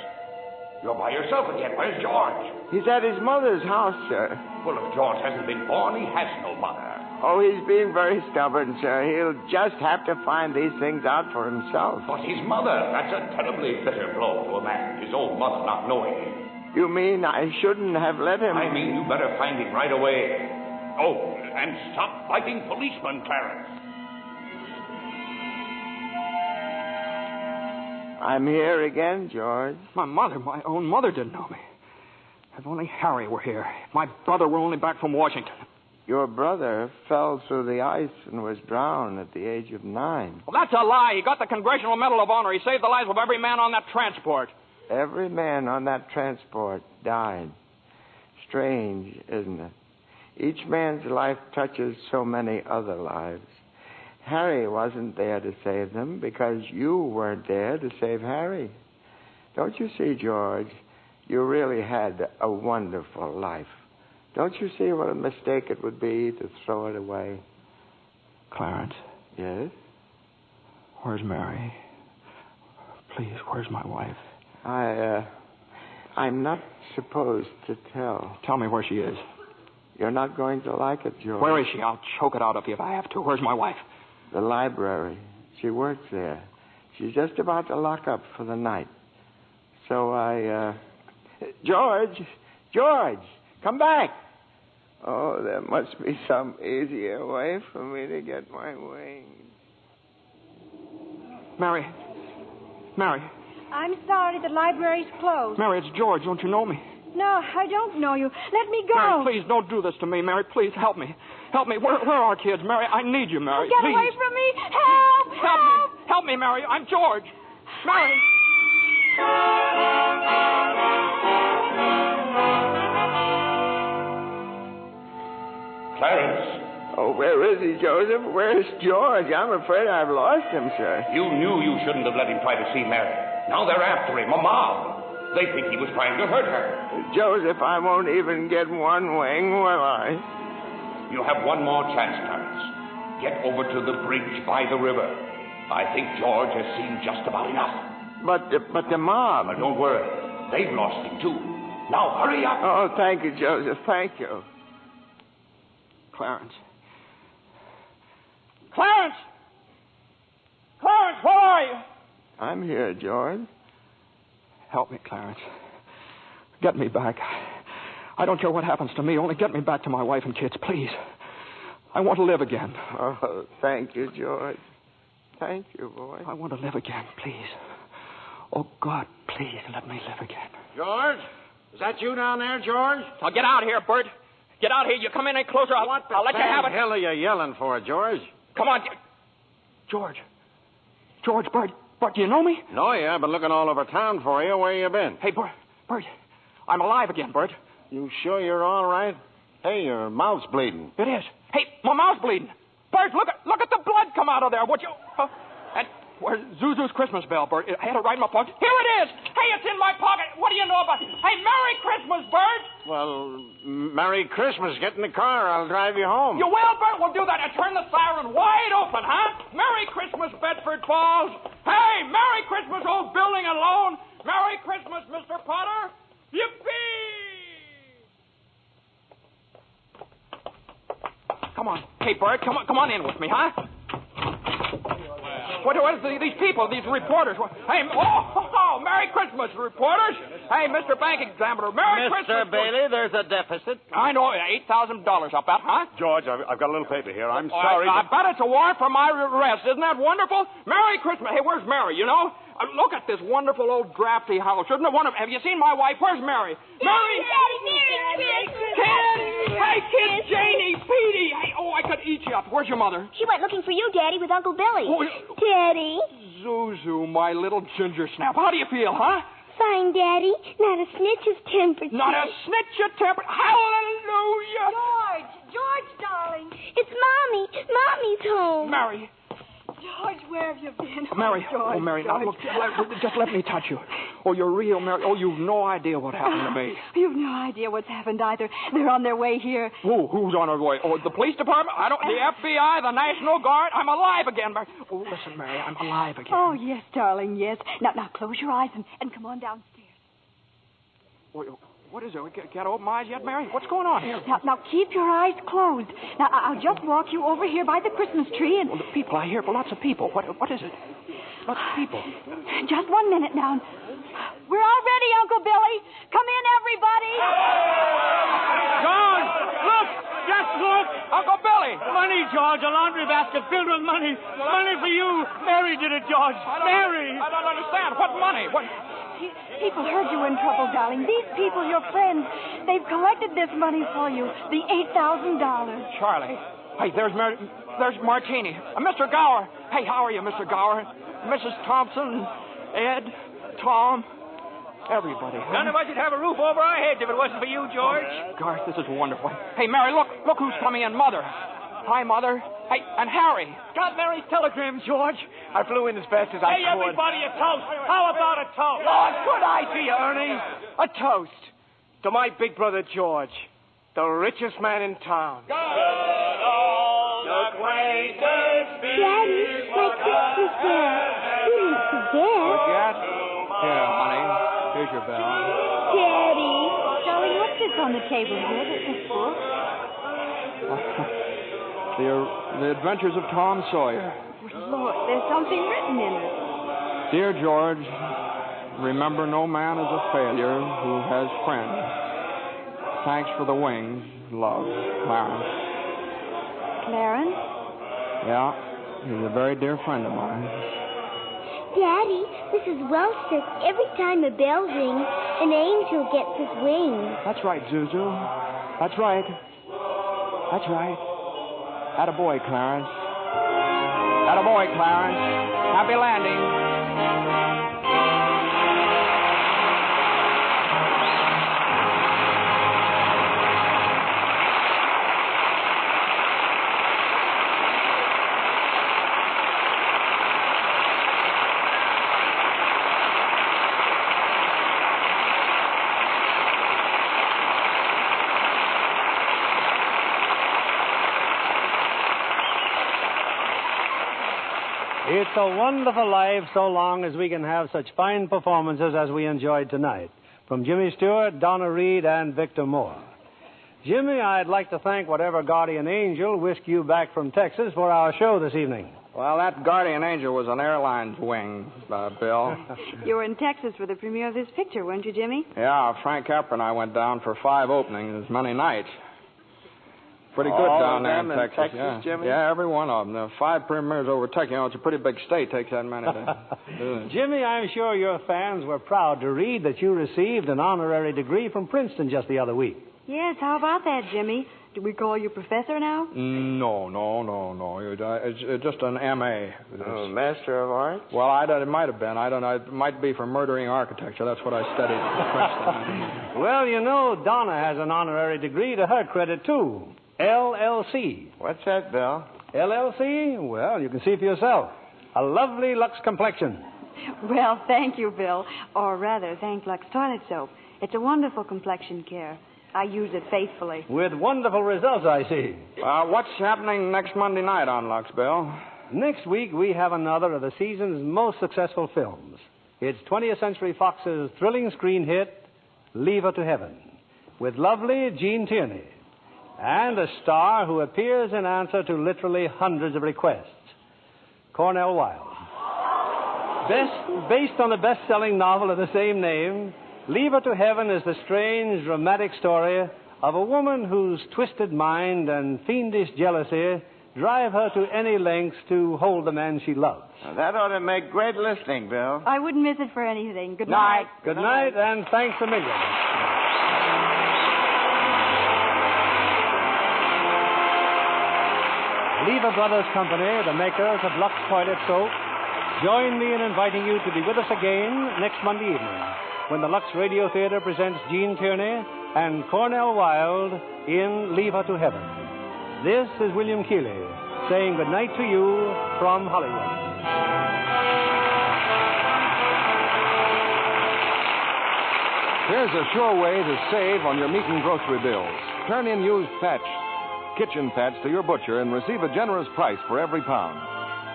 You're by yourself again. Where's George? He's at his mother's house, sir. Well, if George hasn't been born, he has no mother. Oh, he's being very stubborn, sir. He'll just have to find these things out for himself. But his mother, that's a terribly bitter blow to a man, his own mother not knowing him. You mean I shouldn't have let him... I mean you better find him right away. Oh, and stop fighting policemen, Clarence. I'm here again, George. My own mother didn't know me. If only Harry were here. If my brother were only back from Washington. Your brother fell through the ice and was drowned at the age of 9. Well, that's a lie. He got the Congressional Medal of Honor. He saved the lives of every man on that transport. Every man on that transport died. Strange, isn't it? Each man's life touches so many other lives. Harry wasn't there to save them because you weren't there to save Harry. Don't you see, George? You really had a wonderful life. Don't you see what a mistake it would be to throw it away? Clarence. Yes? Where's Mary? Please, where's my wife? I'm not supposed to tell. Tell me where she is. You're not going to like it, George. Where is she? I'll choke it out of you if I have to. Where's my wife? The library. She works there. She's just about to lock up for the night. So George, come back. Oh, there must be some easier way for me to get my wings. Mary. I'm sorry, the library's closed. Mary, it's George. Don't you know me? No, I don't know you. Let me go. Mary, please, don't do this to me. Mary, please, help me. Help me. Where are our kids, Mary? I need you, Mary. Get please. away from me. Help! Help me, Mary. I'm George. Mary. Clarence. Oh, where is he, Joseph? Where's George? I'm afraid I've lost him, sir. You knew you shouldn't have let him try to see Mary. Now they're after him, a mob. They think he was trying to hurt her. Joseph, I won't even get one wing, will I? You have one more chance, Clarence. Get over to the bridge by the river. I think George has seen just about enough. But the mob... But don't worry. They've lost him, too. Now, hurry up. Oh, thank you, Joseph. Thank you. Clarence, where are you? I'm here, George. Help me, Clarence. Get me back. I don't care what happens to me. Only get me back to my wife and kids, please. I want to live again. Oh, thank you, George. Thank you, boy. I want to live again, please. Oh, God, please let me live again. George? Is that you down there, George? Now, get out here, Bert. Get out here. You come in any closer, I'll let you have it. What the hell are you yelling for, George? Come on. George. George, Bert, do you know me? No, yeah. I've been looking all over town for you. Where you been? Hey, Bert, I'm alive again, Bert. You sure you're all right? Hey, your mouth's bleeding. It is. Hey, my mouth's bleeding. Bert, look at the blood come out of there. Would you? And where's Zuzu's Christmas bell, Bert? I had it right in my pocket. Here it is. Hey, it's in my pocket. What do you know about it? Hey, Merry Christmas, Bert. Well, Merry Christmas. Get in the car. I'll drive you home. You will, Bert? We'll do that and turn the siren wide open, huh? Merry Christmas, Bedford Falls. Hey, Merry Christmas, old building and loan. Merry Christmas, Mr. Potter. Yippee! Come on. Hey, Bert, come on in with me, huh? What is these people, these reporters? Hey, Merry Christmas, reporters. Hey, Mr. Bank Examiner, Merry Christmas. Mr. Bailey, there's a deficit. I know, $8,000, I'll bet, huh? George, I've got a little paper here. I'm sorry. I bet it's a warrant for my arrest. Isn't that wonderful? Merry Christmas. Hey, where's Mary, you know? Look at this wonderful old drafty house. Isn't it wonderful? Have you seen my wife? Where's Mary? Mary! Kid! Hey, Kid, Janie, Petey! Hey, I could eat you up. Where's your mother? She went looking for you, Daddy, with Uncle Billy. Oh, Daddy. Zuzu, my little ginger snap. How do you feel, huh? Fine, Daddy. Not a snitch of temper. Not a snitch of temper. Hallelujah! George, darling. It's Mommy. Mommy's home. Mary. George, where have you been? Mary. George, Mary, George. now, look, just let me touch you. Oh, you're real, Mary. Oh, you've no idea what happened to me. You've no idea what's happened either. They're on their way here. Who's on their way? Oh, the police department? The FBI, the National Guard? I'm alive again, Mary. Oh, listen, Mary, I'm alive again. Oh, yes, darling, yes. Now close your eyes and come on downstairs. What is it? Can't open my eyes yet, Mary? What's going on here? Now keep your eyes closed. Now, I'll just walk you over here by the Christmas tree and... Well, the people, I hear lots of people. What is it? Lots of people. Just 1 minute now. We're all ready, Uncle Billy. Come in, everybody. George, look! Just look! Uncle Billy! Money, George. A laundry basket filled with money. Money for you. Mary did it, George. Mary! I don't understand. What money? What... People heard you were in trouble, darling. These people, your friends, they've collected this money for you. The $8,000. Charlie. Hey, there's Martini. Mr. Gower. Hey, how are you, Mr. Gower? Mrs. Thompson, Ed, Tom, everybody. None of us would have a roof over our heads if it wasn't for you, George. Gosh, this is wonderful. Hey, Mary, look who's coming in. Mother. Hi, Mother. Hey, and Harry. Got Mary's telegram, George. I flew in as fast as I could. Hey, everybody, a toast. How about a toast? Oh, good idea, Ernie. A toast to my big brother, George, the richest man in town. Daddy, my Christmas bell. You didn't forget. Forget? Here, honey. Here's your bell. Daddy. Darling, what's this on the table here? This book? The Adventures of Tom Sawyer. Lord, there's something written in it. Dear George, remember no man is a failure who has friends. Thanks for the wings. Love, Clarence. Clarence? Yeah, he's a very dear friend of mine. Daddy, Mrs. Welch says every time a bell rings, an angel gets his wings. That's right, Zuzu. That's right. That's right. Attaboy, Clarence. Attaboy, Clarence. Happy landing. It's a wonderful life so long as we can have such fine performances as we enjoyed tonight from Jimmy Stewart, Donna Reed, and Victor Moore. Jimmy, I'd like to thank whatever guardian angel whisked you back from Texas for our show this evening. Well, that guardian angel was an airline's wing, Bill. You were in Texas for the premiere of this picture, weren't you, Jimmy? Yeah, Frank Capra and I went down for 5 openings, many nights. pretty good All down of there in them Texas. Texas, yeah. Jimmy? Yeah, every one of them. The 5 premiers over Texas. It's a pretty big state. Takes that many to... Jimmy, I'm sure your fans were proud to read that you received an honorary degree from Princeton just the other week. Yes, how about that, Jimmy? Do we call you professor now? No. It's just an M.A. Oh, Master of Arts? Well, it might have been. I don't know. It might be for murdering architecture. That's what I studied at Princeton. Well, you know, Donna has an honorary degree to her credit, too. LLC. What's that, Bill? LLC? Well, you can see for yourself. A lovely Lux complexion. Well, thank you, Bill. Or rather, thank Lux Toilet Soap. It's a wonderful complexion care. I use it faithfully. With wonderful results, I see. What's happening next Monday night on Lux, Bill? Next week, we have another of the season's most successful films. It's 20th Century Fox's thrilling screen hit, Leave Her to Heaven, with lovely Gene Tierney, and a star who appears in answer to literally hundreds of requests, Cornell Wilde. Based on the best-selling novel of the same name, Leave Her to Heaven is the strange, dramatic story of a woman whose twisted mind and fiendish jealousy drive her to any lengths to hold the man she loves. Now, that ought to make great listening, Bill. I wouldn't miss it for anything. Good night. Good night, and thanks a million. Lever Brothers Company, the makers of Lux Toilet Soap, join me in inviting you to be with us again next Monday evening, when the Lux Radio Theater presents Gene Tierney and Cornell Wilde in Leave Her to Heaven. This is William Keighley saying good night to you from Hollywood. Here's a sure way to save on your meat and grocery bills. Turn in used kitchen fats to your butcher and receive a generous price for every pound.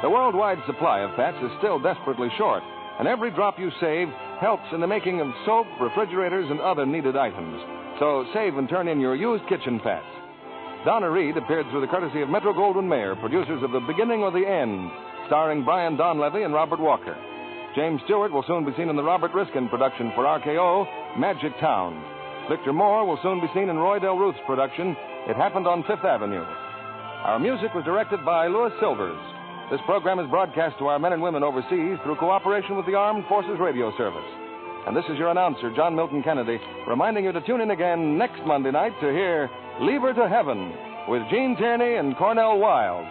The worldwide supply of fats is still desperately short, and every drop you save helps in the making of soap, refrigerators, and other needed items. So save and turn in your used kitchen fats. Donna Reed appeared through the courtesy of Metro-Goldwyn-Mayer, producers of The Beginning or the End, starring Brian Donlevy and Robert Walker. James Stewart will soon be seen in the Robert Riskin production for RKO, Magic Town. Victor Moore will soon be seen in Roy Del Ruth's production, It Happened on Fifth Avenue. Our music was directed by Louis Silvers. This program is broadcast to our men and women overseas through cooperation with the Armed Forces Radio Service. And this is your announcer, John Milton Kennedy, reminding you to tune in again next Monday night to hear Leave Her to Heaven with Gene Tierney and Cornell Wilde.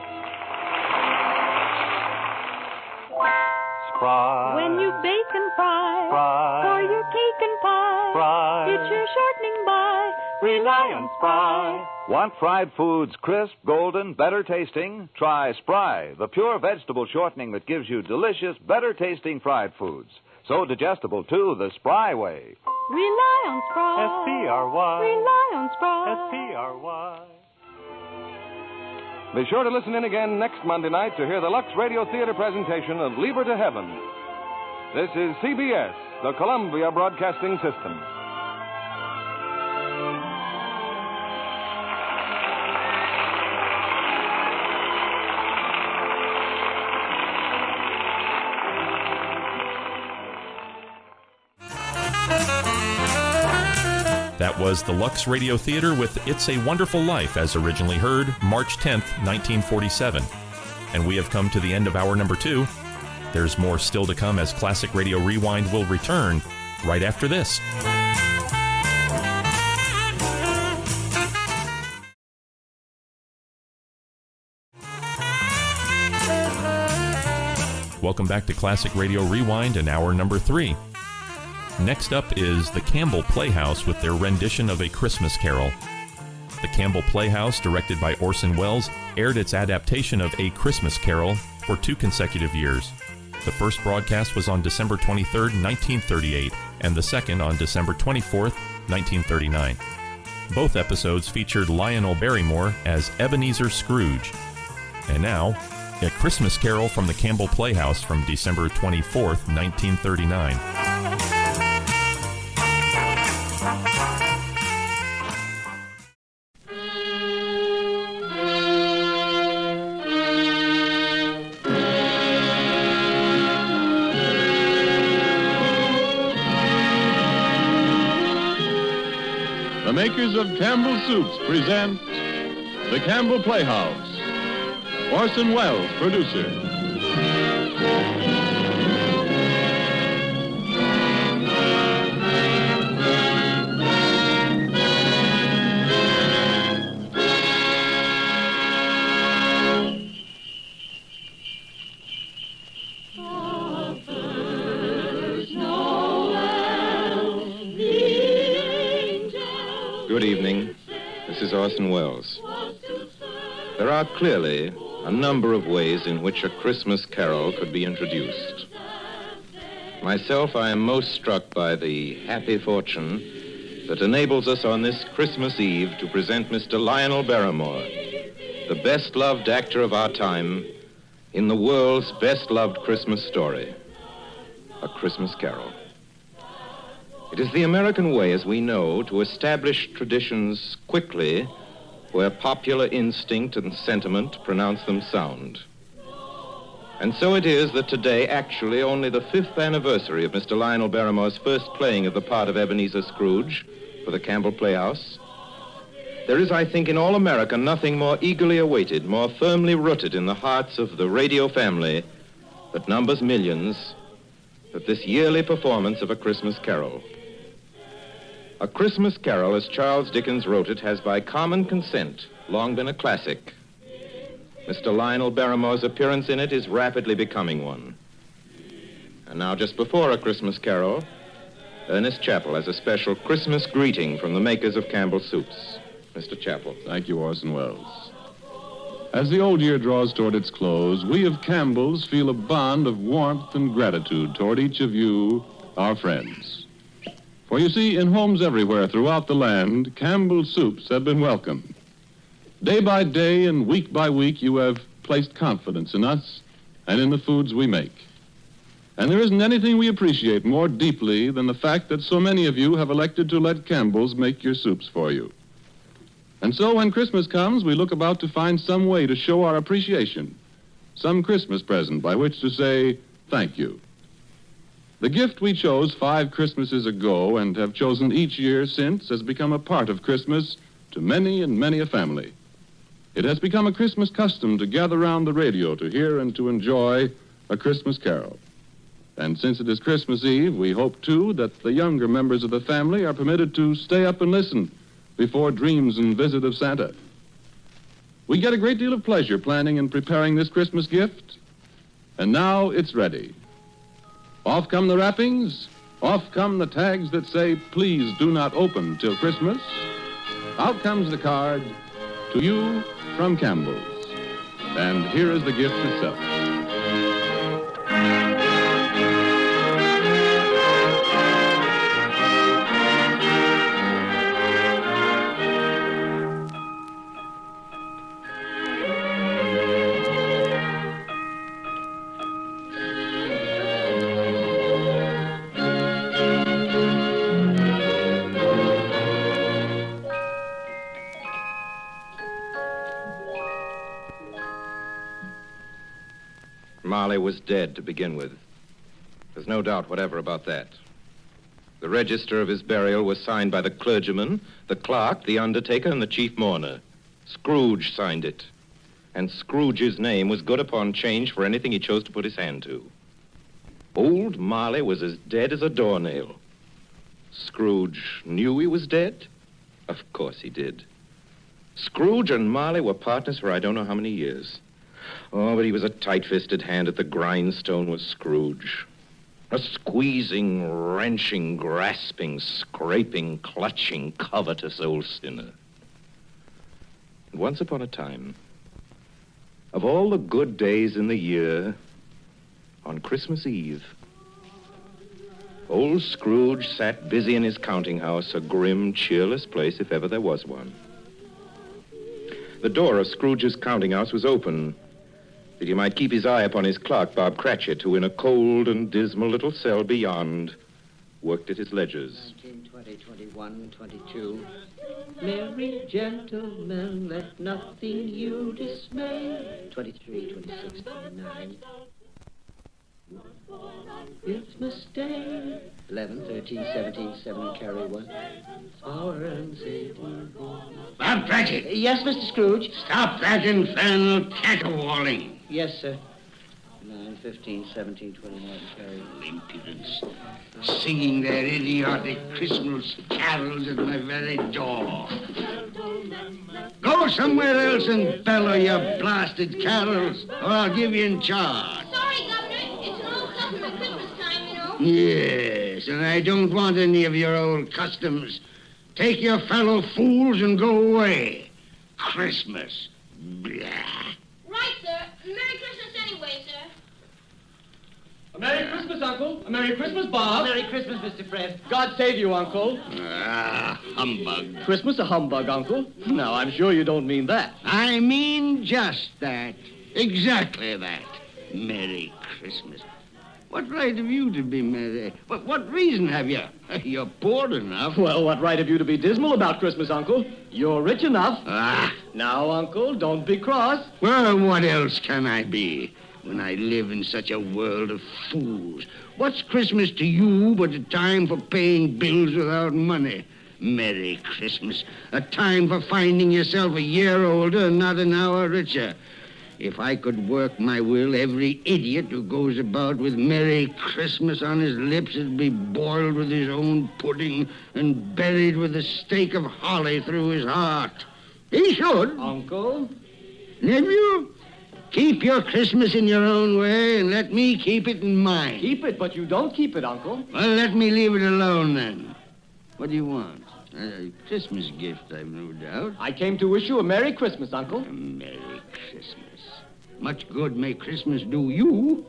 Spry. When you bake and fry. For your cake and pie. It's your shortening by. Rely on Spry. Want fried foods crisp, golden, better tasting? Try Spry, the pure vegetable shortening that gives you delicious, better tasting fried foods. So digestible, too, the Spry way. Rely on Spry. S-P-R-Y. Rely on Spry. S-P-R-Y. Be sure to listen in again next Monday night to hear the Lux Radio Theater presentation of Leave Her to Heaven. This is CBS, the Columbia Broadcasting System. That was the Lux Radio Theater with It's a Wonderful Life, as originally heard, March 10th, 1947. And we have come to the end of hour number 2. There's more still to come as Classic Radio Rewind will return right after this. Welcome back to Classic Radio Rewind and hour number 3. Next up is the Campbell Playhouse with their rendition of A Christmas Carol. The Campbell Playhouse, directed by Orson Welles, aired its adaptation of A Christmas Carol for 2 consecutive years. The first broadcast was on December 23, 1938, and the second on December 24, 1939. Both episodes featured Lionel Barrymore as Ebenezer Scrooge. And now, A Christmas Carol from the Campbell Playhouse from December 24, 1939. The makers of Campbell Soups present The Campbell Playhouse. Orson Welles, producer. Good evening. This is Orson Welles. There are clearly a number of ways in which a Christmas carol could be introduced. Myself, I am most struck by the happy fortune that enables us on this Christmas Eve to present Mr. Lionel Barrymore, the best-loved actor of our time, in the world's best-loved Christmas story, A Christmas Carol. It is the American way, as we know, to establish traditions quickly where popular instinct and sentiment pronounce them sound. And so it is that today, actually only the 5th anniversary of Mr. Lionel Barrymore's first playing of the part of Ebenezer Scrooge for the Campbell Playhouse, there is, I think, in all America nothing more eagerly awaited, more firmly rooted in the hearts of the radio family that numbers millions, than this yearly performance of A Christmas Carol. A Christmas Carol, as Charles Dickens wrote it, has by common consent long been a classic. Mr. Lionel Barrymore's appearance in it is rapidly becoming one. And now, just before A Christmas Carol, Ernest Chappell has a special Christmas greeting from the makers of Campbell Soups. Mr. Chappell. Thank you, Orson Welles. As the old year draws toward its close, we of Campbell's feel a bond of warmth and gratitude toward each of you, our friends. For you see, in homes everywhere throughout the land, Campbell Soups have been welcomed. Day by day and week by week, you have placed confidence in us and in the foods we make. And there isn't anything we appreciate more deeply than the fact that so many of you have elected to let Campbell's make your soups for you. And so when Christmas comes, we look about to find some way to show our appreciation, some Christmas present by which to say thank you. The gift we chose 5 Christmases ago and have chosen each year since has become a part of Christmas to many and many a family. It has become a Christmas custom to gather round the radio to hear and to enjoy A Christmas Carol. And since it is Christmas Eve, we hope, too, that the younger members of the family are permitted to stay up and listen before dreams and visit of Santa. We get a great deal of pleasure planning and preparing this Christmas gift, and now it's ready. Off come the wrappings, off come the tags that say, please do not open till Christmas. Out comes the card, to you from Campbell's. And here is the gift itself. Marley was dead to begin with. There's no doubt whatever about that. The register of his burial was signed by the clergyman, the clerk, the undertaker, and the chief mourner. Scrooge signed it. And Scrooge's name was good upon change for anything he chose to put his hand to. Old Marley was as dead as a doornail. Scrooge knew he was dead? Of course he did. Scrooge and Marley were partners for I don't know how many years. Oh, but he was a tight-fisted hand at the grindstone, was Scrooge. A squeezing, wrenching, grasping, scraping, clutching, covetous old sinner. And once upon a time, of all the good days in the year, on Christmas Eve, old Scrooge sat busy in his counting house, a grim, cheerless place if ever there was one. The door of Scrooge's counting house was open, that he might keep his eye upon his clerk, Bob Cratchit, who in a cold and dismal little cell beyond worked at his ledgers. 19, 20, 21, 22. Merry gentlemen, let nothing you dismay. 23, 26, 29. Christmas Day, 11, 13, 17, 7, carry 1. Hour and 18. Bob Cratchit. Yes, Mr. Scrooge? Stop that infernal caterwauling. Yes, sir. 9, 15, 17, 21, carry 1. Impudence. Singing their idiotic Christmas carols at my very door. Go somewhere else and bellow your blasted carols, or I'll give you in charge. Sorry, Governor. It's an old custom at Christmas time, you know. Yes, and I don't want any of your old customs. Take your fellow fools and go away. Christmas. Blah. Right, sir. Merry Christmas anyway, sir. A Merry Christmas, Uncle. A Merry Christmas, Bob. Merry Christmas, Mr. Fred. God save you, Uncle. Ah, humbug. Christmas a humbug, Uncle? No, I'm sure you don't mean that. I mean just that. Exactly that. Merry Christmas. What right have you to be merry? What reason have you? You're poor enough. Well, what right have you to be dismal about Christmas, Uncle? You're rich enough. Ah. Now, Uncle, don't be cross. Well, what else can I be when I live in such a world of fools? What's Christmas to you but a time for paying bills without money? Merry Christmas. A time for finding yourself a year older and not an hour richer. If I could work my will, every idiot who goes about with Merry Christmas on his lips would be boiled with his own pudding and buried with a stake of holly through his heart. He should. Uncle? Nephew, keep your Christmas in your own way and let me keep it in mine. Keep it, but you don't keep it, Uncle. Well, let me leave it alone then. What do you want? A Christmas gift, I've no doubt. I came to wish you a Merry Christmas, Uncle. A Merry Christmas. Much good may Christmas do you.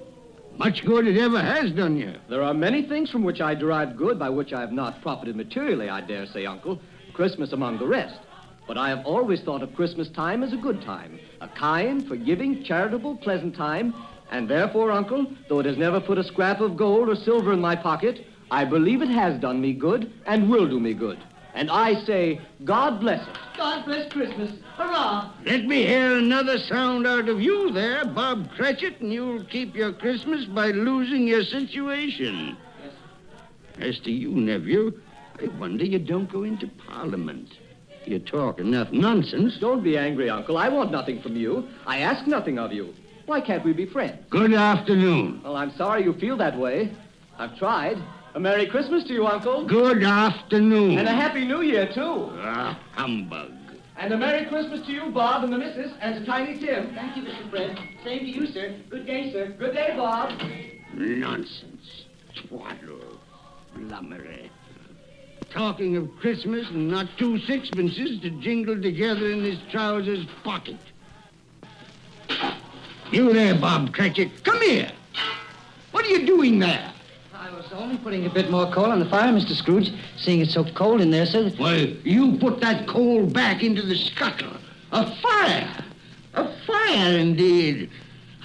Much good it ever has done you. There are many things from which I derive good by which I have not profited materially, I dare say, Uncle. Christmas among the rest. But I have always thought of Christmas time as a good time. A kind, forgiving, charitable, pleasant time. And therefore, Uncle, though it has never put a scrap of gold or silver in my pocket, I believe it has done me good and will do me good. And I say, God bless it. God bless Christmas. Hurrah! Let me hear another sound out of you there, Bob Cratchit, and you'll keep your Christmas by losing your situation. Yes. As to you, nephew, I wonder you don't go into Parliament. You talk enough nonsense. Don't be angry, Uncle. I want nothing from you. I ask nothing of you. Why can't we be friends? Good afternoon. Well, I'm sorry you feel that way. I've tried. A Merry Christmas to you, Uncle. Good afternoon. And a Happy New Year, too. Ah, humbug. And a Merry Christmas to you, Bob, and the missus, and to Tiny Tim. Thank you, Mr. Fred. Same to you, sir. Good day, sir. Good day, Bob. Nonsense. Twaddle. Blummery. Talking of Christmas and not 2 sixpences to jingle together in his trousers pocket. You there, Bob Cratchit. Come here. What are you doing there? I was only putting a bit more coal on the fire, Mr. Scrooge, seeing it's so cold in there, sir. Well, you put that coal back into the scuttle. A fire. A fire, indeed.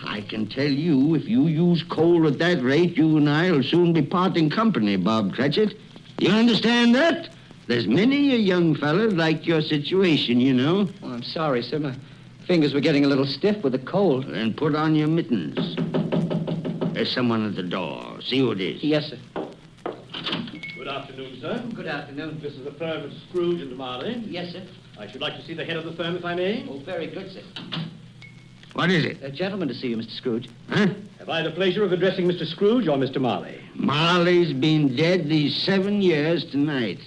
I can tell you, if you use coal at that rate, you and I will soon be parting company, Bob Cratchit. You understand that? There's many a young fella like your situation, you know. Oh, I'm sorry, sir. My fingers were getting a little stiff with the cold. Then put on your mittens. There's someone at the door. See who it is. Yes, sir. Good afternoon, sir. Good afternoon. This is the firm of Scrooge and Marley. Yes, sir. I should like to see the head of the firm, if I may. Oh, very good, sir. What is it? A gentleman to see you, Mr. Scrooge. Huh? Have I the pleasure of addressing Mr. Scrooge or Mr. Marley? Marley's been dead these 7 years tonight.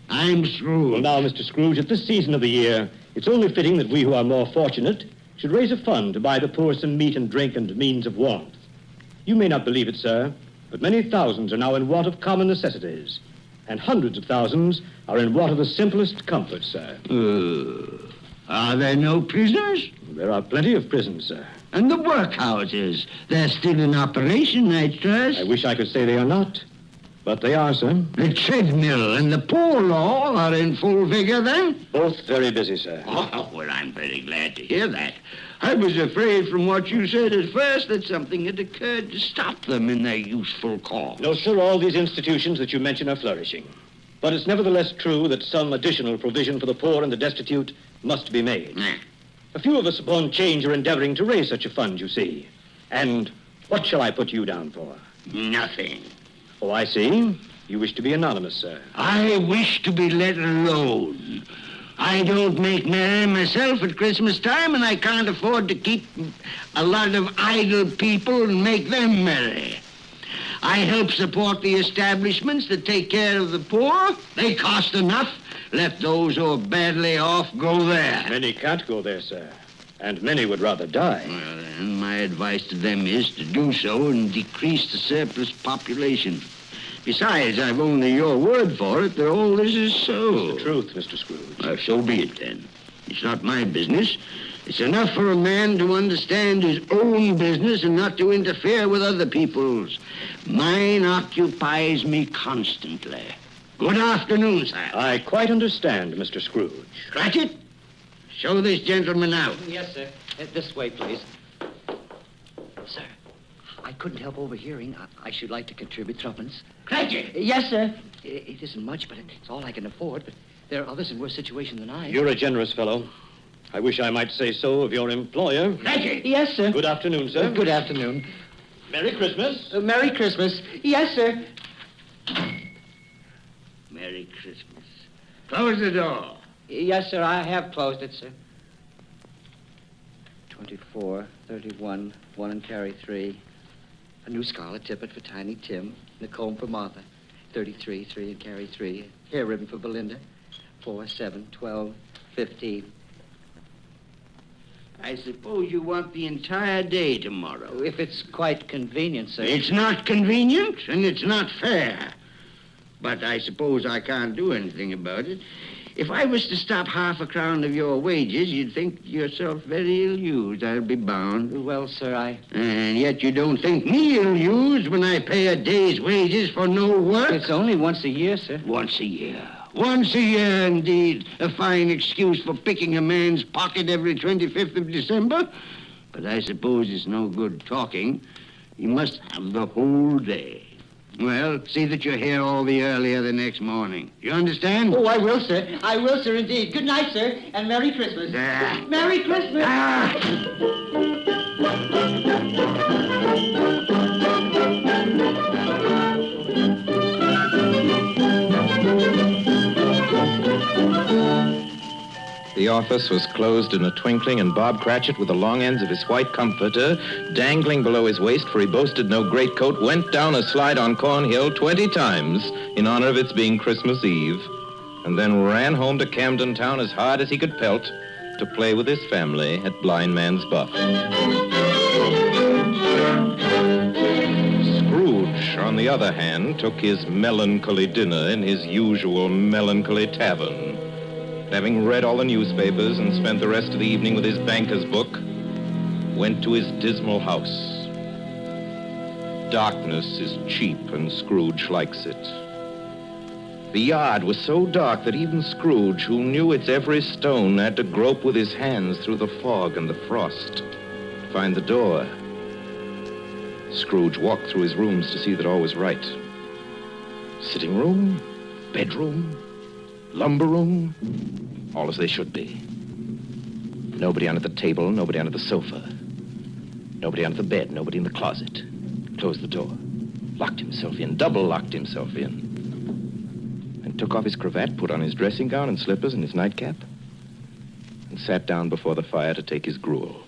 I'm Scrooge. Well, now, Mr. Scrooge, at this season of the year, it's only fitting that we who are more fortunate should raise a fund to buy the poor some meat and drink and means of warmth. You may not believe it, sir, but many thousands are now in want of common necessities, and hundreds of thousands are in want of the simplest comforts, sir. Are there no prisoners? There are plenty of prisons, sir. And the workhouses? They're still in operation, I trust. I wish I could say they are not, but they are, sir. The treadmill and the poor law are in full vigor, then? Both very busy, sir. Oh, well, I'm very glad to hear that. I was afraid from what you said at first that something had occurred to stop them in their useful cause. No, sir, all these institutions that you mention are flourishing. But it's nevertheless true that some additional provision for the poor and the destitute must be made. A few of us upon change are endeavoring to raise such a fund, you see. And what shall I put you down for? Nothing. Oh, I see. You wish to be anonymous, sir. I wish to be let alone. I don't make merry myself at Christmas time, and I can't afford to keep a lot of idle people and make them merry. I help support the establishments that take care of the poor. They cost enough. Let those who are badly off go there. Many can't go there, sir. And many would rather die. Well, then, my advice to them is to do so and decrease the surplus population. Besides, I've only your word for it that all this is so. It's the truth, Mr. Scrooge. Well, so be it, then. It's not my business. It's enough for a man to understand his own business and not to interfere with other people's. Mine occupies me constantly. Good afternoon, sir. I quite understand, Mr. Scrooge. Cratchit, show this gentleman out. Yes, sir. This way, please. Sir, I couldn't help overhearing. I should like to contribute threepence. Cratchit! Yes, sir. It isn't much, but it's all I can afford. But there are others in worse situation than I. You're a generous fellow. I wish I might say so of your employer. Cratchit! Yes, sir. Good afternoon, sir. Good afternoon. Merry Christmas. Merry Christmas. Yes, sir. Merry Christmas. Close the door. Yes, sir. I have closed it, sir. 24, 31, 1 and carry 3. A new scarlet tippet for Tiny Tim. And a comb for Martha. 33, 3 and carry 3. Hair ribbon for Belinda. 4, 7, 12, 15. I suppose you want the entire day tomorrow. If it's quite convenient, sir. It's not convenient, and it's not fair. But I suppose I can't do anything about it. If I was to stop half a crown of your wages, you'd think yourself very ill-used, I'll be bound. Well, sir, And yet you don't think me ill-used when I pay a day's wages for no work? It's only once a year, sir. Once a year. Once a year, indeed. A fine excuse for picking a man's pocket every 25th of December. But I suppose it's no good talking. You must have the whole day. Well, see that you're here all the earlier the next morning. You understand? Oh, I will, sir. I will, sir, indeed. Good night, sir, and Merry Christmas. Merry Christmas. The office was closed in a twinkling, and Bob Cratchit, with the long ends of his white comforter dangling below his waist, for he boasted no greatcoat, went down a slide on Cornhill 20 times in honor of its being Christmas Eve, and then ran home to Camden Town as hard as he could pelt to play with his family at Blind Man's Buff. Scrooge, on the other hand, took his melancholy dinner in his usual melancholy tavern. Having read all the newspapers and spent the rest of the evening with his banker's book, went to his dismal house. Darkness is cheap, and Scrooge likes it. The yard was so dark that even Scrooge, who knew its every stone, had to grope with his hands through the fog and the frost to find the door. Scrooge walked through his rooms to see that all was right. Sitting room, bedroom, lumber room, all as they should be. Nobody under the table, nobody under the sofa. Nobody under the bed, nobody in the closet. Closed the door, locked himself in, double locked himself in. And took off his cravat, put on his dressing gown and slippers and his nightcap, and sat down before the fire to take his gruel.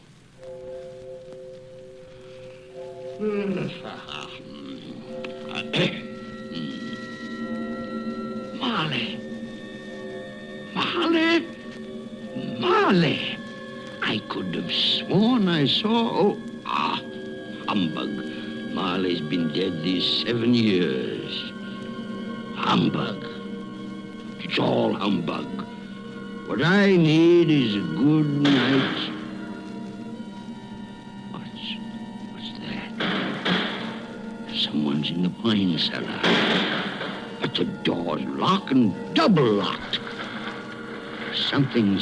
Marley. I could have sworn I saw... humbug. Marley's been dead these 7 years. Humbug. It's all humbug. What I need is a good night. What's that? Someone's in the pine cellar. But the door's locked and double locked. It's coming.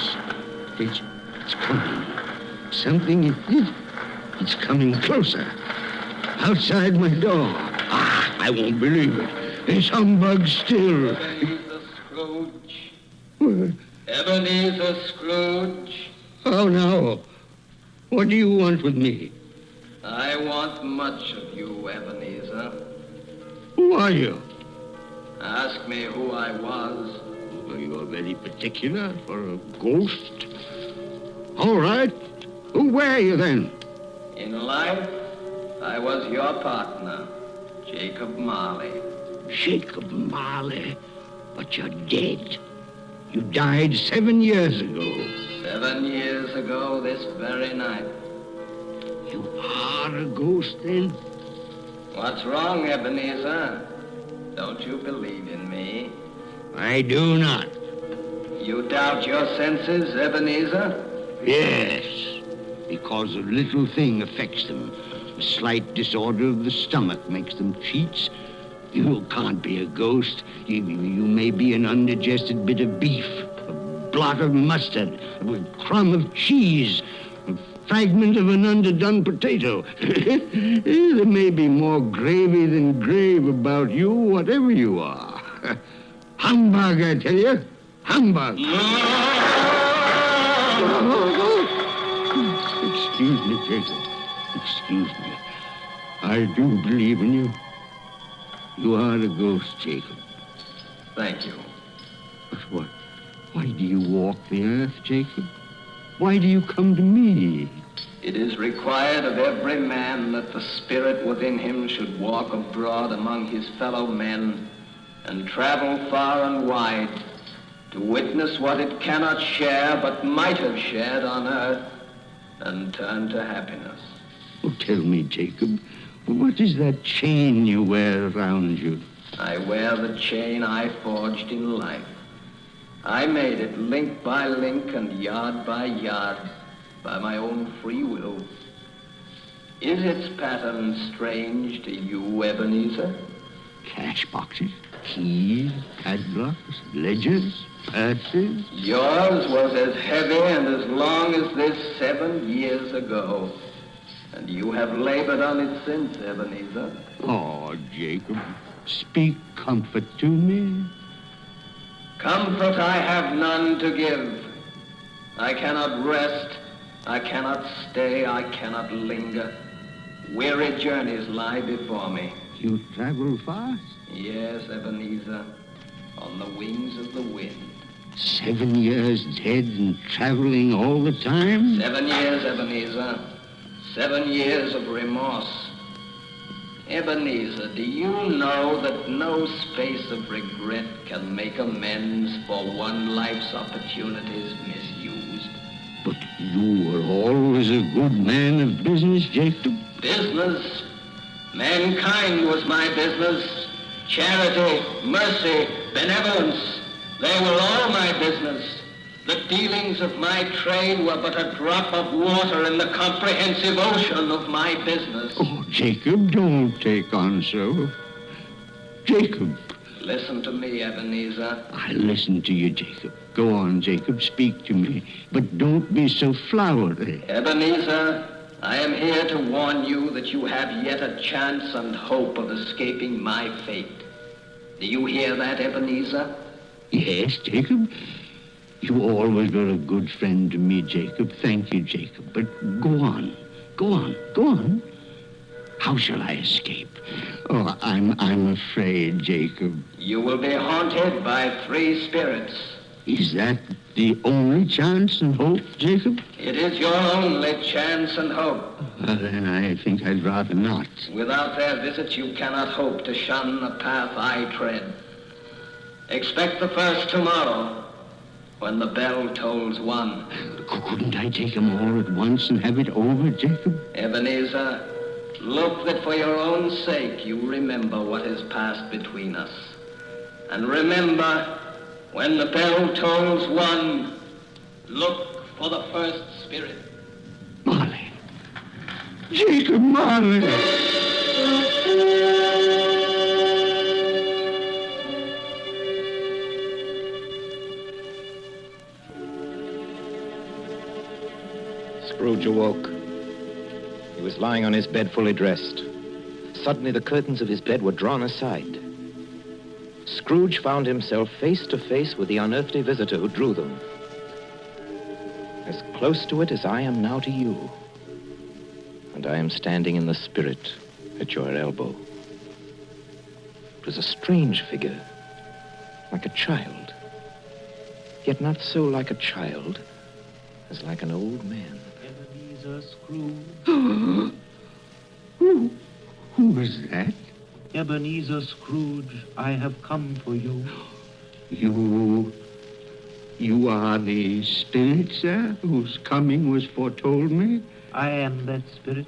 It's coming closer. Outside my door. I won't believe it. It's humbug still. Ebenezer Scrooge. What? Ebenezer Scrooge. Oh, no. What do you want with me? I want much of you, Ebenezer. Who are you? ask me who I was. Well, you're very particular for a ghost. All right. Who were you then? In life, I was your partner, Jacob Marley. Jacob Marley. But you're dead. You died 7 years ago. 7 years ago this very night. You are a ghost, then? What's wrong, Ebenezer? Don't you believe in me? I do not. You doubt your senses, Ebenezer? Yes, because a little thing affects them. A slight disorder of the stomach makes them cheats. You can't be a ghost. You may be an undigested bit of beef, a blot of mustard, a crumb of cheese, a fragment of an underdone potato. There may be more gravy than grave about you, whatever you are. Humbug, I tell you. Humbug. Excuse me, Jacob. Excuse me. I do believe in you. You are a ghost, Jacob. Thank you. But what? Why do you walk the earth, Jacob? Why do you come to me? It is required of every man that the spirit within him should walk abroad among his fellow men and travel far and wide to witness what it cannot share but might have shared on earth and turn to happiness. Oh, tell me, Jacob, what is that chain you wear around you? I wear the chain I forged in life. I made it link by link and yard by yard by my own free will. Is its pattern strange to you, Ebenezer? Cash boxes, keys, padlocks, ledgers, purses. Yours was as heavy and as long as this 7 years ago. And you have labored on it since, Ebenezer. Oh, Jacob, speak comfort to me. Comfort I have none to give. I cannot rest, I cannot stay, I cannot linger. Weary journeys lie before me. You travel fast? Yes, Ebenezer, on the wings of the wind. 7 years dead and traveling all the time? 7 years, Ebenezer. 7 years of remorse. Ebenezer, do you know that no space of regret can make amends for one life's opportunities misused? But you were always a good man of business, Jacob. Business? Mankind was my business. Charity, mercy, benevolence, they were all my business. The dealings of my trade were but a drop of water in the comprehensive ocean of my business. Oh, Jacob, don't take on so. Jacob. Listen to me, Ebenezer. I listen to you, Jacob. Go on, Jacob, speak to me. But don't be so flowery. Ebenezer, I am here to warn you that you have yet a chance and hope of escaping my fate. Do you hear that, Ebenezer? Yes, Jacob. You always were a good friend to me, Jacob. Thank you, Jacob. But go on. Go on. Go on. How shall I escape? Oh, I'm afraid, Jacob. You will be haunted by 3 spirits. Is that the only chance and hope, Jacob? It is your only chance and hope. Then I think I'd rather not. Without their visit, you cannot hope to shun the path I tread. Expect the first tomorrow, when the bell tolls 1. Couldn't I take them all at once and have it over, Jacob? Ebenezer, look that for your own sake you remember what has passed between us. And remember, when the bell tolls 1, look for the first spirit. Marley. Jacob Marley. Scrooge awoke. He was lying on his bed fully dressed. Suddenly the curtains of his bed were drawn aside. Scrooge found himself face to face with the unearthly visitor who drew them. As close to it as I am now to you. And I am standing in the spirit at your elbow. It was a strange figure, like a child. Yet not so like a child as like an old man. Ebenezer Scrooge. Who is that? Ebenezer Scrooge, I have come for you. You are the spirit, sir, whose coming was foretold me? I am that spirit.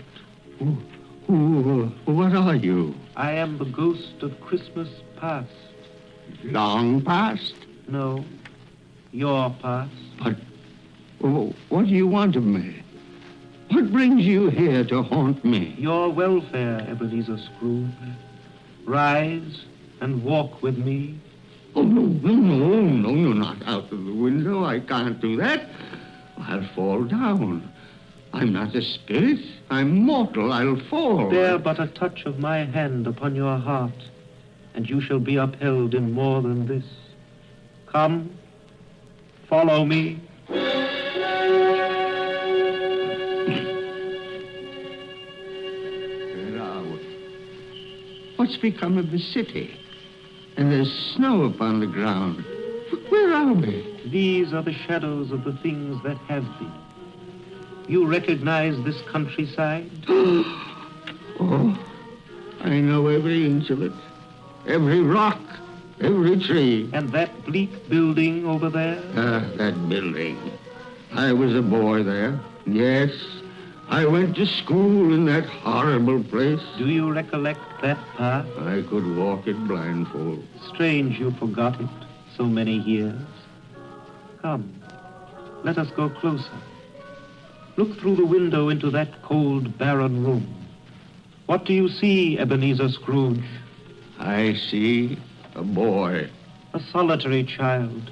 What are you? I am the ghost of Christmas past. Long past? No, your past. But what do you want of me? What brings you here to haunt me? Your welfare, Ebenezer Scrooge. Rise and walk with me. Oh, no, not out of the window. I can't do that. I'll fall down. I'm not a spirit. I'm mortal. I'll fall. Bear but a touch of my hand upon your heart, and you shall be upheld in more than this. Come, follow me. What's become of the city? And there's snow upon the ground. Where are we? These are the shadows of the things that have been. You recognize this countryside? Oh, I know every inch of it. Every rock, every tree. And that bleak building over there? That building. I was a boy there. Yes, I went to school in that horrible place. Do you recollect that path? I could walk it blindfold. Strange you forgot it so many years. Come, let us go closer. Look through the window into that cold, barren room. What do you see, Ebenezer Scrooge? I see a boy. A solitary child,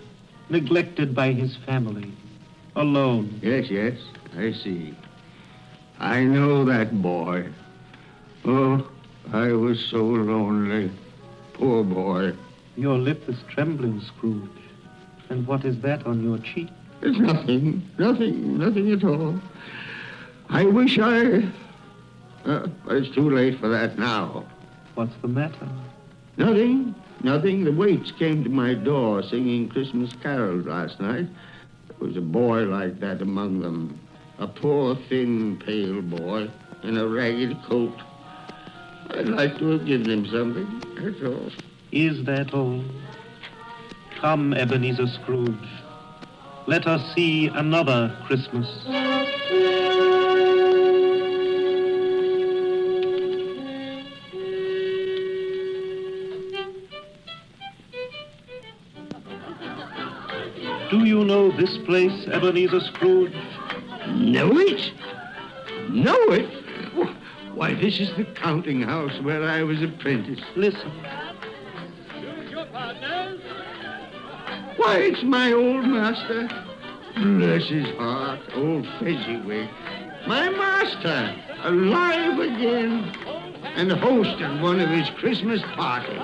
neglected by his family, alone. Yes, I see. I know that boy. Oh, I was so lonely. Poor boy. Your lip is trembling, Scrooge. And what is that on your cheek? It's nothing at all. I wish it's too late for that now. What's the matter? Nothing. The waits came to my door singing Christmas carols last night. There was a boy like that among them. A poor, thin, pale boy in a ragged coat. I'd like to have given him something, that's all. Is that all? Come, Ebenezer Scrooge. Let us see another Christmas. Do you know this place, Ebenezer Scrooge? Know it? Know it? Why, this is the counting house where I was apprenticed. Listen. Choose your partners. Why, it's my old master. Bless his heart, old Fezziwig. My master, alive again, and host at one of his Christmas parties.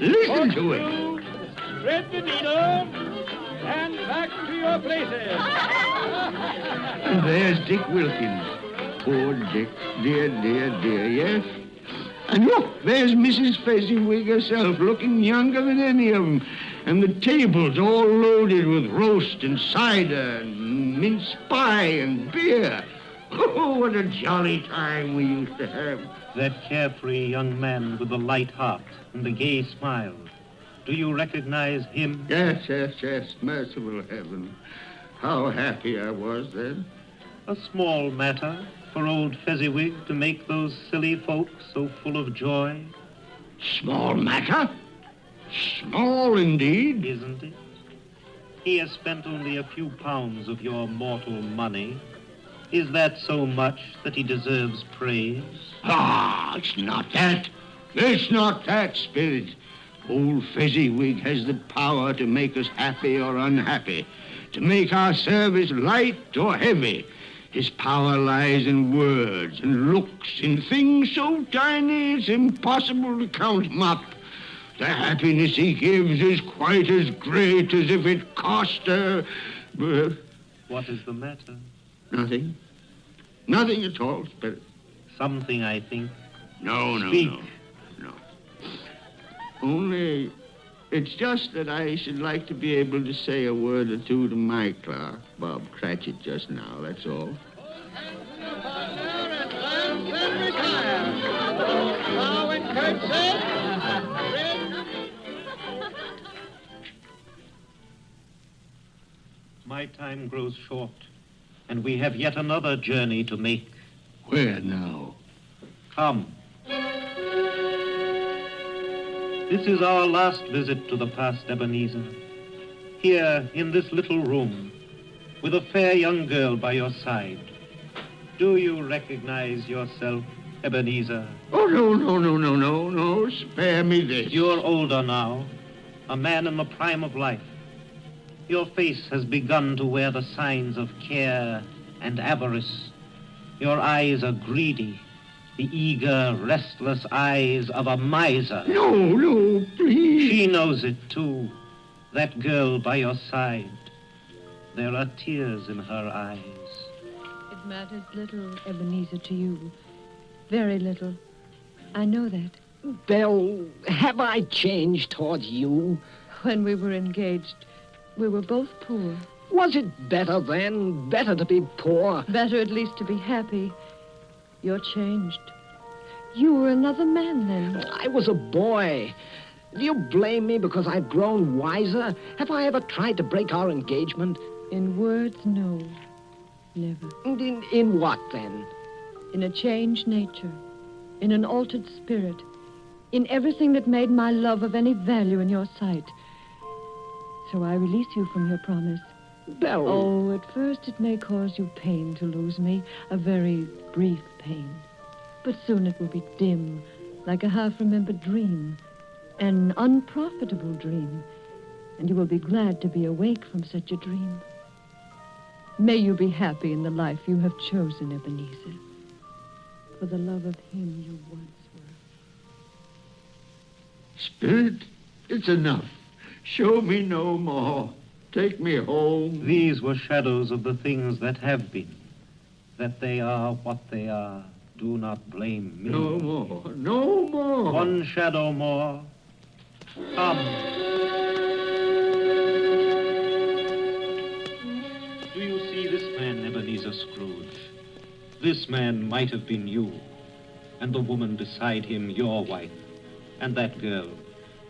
Listen to it. Thread the needle. And back to your places. And there's Dick Wilkins. Poor Dick. Dear, yes? And look, there's Mrs. Fezziwig herself, looking younger than any of them. And the table's all loaded with roast and cider and mince pie and beer. Oh, what a jolly time we used to have. That carefree young man with the light heart and the gay smile. Do you recognize him? Yes. Merciful heaven. How happy I was then. A small matter for old Fezziwig to make those silly folks so full of joy. Small matter? Small indeed. Isn't it? He has spent only a few pounds of your mortal money. Is that so much that he deserves praise? It's not that. It's not that, Spirit. Old Fezziwig has the power to make us happy or unhappy, to make our service light or heavy. His power lies in words and looks, in things so tiny it's impossible to count them up. The happiness he gives is quite as great as if it cost her... What is the matter? Nothing. Nothing at all, Spirit. Something, I think. No. Speak. No. Only It's just that I should like to be able to say a word or two to my clerk, Bob Cratchit, just now, that's all. My time grows short, and we have yet another journey to make. Where now? Come. This is our last visit to the past, Ebenezer. Here, in this little room, with a fair young girl by your side. Do you recognize yourself, Ebenezer? Oh, no. Spare me this. You're older now, a man in the prime of life. Your face has begun to wear the signs of care and avarice. Your eyes are greedy, the eager, restless eyes of a miser. No, please. She knows it, too, that girl by your side. There are tears in her eyes. It matters little, Ebenezer, to you. Very little. I know that. Belle, have I changed towards you? When we were engaged, we were both poor. Was it better then? Better to be poor? Better at least to be happy. You're changed. You were another man then. I was a boy. Do you blame me because I've grown wiser? Have I ever tried to break our engagement? In words, no. Never. In what, then? In a changed nature. In an altered spirit. In everything that made my love of any value in your sight. So I release you from your promise. Belle. Oh, at first it may cause you pain to lose me, a very brief pain. But soon it will be dim, like a half-remembered dream, an unprofitable dream, and you will be glad to be awake from such a dream. May you be happy in the life you have chosen, Ebenezer, for the love of him you once were. Spirit, it's enough. Show me no more. Take me home. These were shadows of the things that have been. That they are what they are. Do not blame me. No more. One shadow more. Come. Do you see this man, Ebenezer Scrooge? This man might have been you, and the woman beside him your wife, and that girl.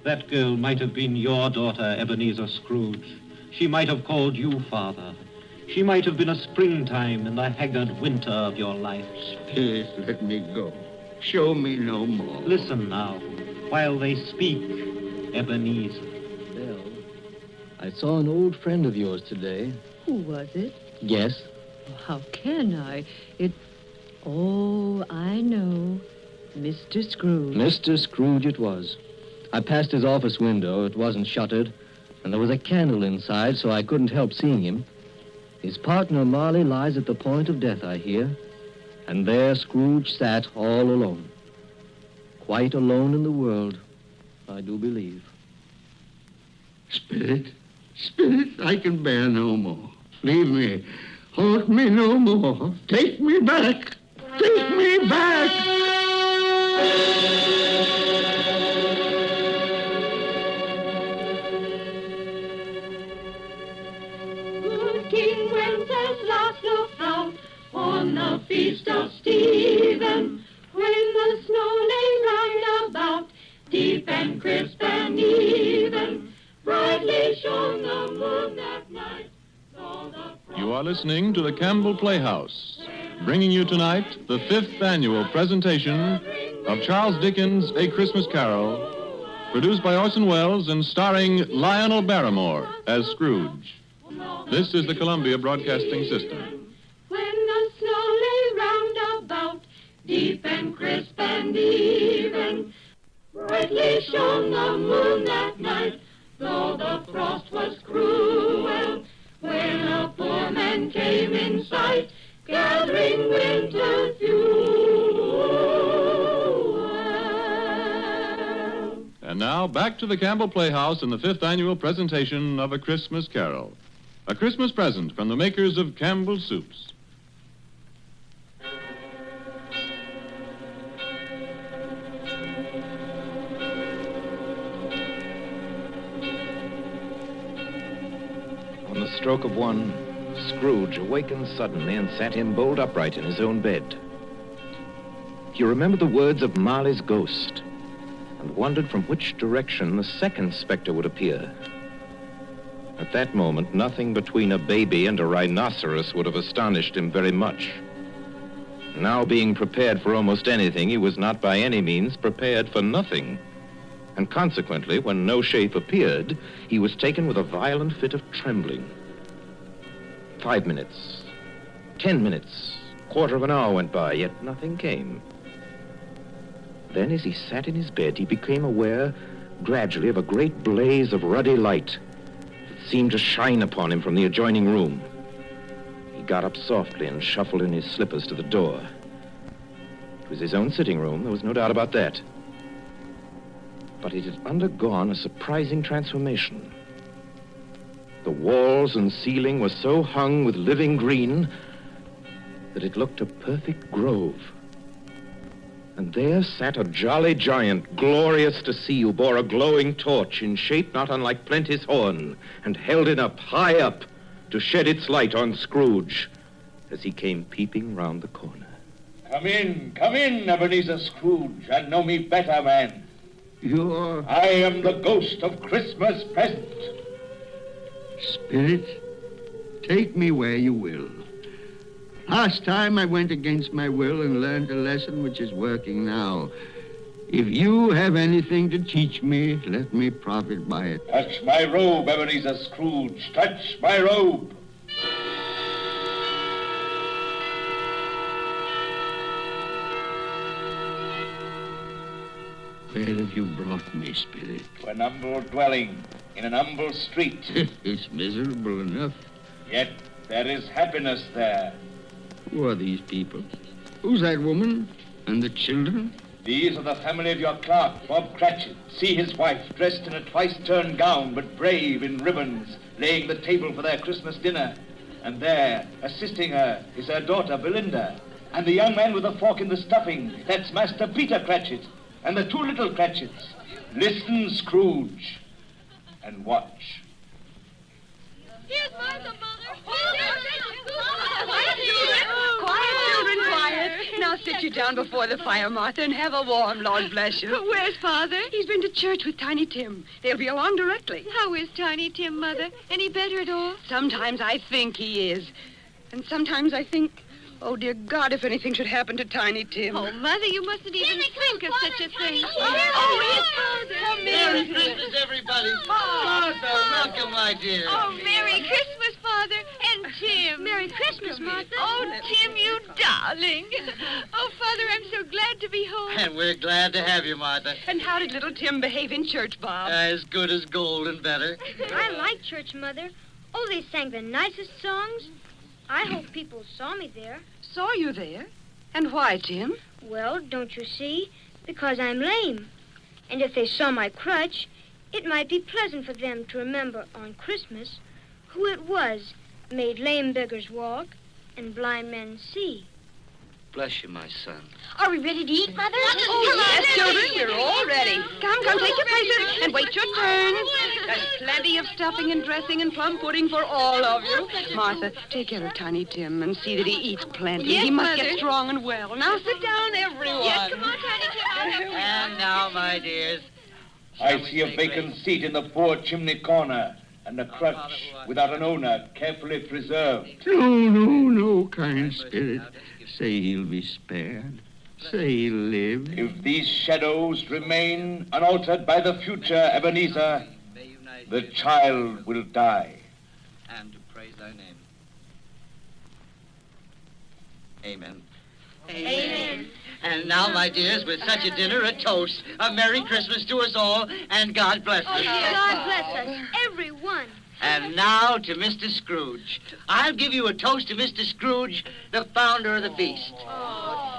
That girl might have been your daughter, Ebenezer Scrooge. She might have called you father. She might have been a springtime in the haggard winter of your life. Please let me go. Show me no more. Listen now, while they speak, Ebenezer. Belle, I saw an old friend of yours today. Who was it? Yes? How can I? Oh, I know. Mr. Scrooge. Mr. Scrooge it was. I passed his office window. It wasn't shuttered, and there was a candle inside, so I couldn't help seeing him. His partner, Marley, lies at the point of death, I hear. And there Scrooge sat all alone. Quite alone in the world, I do believe. Spirit, I can bear no more. Leave me. Haunt me no more. Take me back. Take me back. King Wenceslas looked out on the feast of Stephen, when the snow lay round about, deep and crisp and even. Brightly shone the moon that night. You are listening to the Campbell Playhouse, bringing you tonight the 5th annual presentation of Charles Dickens' A Christmas Carol, produced by Orson Welles and starring Lionel Barrymore as Scrooge. This is the Columbia Broadcasting System. When the snow lay round about, deep and crisp and even. Brightly shone the moon that night, though the frost was cruel. When a poor man came in sight, gathering winter fuel. And now, back to the Campbell Playhouse in the 5th annual presentation of A Christmas Carol. A Christmas present from the makers of Campbell Soups. the stroke of one, Scrooge awakened suddenly and sat him bolt upright in his own bed. He remembered the words of Marley's ghost and wondered from which direction the second specter would appear. At that moment, nothing between a baby and a rhinoceros would have astonished him very much. Now being prepared for almost anything, he was not by any means prepared for nothing. And consequently, when no shape appeared, he was taken with a violent fit of trembling. 5 minutes, 10 minutes, quarter of an hour went by, yet nothing came. Then, as he sat in his bed, he became aware gradually of a great blaze of ruddy light that seemed to shine upon him from the adjoining room. He got up softly and shuffled in his slippers to the door. It was his own sitting room, there was no doubt about that. But it had undergone a surprising transformation. The walls and ceiling were so hung with living green that it looked a perfect grove. And there sat a jolly giant, glorious to see, who bore a glowing torch in shape not unlike Plenty's horn, and held it up, high up, to shed its light on Scrooge as he came peeping round the corner. Come in, Ebenezer Scrooge, and know me better, man. You're... I am the ghost of Christmas present. Spirit, take me where you will. Last time I went against my will and learned a lesson which is working now. If you have anything to teach me, let me profit by it. Touch my robe, Ebenezer Scrooge. Touch my robe. Where have you brought me, Spirit? To an humble dwelling in an humble street. It's miserable enough. Yet there is happiness there. Who are these people? Who's that woman? And the children? These are the family of your clerk, Bob Cratchit. See his wife, dressed in a twice-turned gown, but brave in ribbons, laying the table for their Christmas dinner. And there, assisting her, is her daughter, Belinda. And the young man with the fork in the stuffing, that's Master Peter Cratchit. And the two little Cratchits. Listen, Scrooge, and watch. Here's Martha, Mother. Quiet, children, quiet. Now sit you down before the fire, Martha, and have a warm, Lord bless you. Where's Father? He's been to church with Tiny Tim. They'll be along directly. How is Tiny Tim, Mother? Any better at all? Sometimes I think he is. And sometimes I think, oh, dear God, if anything should happen to Tiny Tim. Oh, Mother, you mustn't even think of such a thing. Come Merry in. Christmas, everybody. Martha, welcome, my dear. Oh, Merry Christmas, Father, and Tim. Merry Christmas, Martha. Oh, Tim, you darling. Oh, Father, I'm so glad to be home. And we're glad to have you, Martha. And how did little Tim behave in church, Bob? As good as gold and better. I like church, Mother. Oh, they sang the nicest songs. I hope people saw me there. Saw you there? And why, Tim? Well, don't you see? Because I'm lame. And if they saw my crutch, it might be pleasant for them to remember on Christmas who it was made lame beggars walk and blind men see. Bless you, my son. Are we ready to eat, Mother? Oh, yes, children, we're all ready. Come, take your places and wait your turn. There's plenty of stuffing and dressing and plum pudding for all of you. Martha, take care of Tiny Tim and see that he eats plenty. Yes, he must Mother. get strong and well. Now sit down, everyone. Yes, come on, Tiny Tim. And now, my dears. I see a vacant seat in the poor chimney corner, and a crutch without an owner, carefully preserved. No, kind Spirit. Say he'll be spared. Say he'll live. If these shadows remain unaltered by the future, Ebenezer, the child will die. And to praise thy name. Amen. Amen. And now, my dears, with such a dinner, a toast. A Merry Christmas to us all, and God bless us. God bless us, everyone. And now to Mr. Scrooge. I'll give you a toast to Mr. Scrooge, the founder of the feast.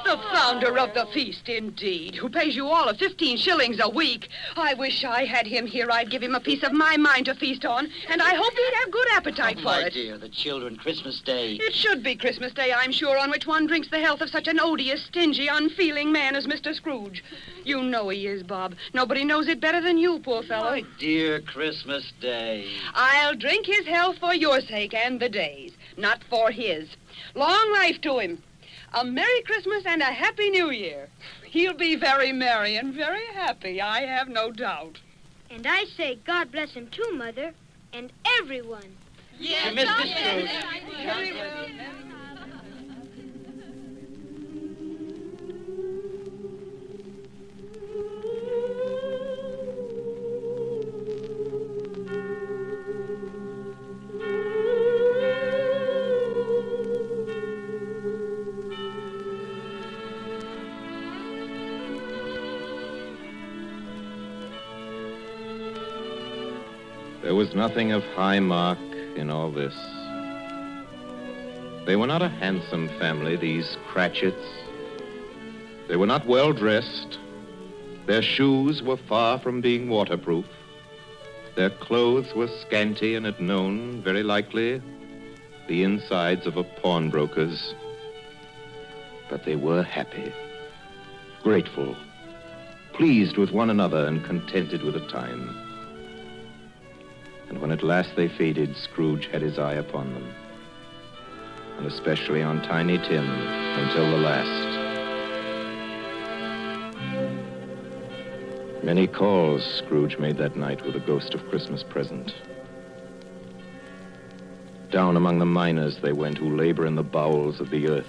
The founder of the feast, indeed, who pays you all of 15 shillings a week. I wish I had him here. I'd give him a piece of my mind to feast on, and I hope he'd have good appetite for My it. dear, the children, Christmas Day. It should be Christmas Day, I'm sure, on which one drinks the health of such an odious, stingy, unfeeling man as Mr. Scrooge. You know he is, Bob. Nobody knows it better than you, poor fellow. My dear Christmas Day. I'll drink his health for your sake and the day's, not for his. Long life to him. A Merry Christmas and a Happy New Year. He'll be very merry and very happy, I have no doubt. And I say God bless him too, Mother, and everyone. Yes, to Mr. Scrooge. Very well. There was nothing of high mark in all this. They were not a handsome family, these Cratchits. They were not well dressed. Their shoes were far from being waterproof. Their clothes were scanty and had known, very likely, the insides of a pawnbroker's. But they were happy, grateful, pleased with one another and contented with the time. And when at last they faded, Scrooge had his eye upon them, and especially on Tiny Tim until the last. Many calls Scrooge made that night with the ghost of Christmas present. Down among the miners they went who labor in the bowels of the earth,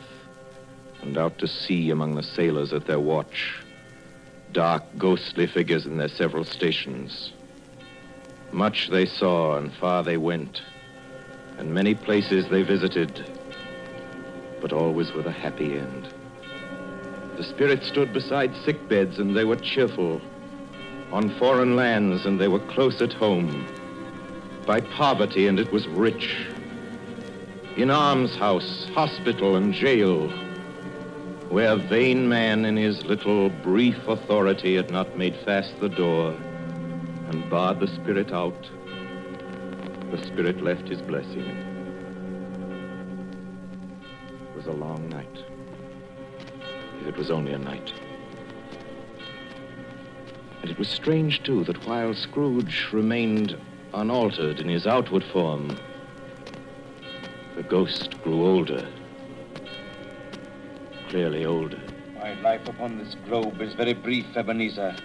and out to sea among the sailors at their watch, dark, ghostly figures in their several stations. Much they saw and far they went, and many places they visited, but always with a happy end. The spirits stood beside sick beds and they were cheerful, on foreign lands and they were close at home, by poverty and it was rich, in almshouse, hospital and jail, where vain man in his little brief authority had not made fast the door and barred the spirit out, the spirit left his blessing. It was a long night, if it was only a night. And it was strange, too, that while Scrooge remained unaltered in his outward form, the ghost grew older, clearly older. My life upon this globe is very brief, Ebenezer.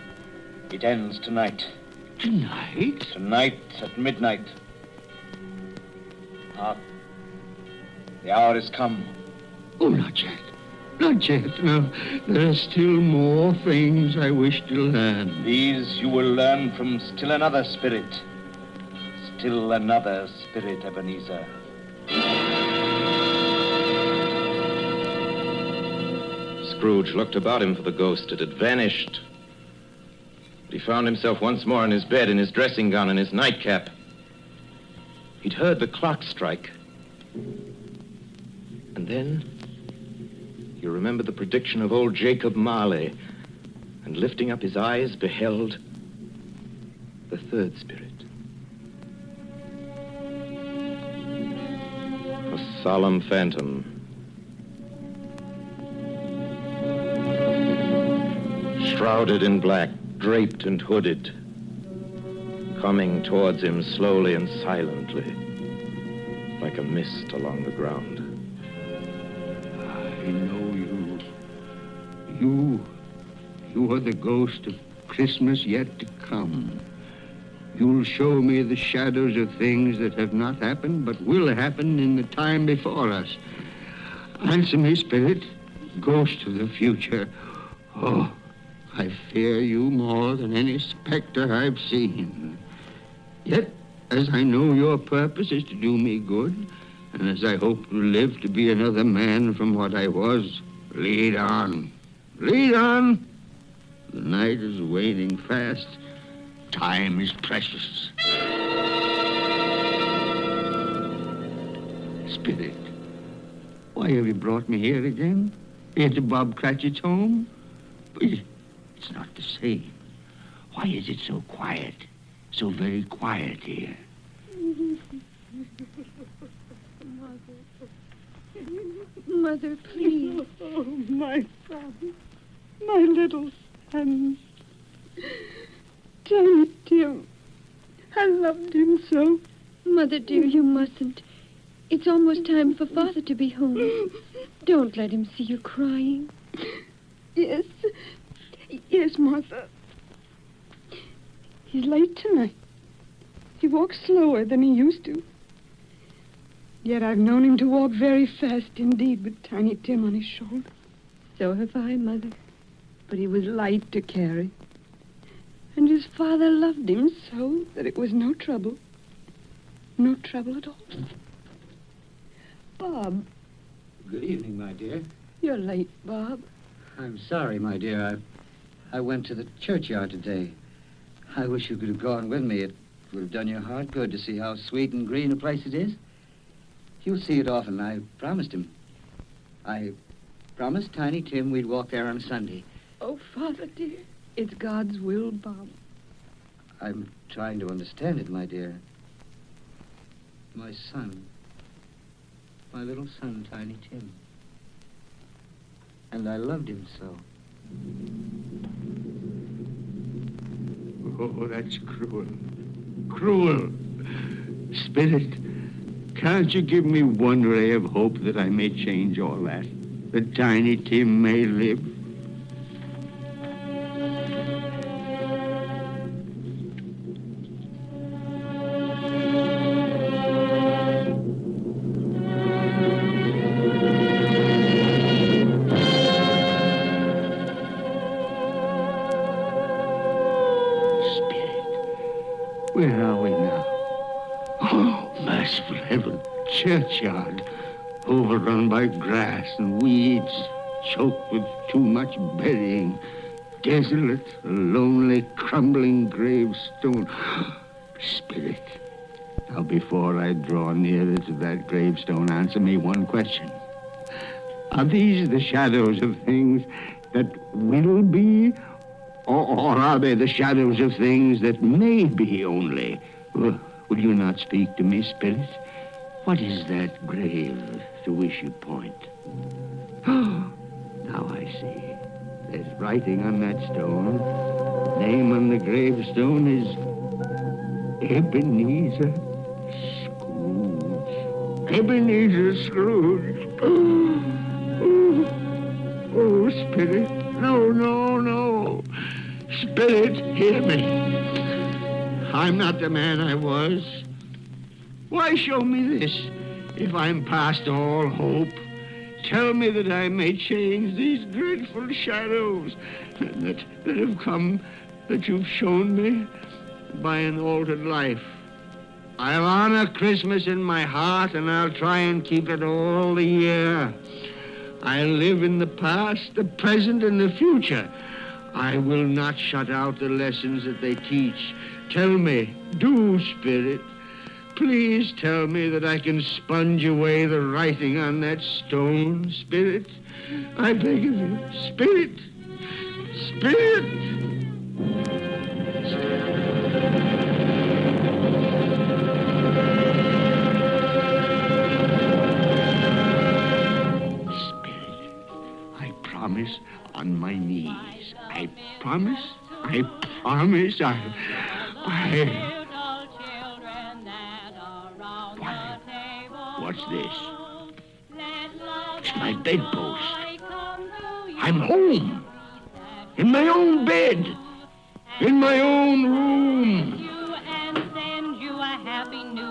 It ends tonight. Tonight? Tonight at midnight. Hark. The hour is come. Oh, not yet. Not yet. No, there are still more things I wish to learn. These you will learn from still another spirit. Still another spirit, Ebenezer. Scrooge looked about him for the ghost. It had vanished. But he found himself once more in his bed, in his dressing gown, and his nightcap. He'd heard the clock strike. And then he remembered the prediction of old Jacob Marley, and lifting up his eyes, beheld the third spirit. A solemn phantom, shrouded in black, draped and hooded, coming towards him slowly and silently, like a mist along the ground. I know you. You are the ghost of Christmas yet to come. You'll show me the shadows of things that have not happened, but will happen in the time before us. Answer me, spirit, ghost of the future. Oh, I fear you more than any specter I've seen. Yet, as I know your purpose is to do me good, and as I hope to live to be another man from what I was, lead on. Lead on. The night is waning fast. Time is precious. Spirit, why have you brought me here again? At Bob Cratchit's home? It's not the same. Why is it so quiet? So very quiet here. Mother, please. Oh, my son. My little son. Tiny Tim. I loved him so. Mother, dear, you mustn't. It's almost time for Father to be home. Don't let him see you crying. Yes. Yes, Martha. He's late tonight. He walks slower than he used to. Yet I've known him to walk very fast indeed with Tiny Tim on his shoulder. So have I, Mother. But he was light to carry. And his father loved him so that it was no trouble. No trouble at all. Bob. Good evening, my dear. You're late, Bob. I'm sorry, my dear. I went to the churchyard today. I wish you could have gone with me. It would have done your heart good to see how sweet and green a place it is. You'll see it often. I promised him. I promised Tiny Tim we'd walk there on Sunday. Oh, Father, dear. It's God's will, Bob. I'm trying to understand it, my dear. My son. My little son, Tiny Tim. And I loved him so. Oh, that's cruel. Cruel. Spirit, can't you give me one ray of hope that I may change all that? That Tiny Tim may live? Where are we now? Oh, merciful heaven. Churchyard. Overrun by grass and weeds. Choked with too much burying. Desolate, a lonely, crumbling gravestone. Spirit. Now, before I draw nearer to that gravestone, answer me one question. Are these the shadows of things that will be? Or are they the shadows of things that may be only? Will you not speak to me, Spirit? What is that grave to which you point? Now I see. There's writing on that stone. Name on the gravestone is Ebenezer Scrooge. Ebenezer Scrooge. Oh, Spirit. No, no, no. Spirit, hear me. I'm not the man I was. Why show me this if I'm past all hope? Tell me that I may change these dreadful shadows that have come, that you've shown me by an altered life. I'll honor Christmas in my heart, and I'll try and keep it all the year. I'll live in the past, the present, and the future. I will not shut out the lessons that they teach. Tell me, do, Spirit. Please tell me that I can sponge away the writing on that stone, Spirit. I beg of you, Spirit. Spirit. Spirit, I promise on my knees. I promise. What's this? It's my bedpost. I'm home. In my own bed. In my own room.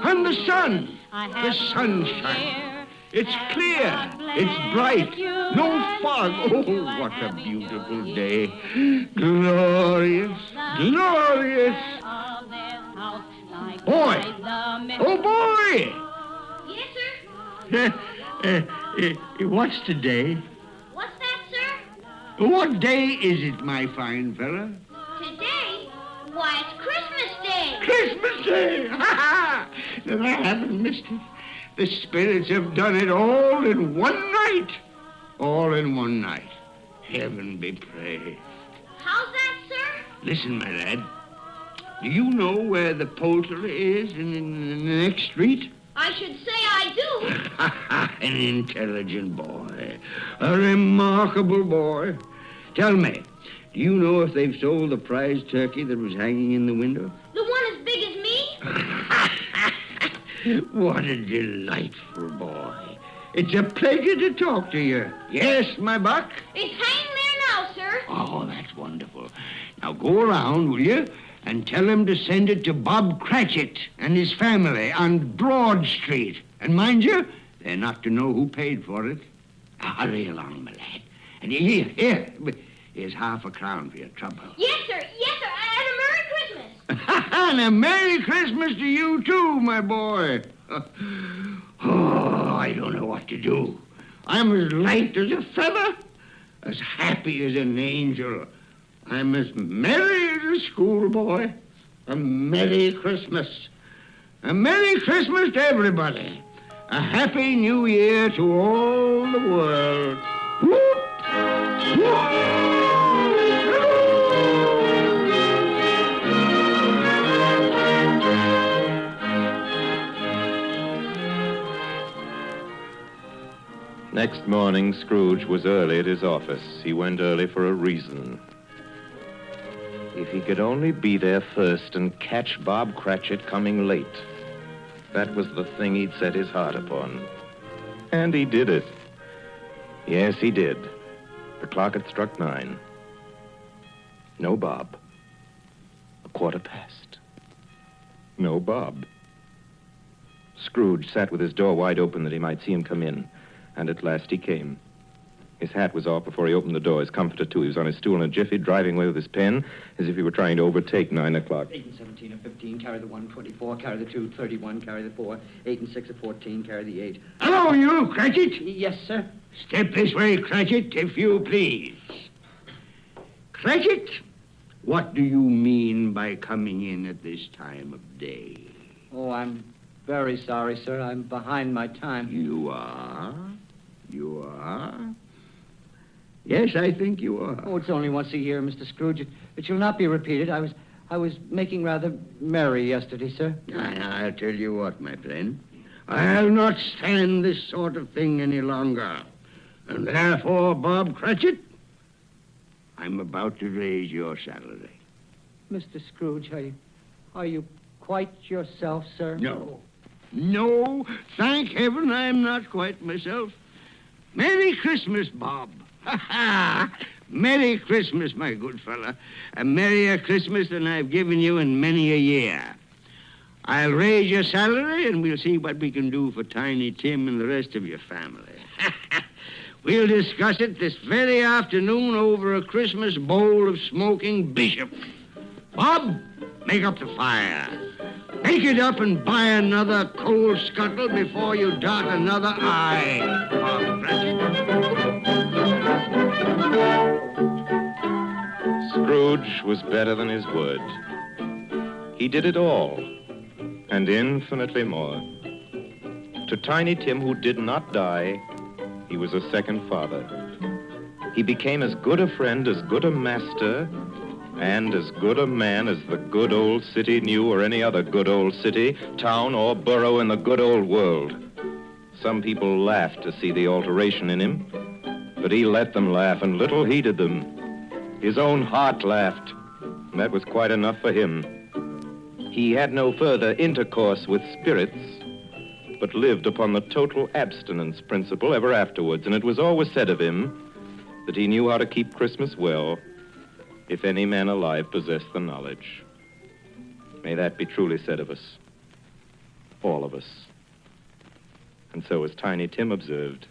And the sun. The sunshine. It's clear. It's bright. No fog. Oh, what a beautiful day. Glorious. Glorious. Boy. Oh, boy. Yes, sir? What's today? What's that, sir? What day is it, my fine fella? Today? Why, it's Christmas Day. Christmas Day! Ha ha! Then I haven't missed it. The spirits have done it all in one night. All in one night. Heaven be praised. How's that, sir? Listen, my lad. Do you know where the poultry is in the next street? I should say I do. An intelligent boy. A remarkable boy. Tell me, do you know if they've sold the prize turkey that was hanging in the window? The one as big as me? What a delightful boy. It's a pleasure to talk to you. Yes, my buck? It's hanging there now, sir. Oh, that's wonderful. Now go around, will you, and tell him to send it to Bob Cratchit and his family on Broad Street. And mind you, they're not to know who paid for it. Hurry along, my lad. And here's half a crown for your trouble. Yes, sir. Yes, sir. And a Merry Christmas. And a Merry Christmas to you, too, my boy. Oh, I don't know what to do. I'm as light as a feather, as happy as an angel. I'm as merry as a schoolboy. A Merry Christmas. A Merry Christmas to everybody. A Happy New Year to all the world. Whoop! Whoop! Next morning, Scrooge was early at his office. He went early for a reason. If he could only be there first and catch Bob Cratchit coming late. That was the thing he'd set his heart upon. And he did it. Yes, he did. The clock had struck 9. No Bob. 1:15. No Bob. Scrooge sat with his door wide open that he might see him come in. And at last he came. His hat was off before he opened the door, his comforter, too. He was on his stool in a jiffy, driving away with his pen, as if he were trying to overtake 9 o'clock. 8 and 17 are 15, carry the 1, 24, carry the 2, 31, carry the 4, 8 and 6 are 14, carry the 8. Hello, you, Cratchit. Yes, sir. Step this way, Cratchit, if you please. Cratchit, what do you mean by coming in at this time of day? Oh, I'm very sorry, sir. I'm behind my time. You are? You are? Yes, I think you are. Oh, it's only once a year, Mr. Scrooge. It shall not be repeated. I was making rather merry yesterday, sir. I'll tell you what, my friend. I'll not stand this sort of thing any longer. And therefore, Bob Cratchit, I'm about to raise your salary. Mr. Scrooge, are you quite yourself, sir? No. No, thank heaven I'm not quite myself. Merry Christmas, Bob. Ha-ha! Merry Christmas, my good fella. A merrier Christmas than I've given you in many a year. I'll raise your salary, and we'll see what we can do for Tiny Tim and the rest of your family. We'll discuss it this very afternoon over a Christmas bowl of smoking bishop. Bob, make up the fire. Make it up and buy another coal scuttle before you dot another I, Bob Cratchit. Scrooge was better than his word. He did it all, and infinitely more. To Tiny Tim, who did not die, he was a second father. He became as good a friend, as good a master, and as good a man as the good old city knew, or any other good old city, town, or borough in the good old world. Some people laughed to see the alteration in him, but he let them laugh, and little heeded them. His own heart laughed, and that was quite enough for him. He had no further intercourse with spirits, but lived upon the total abstinence principle ever afterwards, and it was always said of him that he knew how to keep Christmas well, if any man alive possessed the knowledge. May that be truly said of us, all of us. And so, as Tiny Tim observed,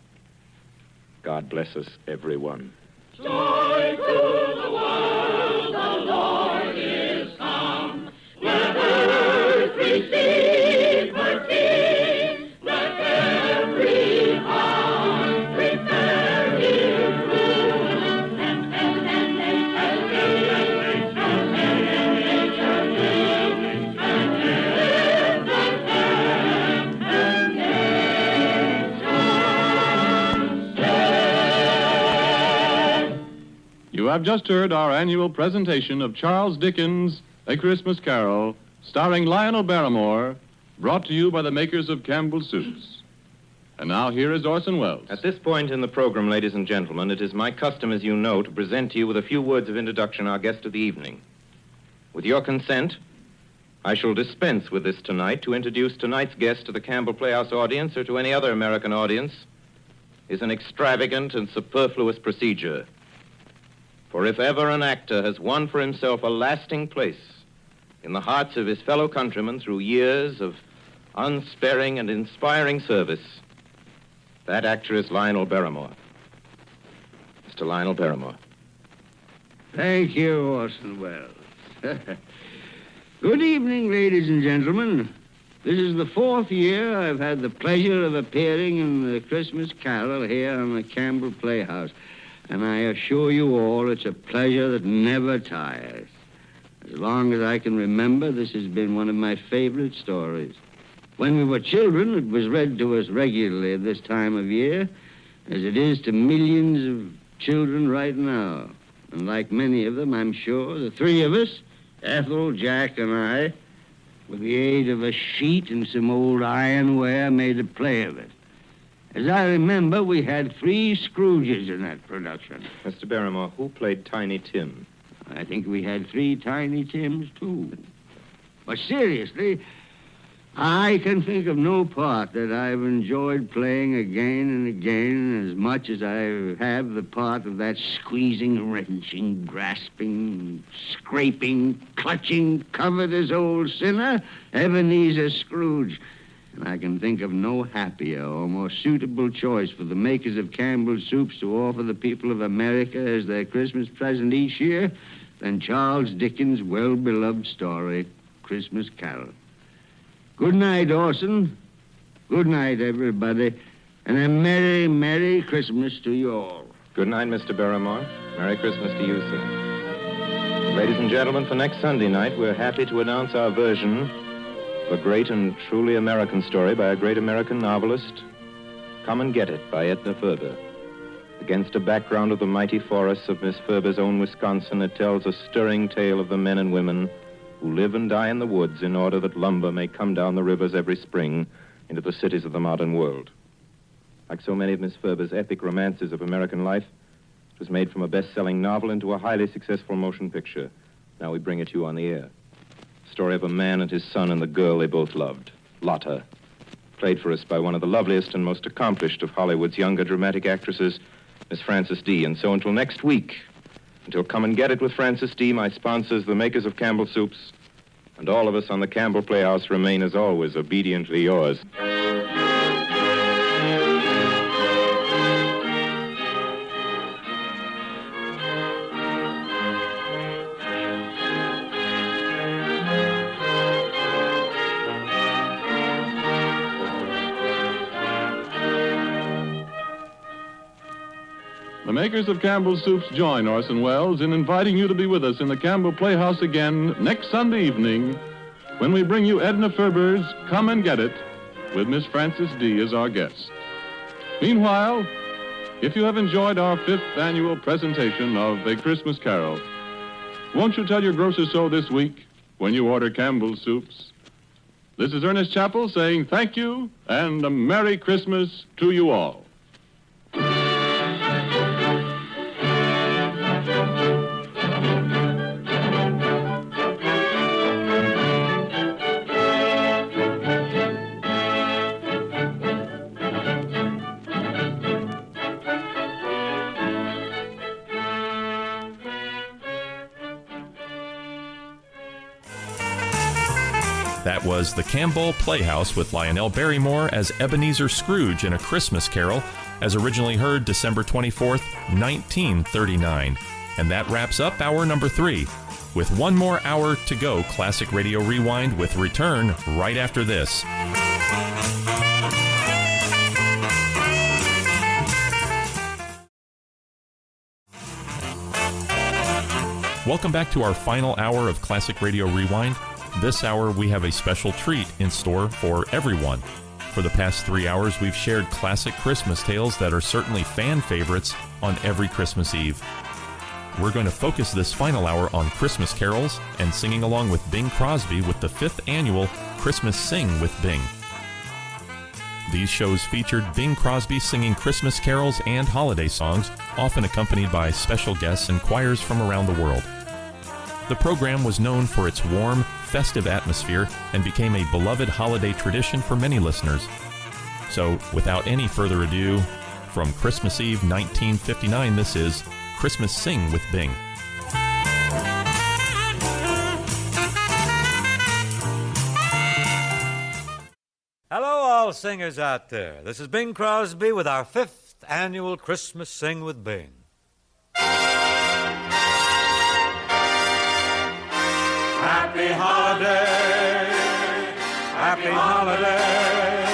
God bless us, everyone. Joy to the world, the Lord is come. Let earth receive her King. Let every heart prepare his room. And heaven and nature sing, and heaven and nature sing, and heaven and nature sing. have just heard our annual presentation of Charles Dickens' A Christmas Carol, starring Lionel Barrymore, brought to you by the makers of Campbell's Soups. And now here is Orson Welles. At this point in the program, ladies and gentlemen, it is my custom, as you know, to present to you with a few words of introduction our guest of the evening. With your consent, I shall dispense with this tonight to introduce tonight's guest to the Campbell Playhouse audience or to any other American audience is an extravagant and superfluous procedure. For if ever an actor has won for himself a lasting place in the hearts of his fellow countrymen through years of unsparing and inspiring service, that actor is Lionel Barrymore. Mr. Lionel Barrymore. Thank you, Orson Welles. Good evening, ladies and gentlemen. This is the 4th year I've had the pleasure of appearing in the Christmas Carol here on the Campbell Playhouse. And I assure you all it's a pleasure that never tires. As long as I can remember, this has been one of my favorite stories. When we were children, it was read to us regularly at this time of year, as it is to millions of children right now. And like many of them, I'm sure, the three of us, Ethel, Jack, and I, with the aid of a sheet and some old ironware, made a play of it. As I remember, we had 3 Scrooges in that production. Mr. Barrymore, who played Tiny Tim? I think we had 3 Tiny Tims, too. But seriously, I can think of no part that I've enjoyed playing again and again as much as I have the part of that squeezing, wrenching, grasping, scraping, clutching, covetous old sinner, Ebenezer Scrooge. And I can think of no happier or more suitable choice for the makers of Campbell's Soups to offer the people of America as their Christmas present each year than Charles Dickens' well-beloved story, Christmas Carol. Good night, Orson. Good night, everybody. And a Merry, Merry Christmas to you all. Good night, Mr. Barrymore. Merry Christmas to you, sir. Ladies and gentlemen, for next Sunday night, we're happy to announce our version of a great and truly American story by a great American novelist, Come and Get It by Edna Ferber. Against a background of the mighty forests of Miss Ferber's own Wisconsin, it tells a stirring tale of the men and women who live and die in the woods in order that lumber may come down the rivers every spring into the cities of the modern world. Like so many of Miss Ferber's epic romances of American life, it was made from a best-selling novel into a highly successful motion picture. Now we bring it to you on the air. Story of a man and his son and the girl they both loved, Lotta, played for us by one of the loveliest and most accomplished of Hollywood's younger dramatic actresses, Miss Frances D. And so until next week, until Come and Get It with Frances D., my sponsors, the makers of Campbell Soups, and all of us on the Campbell Playhouse remain, as always, obediently yours. The makers of Campbell's Soups join Orson Welles in inviting you to be with us in the Campbell Playhouse again next Sunday evening when we bring you Edna Ferber's Come and Get It with Miss Frances D. as our guest. Meanwhile, if you have enjoyed our 5th annual presentation of A Christmas Carol, won't you tell your grocer so this week when you order Campbell's Soups? This is Ernest Chappell saying thank you and a Merry Christmas to you all. That was the Campbell Playhouse with Lionel Barrymore as Ebenezer Scrooge in A Christmas Carol, as originally heard December 24th, 1939. And that wraps up hour number 3. With one more hour to go, Classic Radio Rewind with return right after this. Welcome back to our final hour of Classic Radio Rewind. This hour, we have a special treat in store for everyone. For the past 3 hours, we've shared classic Christmas tales that are certainly fan favorites on every Christmas Eve. we're going to focus this final hour on Christmas carols and singing along with Bing Crosby with the 5th annual Christmas Sing with Bing. These shows featured Bing Crosby singing Christmas carols and holiday songs, often accompanied by special guests and choirs from around the world. The program was known for its warm, festive atmosphere and became a beloved holiday tradition for many listeners. So, without any further ado, from Christmas Eve 1959, this is Christmas Sing with Bing. Hello, all singers out there. This is Bing Crosby with our 5th annual Christmas Sing with Bing. Happy holiday, happy holiday.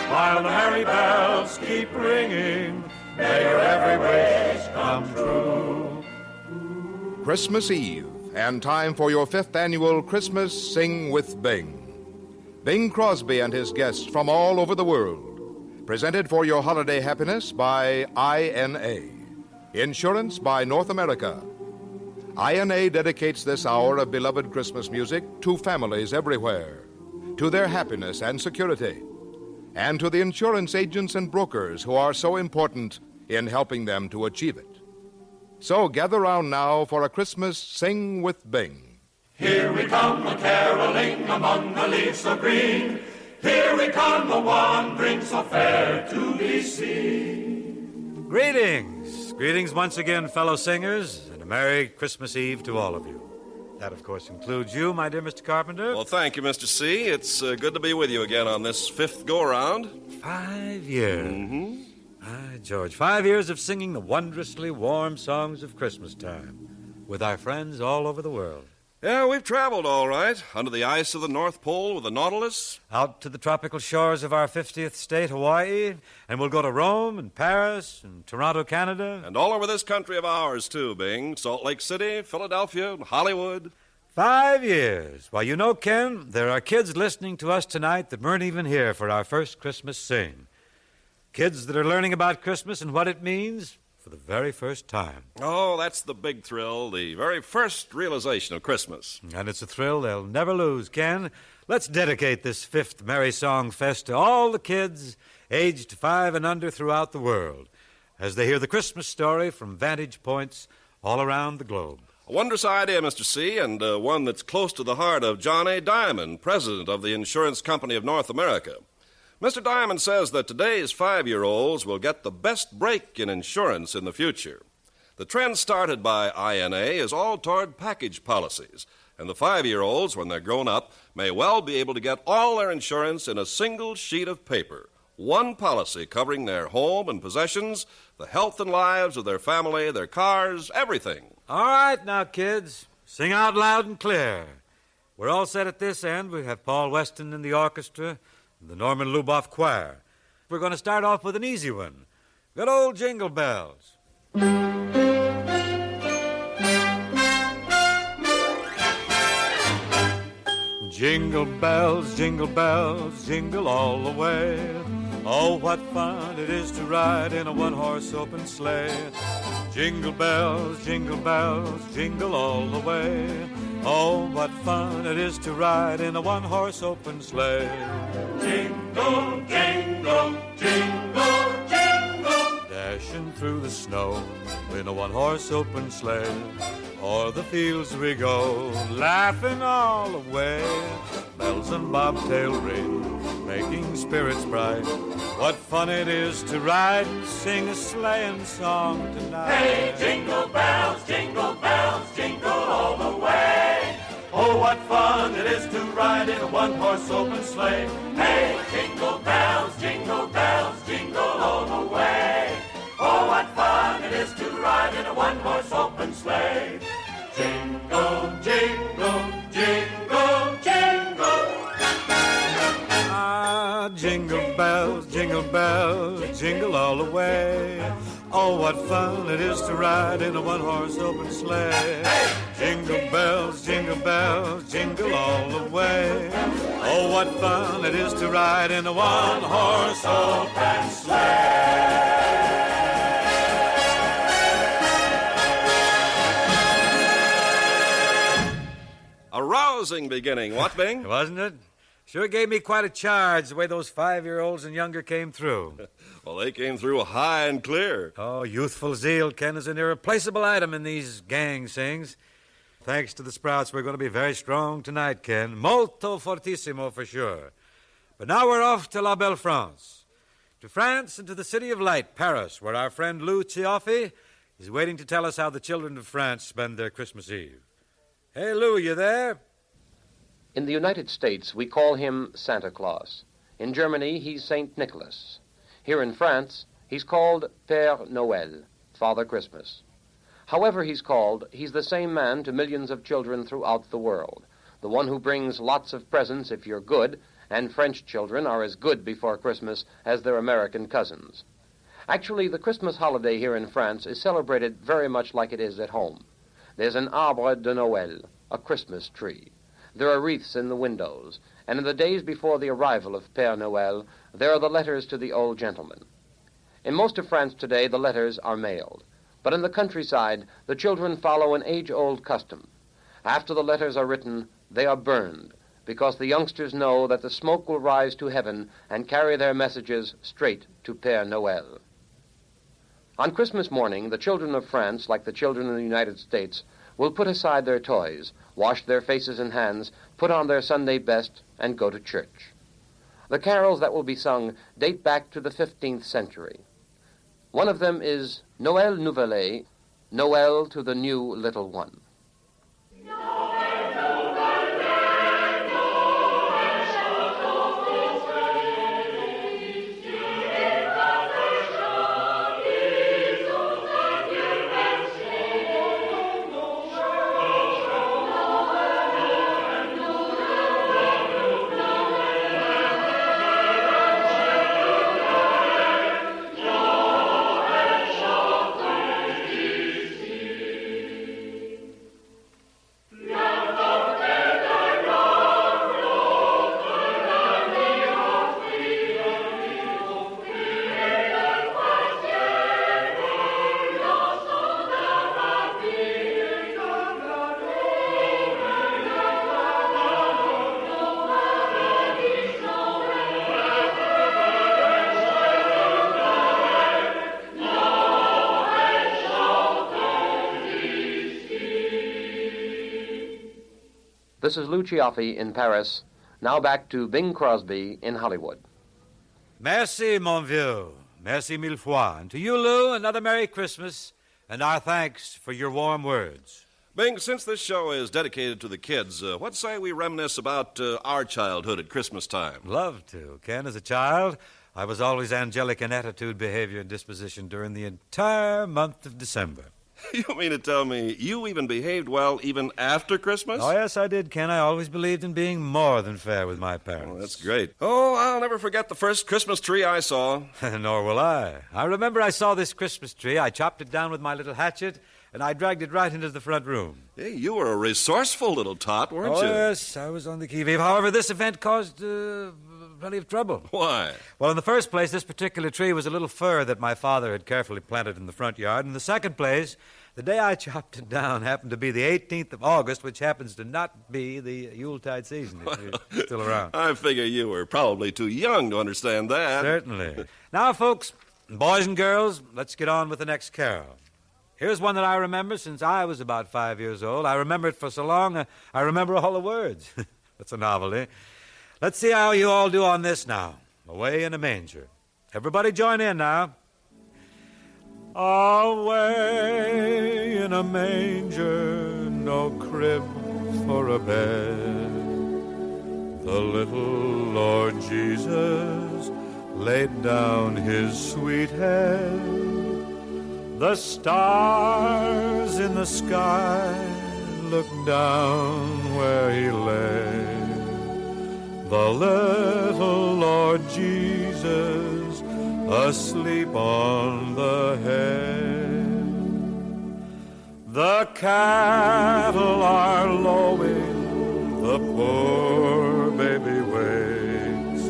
While the merry bells keep ringing, may your every wish come true. Christmas Eve, and time for your 5th annual Christmas Sing with Bing. Bing Crosby and his guests from all over the world. Presented for your holiday happiness by INA. Insurance by North America. INA dedicates this hour of beloved Christmas music to families everywhere, to their happiness and security, and to the insurance agents and brokers who are so important in helping them to achieve it. So gather round now for a Christmas Sing with Bing. Here we come a-caroling among the leaves so green. Here we come, a wandering so fair to be seen. Greetings. Greetings once again, fellow singers, and a Merry Christmas Eve to all of you. That, of course, includes you, my dear Mr. Carpenter. Well, thank you, Mr. C. It's good to be with you again on this 5th go-around. 5 years. Mm-hmm. George, 5 years of singing the wondrously warm songs of Christmas time with our friends all over the world. Yeah, we've traveled all right. Under the ice of the North Pole with the Nautilus. Out to the tropical shores of our 50th state, Hawaii. And we'll go to Rome and Paris and Toronto, Canada. And all over this country of ours, too, Bing. Salt Lake City, Philadelphia, and Hollywood. 5 years. Well, you know, Ken, there are kids listening to us tonight that weren't even here for our first Christmas Sing. Kids that are learning about Christmas and what it means for the very first time. Oh, that's the big thrill, the very first realization of Christmas. And it's a thrill they'll never lose, Ken. Let's dedicate this 5th Merry Song Fest to all the kids aged 5 and under throughout the world as they hear the Christmas story from vantage points all around the globe. A wondrous idea, Mr. C., and one that's close to the heart of John A. Diamond, president of the Insurance Company of North America. Mr. Diamond says that today's 5-year-olds will get the best break in insurance in the future. The trend started by INA is all toward package policies, and the 5-year-olds, when they're grown up, may well be able to get all their insurance in a single sheet of paper. One policy covering their home and possessions, the health and lives of their family, their cars, everything. All right now, kids, sing out loud and clear. We're all set at this end. We have Paul Weston in the orchestra, the Norman Luboff Choir. We're going to start off with an easy one. Good old Jingle Bells. Jingle bells, jingle all the way. Oh, what fun it is to ride in a one-horse open sleigh. Jingle bells, jingle all the way. Oh, what fun it is to ride in a one-horse open sleigh. Jingle, jingle, jingle, jingle. Dashing through the snow in a one-horse open sleigh. O'er the fields we go, laughing all the way. Bells and bobtail ring, making spirits bright. What fun it is to ride and sing a sleighing song tonight. Hey, jingle bells, jingle all the way. Oh, what fun it is to ride in a one-horse open sleigh. Hey, jingle bells, jingle all the way. Oh, what fun it is to ride in a one-horse open sleigh. Jingle, jingle, jingle, jingle. Ah, jingle bells, jingle all the way. Oh, what fun it is to ride in a one-horse open sleigh. Jingle bells, jingle all the way. Oh, what fun it is to ride in a one-horse open sleigh. rousing beginning, what, Bing? Wasn't it? Sure gave me quite a charge the way those 5-year-olds and younger came through. Well, they came through high and clear. Oh, youthful zeal, Ken, is an irreplaceable item in these gang sings. Thanks to the Sprouts, we're going to be very strong tonight, Ken. Molto fortissimo for sure. But now we're off to La Belle France. To France and to the City of Light, Paris, where our friend Lou Cioffi is waiting to tell us how the children of France spend their Christmas Eve. Hey, Lou, you there? In the United States, we call him Santa Claus. In Germany, he's St. Nicholas. Here in France, he's called Père Noël, Father Christmas. However he's called, he's the same man to millions of children throughout the world, the one who brings lots of presents if you're good, and French children are as good before Christmas as their American cousins. Actually, the Christmas holiday here in France is celebrated very much like it is at home. There's an arbre de Noël, a Christmas tree. There are wreaths in the windows, and in the days before the arrival of Père Noël, there are the letters to the old gentleman. In most of France today, the letters are mailed. But in the countryside, the children follow an age-old custom. After the letters are written, they are burned, because the youngsters know that the smoke will rise to heaven and carry their messages straight to Père Noël. On Christmas morning, the children of France, like the children in the United States, will put aside their toys, wash their faces and hands, put on their Sunday best, and go to church. The carols that will be sung date back to the 15th century. One of them is Noël Nouvelet, Noel to the New Little One. This is Lou Cioffi in Paris. Now back to Bing Crosby in Hollywood. Merci, mon vieux. Merci mille fois. And to you, Lou, another Merry Christmas, and our thanks for your warm words. Bing, since this show is dedicated to the kids, what say we reminisce about our childhood at Christmas time? Love to. Ken, as a child, I was always angelic in attitude, behavior, and disposition during the entire month of December. You mean to tell me you even behaved well even after Christmas? Oh, yes, I did, Ken. I always believed in being more than fair with my parents. Oh, that's great. Oh, I'll never forget the first Christmas tree I saw. Nor will I. I remember I saw this Christmas tree. I chopped it down with my little hatchet, and I dragged it right into the front room. Hey, you were a resourceful little tot, weren't you? Oh, yes, I was on the qui-vive. However, this event caused plenty of trouble. Why? Well, in the first place, this particular tree was a little fir that my father had carefully planted in the front yard. In the second place, the day I chopped it down happened to be the 18th of August, which happens to not be the Yuletide season, if you're still around. I figure you were probably too young to understand that. Certainly. Now, folks, boys and girls, let's get on with the next carol. Here's one that I remember since I was about 5 years old. I remember it for so long, I remember all the words. That's a novelty. Let's see how you all do on this now. Away in a manger. Everybody join in now. Away in a manger, no crib for a bed, the little Lord Jesus laid down his sweet head. The stars in the sky looked down where he lay. The little Lord Jesus asleep on the hay. The cattle are lowing, the poor baby wakes,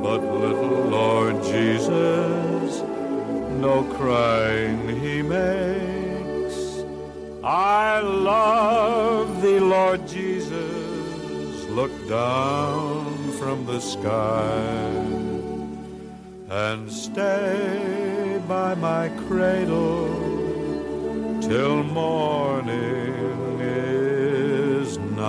but little Lord Jesus no crying he makes. I love thee, Lord Jesus, down from the sky and stay by my cradle till morning is nigh.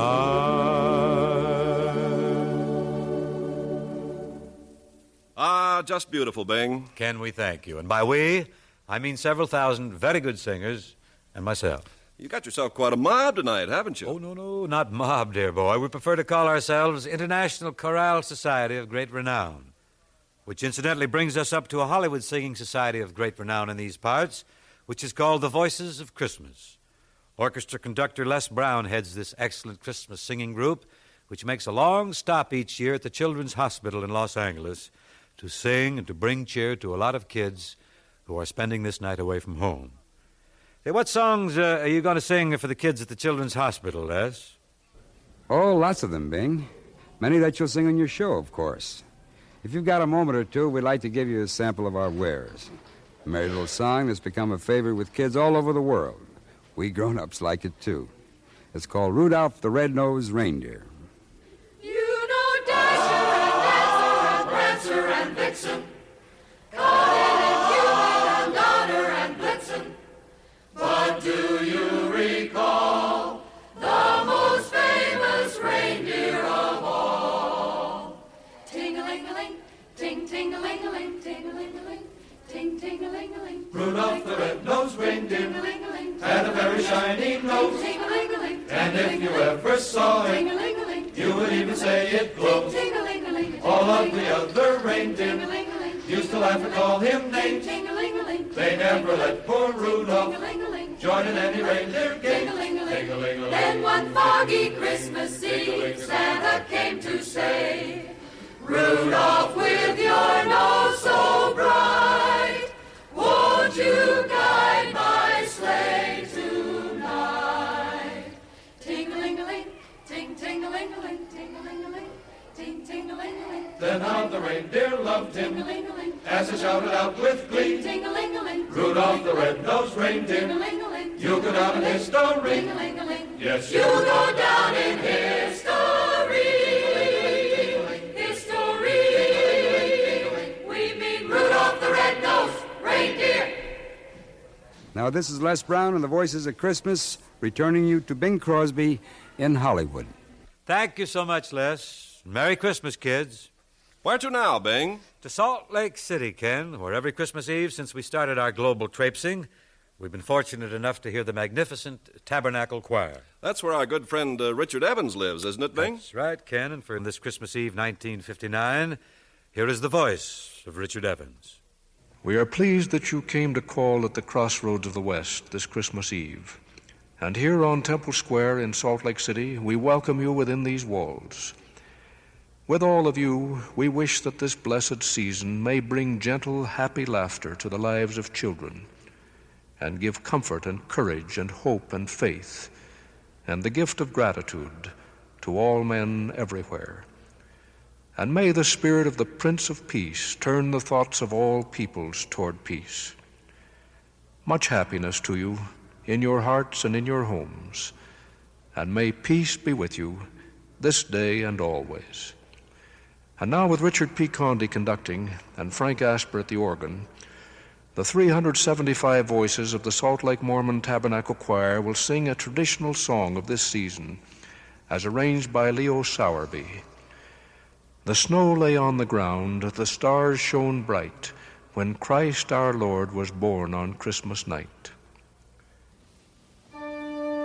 Ah, just beautiful, Bing. Ken, we thank you. And by we, I mean several thousand very good singers and myself. You got yourself quite a mob tonight, haven't you? Oh, no, not mob, dear boy. We prefer to call ourselves International Chorale Society of Great Renown, which incidentally brings us up to a Hollywood singing society of great renown in these parts, which is called the Voices of Christmas. Orchestra conductor Les Brown heads this excellent Christmas singing group, which makes a long stop each year at the Children's Hospital in Los Angeles to sing and to bring cheer to a lot of kids who are spending this night away from home. Hey, what songs are you going to sing for the kids at the Children's Hospital, Les? Oh, lots of them, Bing. Many that you'll sing on your show, of course. If you've got a moment or two, we'd like to give you a sample of our wares. A merry little song that's become a favorite with kids all over the world. We grown-ups like it, too. It's called Rudolph the Red-Nosed Reindeer. You know Dasher and Dancer and Prancer and Vixen, Comet and Cupid and Donner and Blitzen. But do you recall the most famous reindeer of all? Ting-a-ling-a-ling, ting-ting-a-ling-a-ling, ting-a-ling-a-ling, ting-ting-a-ling-a-ling. Rudolph the red-nosed reindeer had a very shiny nose, and if you ever saw it, you would even say it glowed. All of the other reindeer used to laugh and call him names. They never let poor Rudolph join in any reindeer game. Then one foggy Christmas Eve, Santa came to say, Rudolph, with your nose so bright, won't you guide my sleigh tonight? Ting-a-ling-a-ling, ting-ting-a-ling-a-ling, ting-a-ling-a-ling, ting-ting-a-ling-a-ling. Then how the reindeer loved him as he shouted out with glee, Ting-a-ling-a-ling, Rudolph the red-nosed reindeer, you'll go down in history. Yes, you'll go down in history. History. We mean Rudolph the Red-Nosed Reindeer. Now, this is Les Brown and the Voices of Christmas, returning you to Bing Crosby in Hollywood. Thank you so much, Les. Merry Christmas, kids. Where to now, Bing? To Salt Lake City, Ken, where every Christmas Eve since we started our global traipsing, we've been fortunate enough to hear the magnificent Tabernacle Choir. That's where our good friend Richard Evans lives, isn't it, Bing? That's right, Ken, and for this Christmas Eve 1959, here is the voice of Richard Evans. We are pleased that you came to call at the Crossroads of the West this Christmas Eve. And here on Temple Square in Salt Lake City, we welcome you within these walls. With all of you, we wish that this blessed season may bring gentle, happy laughter to the lives of children and give comfort and courage and hope and faith and the gift of gratitude to all men everywhere. And may the spirit of the Prince of Peace turn the thoughts of all peoples toward peace. Much happiness to you in your hearts and in your homes, and may peace be with you this day and always. And now, with Richard P. Conde conducting and Frank Asper at the organ, the 375 voices of the Salt Lake Mormon Tabernacle Choir will sing a traditional song of this season, as arranged by Leo Sowerby. The snow lay on the ground, the stars shone bright, when Christ our Lord was born on Christmas night. Rudolph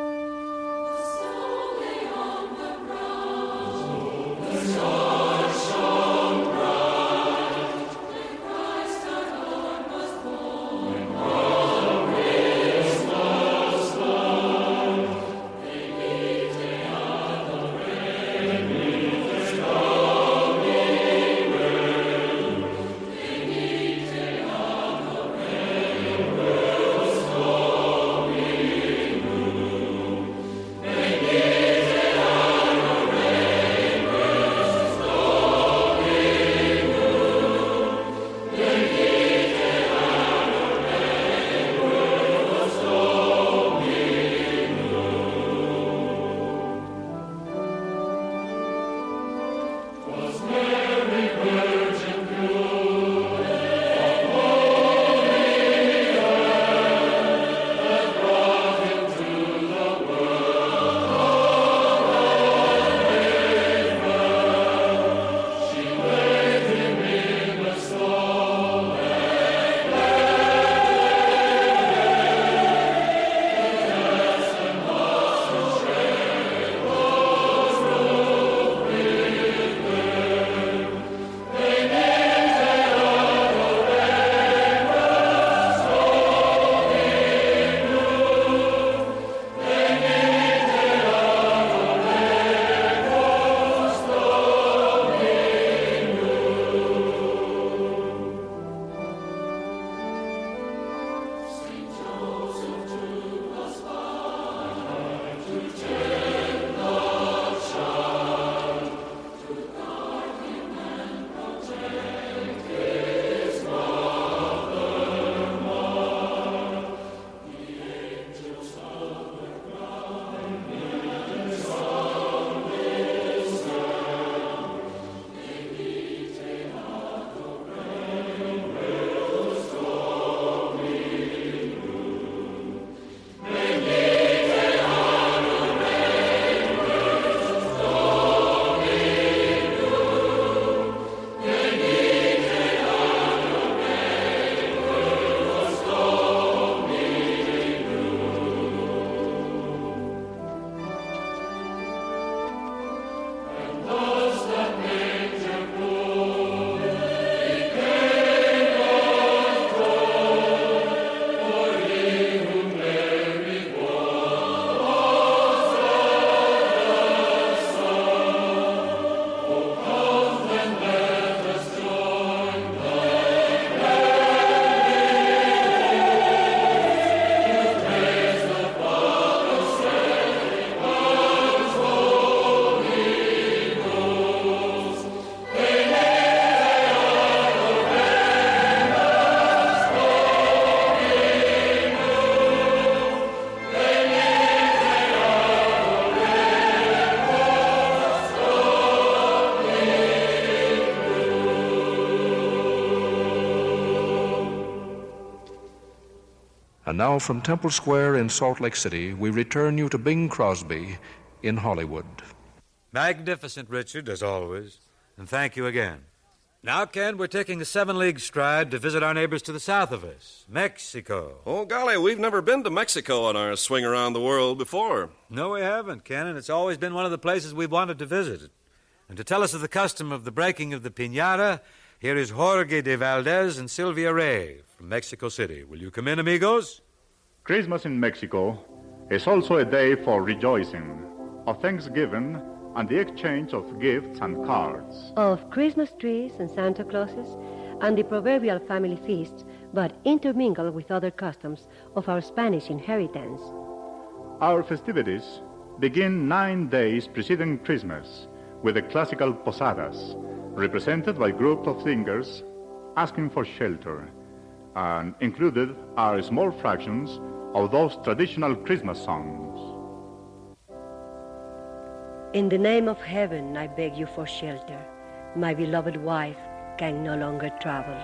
And now from Temple Square in Salt Lake City, we return you to Bing Crosby in Hollywood. Magnificent, Richard, as always. And thank you again. Now, Ken, we're taking a 7-league stride to visit our neighbors to the south of us, Mexico. Oh, golly, we've never been to Mexico on our swing around the world before. No, we haven't, Ken, and it's always been one of the places we've wanted to visit. And to tell us of the custom of the breaking of the piñata, here is Jorge de Valdez and Sylvia Ray from Mexico City. Will you come in, amigos? Christmas in Mexico is also a day for rejoicing, of thanksgiving, and the exchange of gifts and cards. Of Christmas trees and Santa Clauses and the proverbial family feasts, but intermingled with other customs of our Spanish inheritance. Our festivities begin 9 days preceding Christmas with the classical posadas, represented by groups of singers asking for shelter, and included are small fractions of those traditional Christmas songs. In the name of heaven, I beg you for shelter. My beloved wife can no longer travel.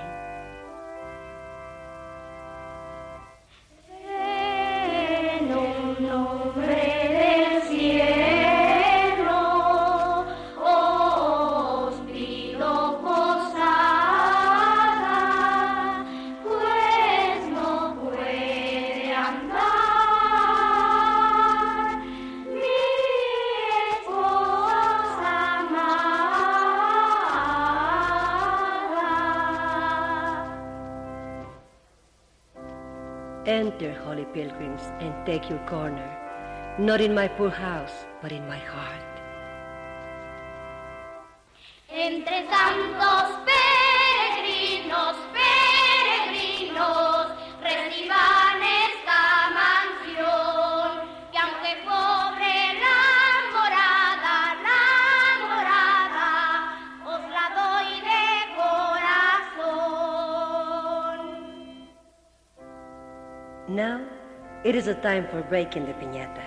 Enter, holy pilgrims, and take your corner, not in my poor house, but in my heart. Entre santos peregrinos, peregrinos, reciban esta mansión, que aunque pobre la morada, os la doy de corazón. Now, it is a time for breaking the piñata,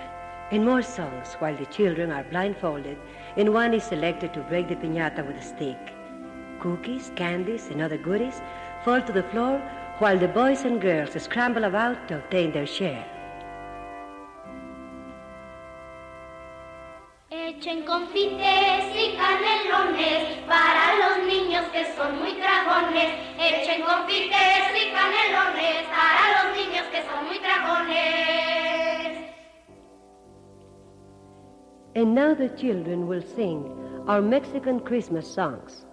and more songs while the children are blindfolded and one is selected to break the piñata with a stick. Cookies, candies, and other goodies fall to the floor while the boys and girls scramble about to obtain their share. Echen confites y canelones para los niños que son muy dragones. Echen confites y canelones para los niños que son muy dragones. And now the children will sing our Mexican Christmas songs.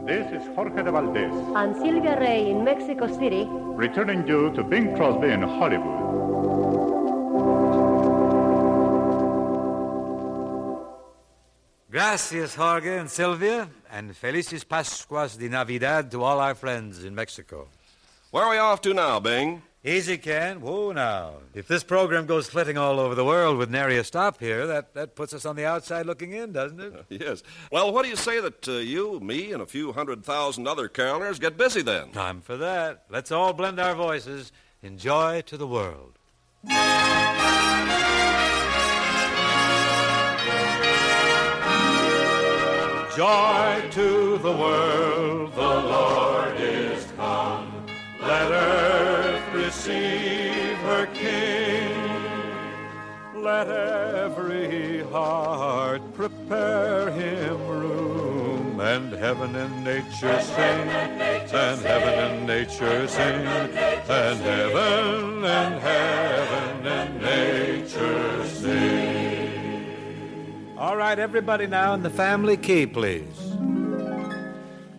This is Jorge de Valdez, And Sylvia Ray in Mexico City, returning you to Bing Crosby in Hollywood. Gracias, Jorge and Sylvia, and Felices Pascuas de Navidad to all our friends in Mexico. Where are we off to now, Bing? Easy, Ken. Whoa, now. If this program goes flitting all over the world with nary a stop here, that puts us on the outside looking in, doesn't it? Yes. Well, what do you say that you, me, and a few 100,000 other carolers get busy then? Time for that. Let's all blend our voices in joy to the world. Joy to the world, the Lord is come. Let earth receive her King. Let every heart prepare him room and heaven and nature sing, and heaven and nature sing, and heaven and nature sing. All right, everybody now in the family key, please.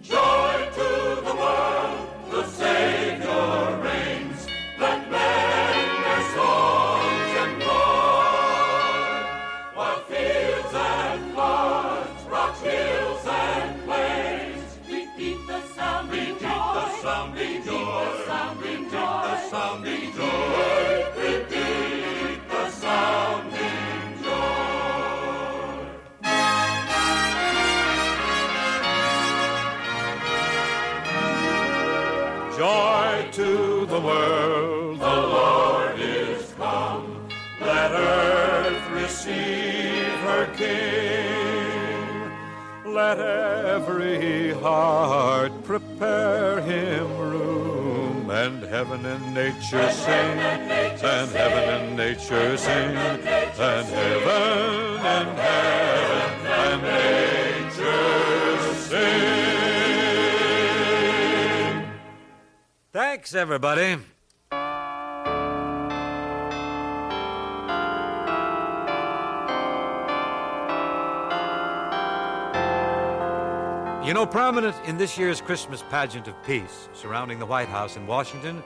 Joy to the world, the Savior reigns. Let men their songs employ, while fields and floods, rocks, hills and plains repeat the sounding joy. The sounding joy. The sounding joy. The sounding joy. Repeat the sounding joy. Joy to the world, the Lord is come. Let earth receive her King. Let every heart prepare him room. And heaven and nature sing, and heaven and nature sing, and heaven and nature sing. Thanks, everybody. You know, prominent in this year's Christmas pageant of peace surrounding the White House in Washington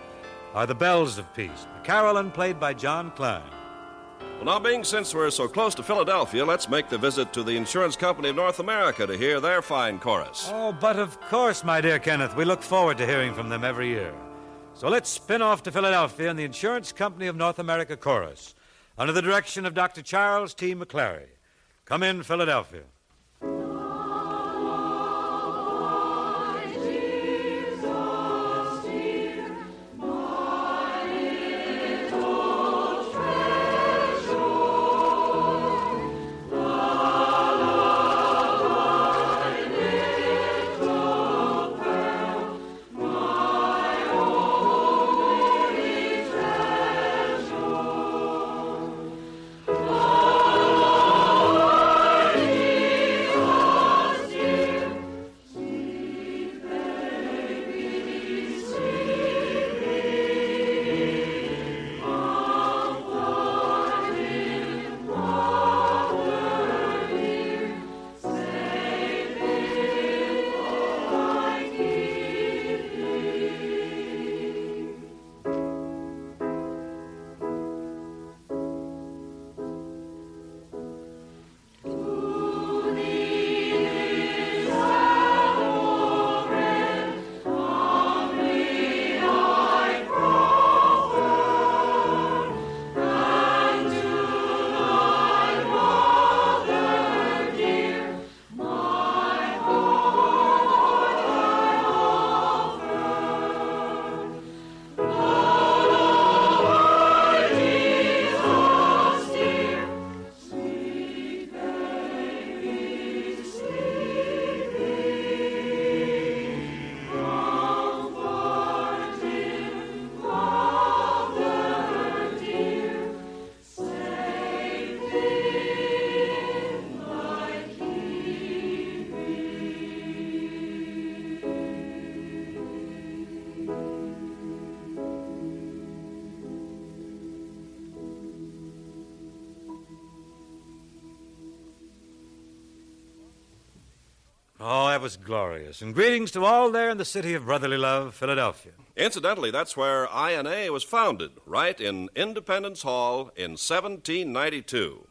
are the Bells of Peace, a carolyn played by John Klein. Well, now, being since we're so close to Philadelphia, let's make the visit to the Insurance Company of North America to hear their fine chorus. Oh, but of course, my dear Kenneth, we look forward to hearing from them every year. So let's spin off to Philadelphia in the Insurance Company of North America chorus under the direction of Dr. Charles T. McClary. Come in, Philadelphia. Oh, that was glorious. And greetings to all there in the city of brotherly love, Philadelphia. Incidentally, that's where INA was founded, right in Independence Hall in 1792.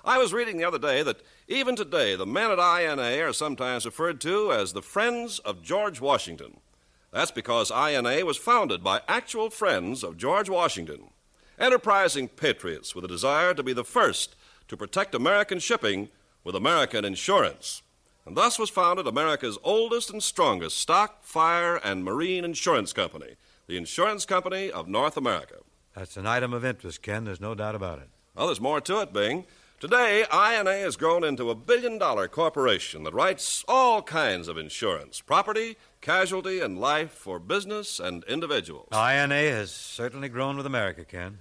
I was reading the other day that even today the men at INA are sometimes referred to as the Friends of George Washington. That's because INA was founded by actual friends of George Washington, enterprising patriots with a desire to be the first to protect American shipping with American insurance. And thus was founded America's oldest and strongest stock, fire, and marine insurance company, the Insurance Company of North America. That's an item of interest, Ken. There's no doubt about it. Well, there's more to it, Bing. Today, INA has grown into a billion-dollar corporation that writes all kinds of insurance, property, casualty, and life for business and individuals. INA has certainly grown with America, Ken.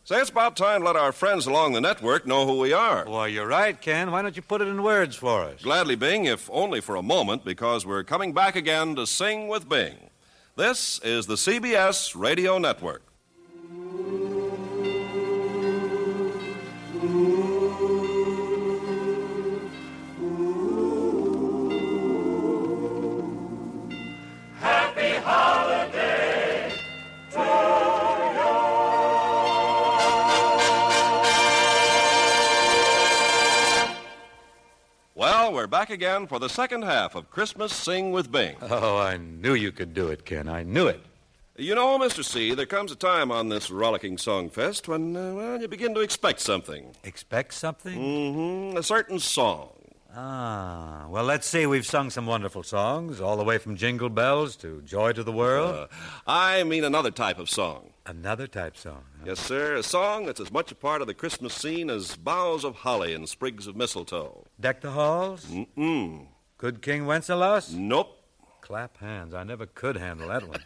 Say, it's about time to let our friends along the network know who we are. Why, you're right, Ken. Why don't you put it in words for us? Gladly, Bing, if only for a moment, because we're coming back again to Sing with Bing. This is the CBS Radio Network. Happy holiday to Well, we're back again for the second half of Christmas Sing with Bing. Oh, I knew you could do it, Ken. I knew it. You know, Mr. C, there comes a time on this rollicking songfest when, you begin to expect something. Expect something? Mm-hmm. A certain song. Ah, well, let's see. We've sung some wonderful songs, all the way from Jingle Bells to Joy to the World. I mean another type of song. Another type song? Huh? Yes, sir. A song that's as much a part of the Christmas scene as boughs of holly and sprigs of mistletoe. Deck the Halls? Mm-mm. Good King Wenceslas? Nope. Clap hands. I never could handle that one.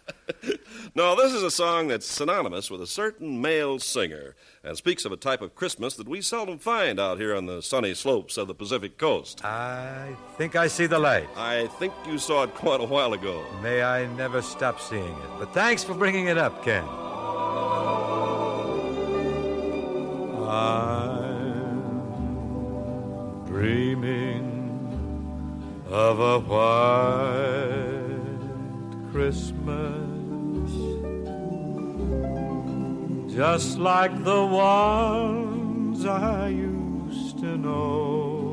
No, this is a song that's synonymous with a certain male singer and speaks of a type of Christmas that we seldom find out here on the sunny slopes of the Pacific Coast. I think I see the light. I think you saw it quite a while ago. May I never stop seeing it. But thanks for bringing it up, Ken. I'm dreaming of a white Christmas, just like the ones I used to know,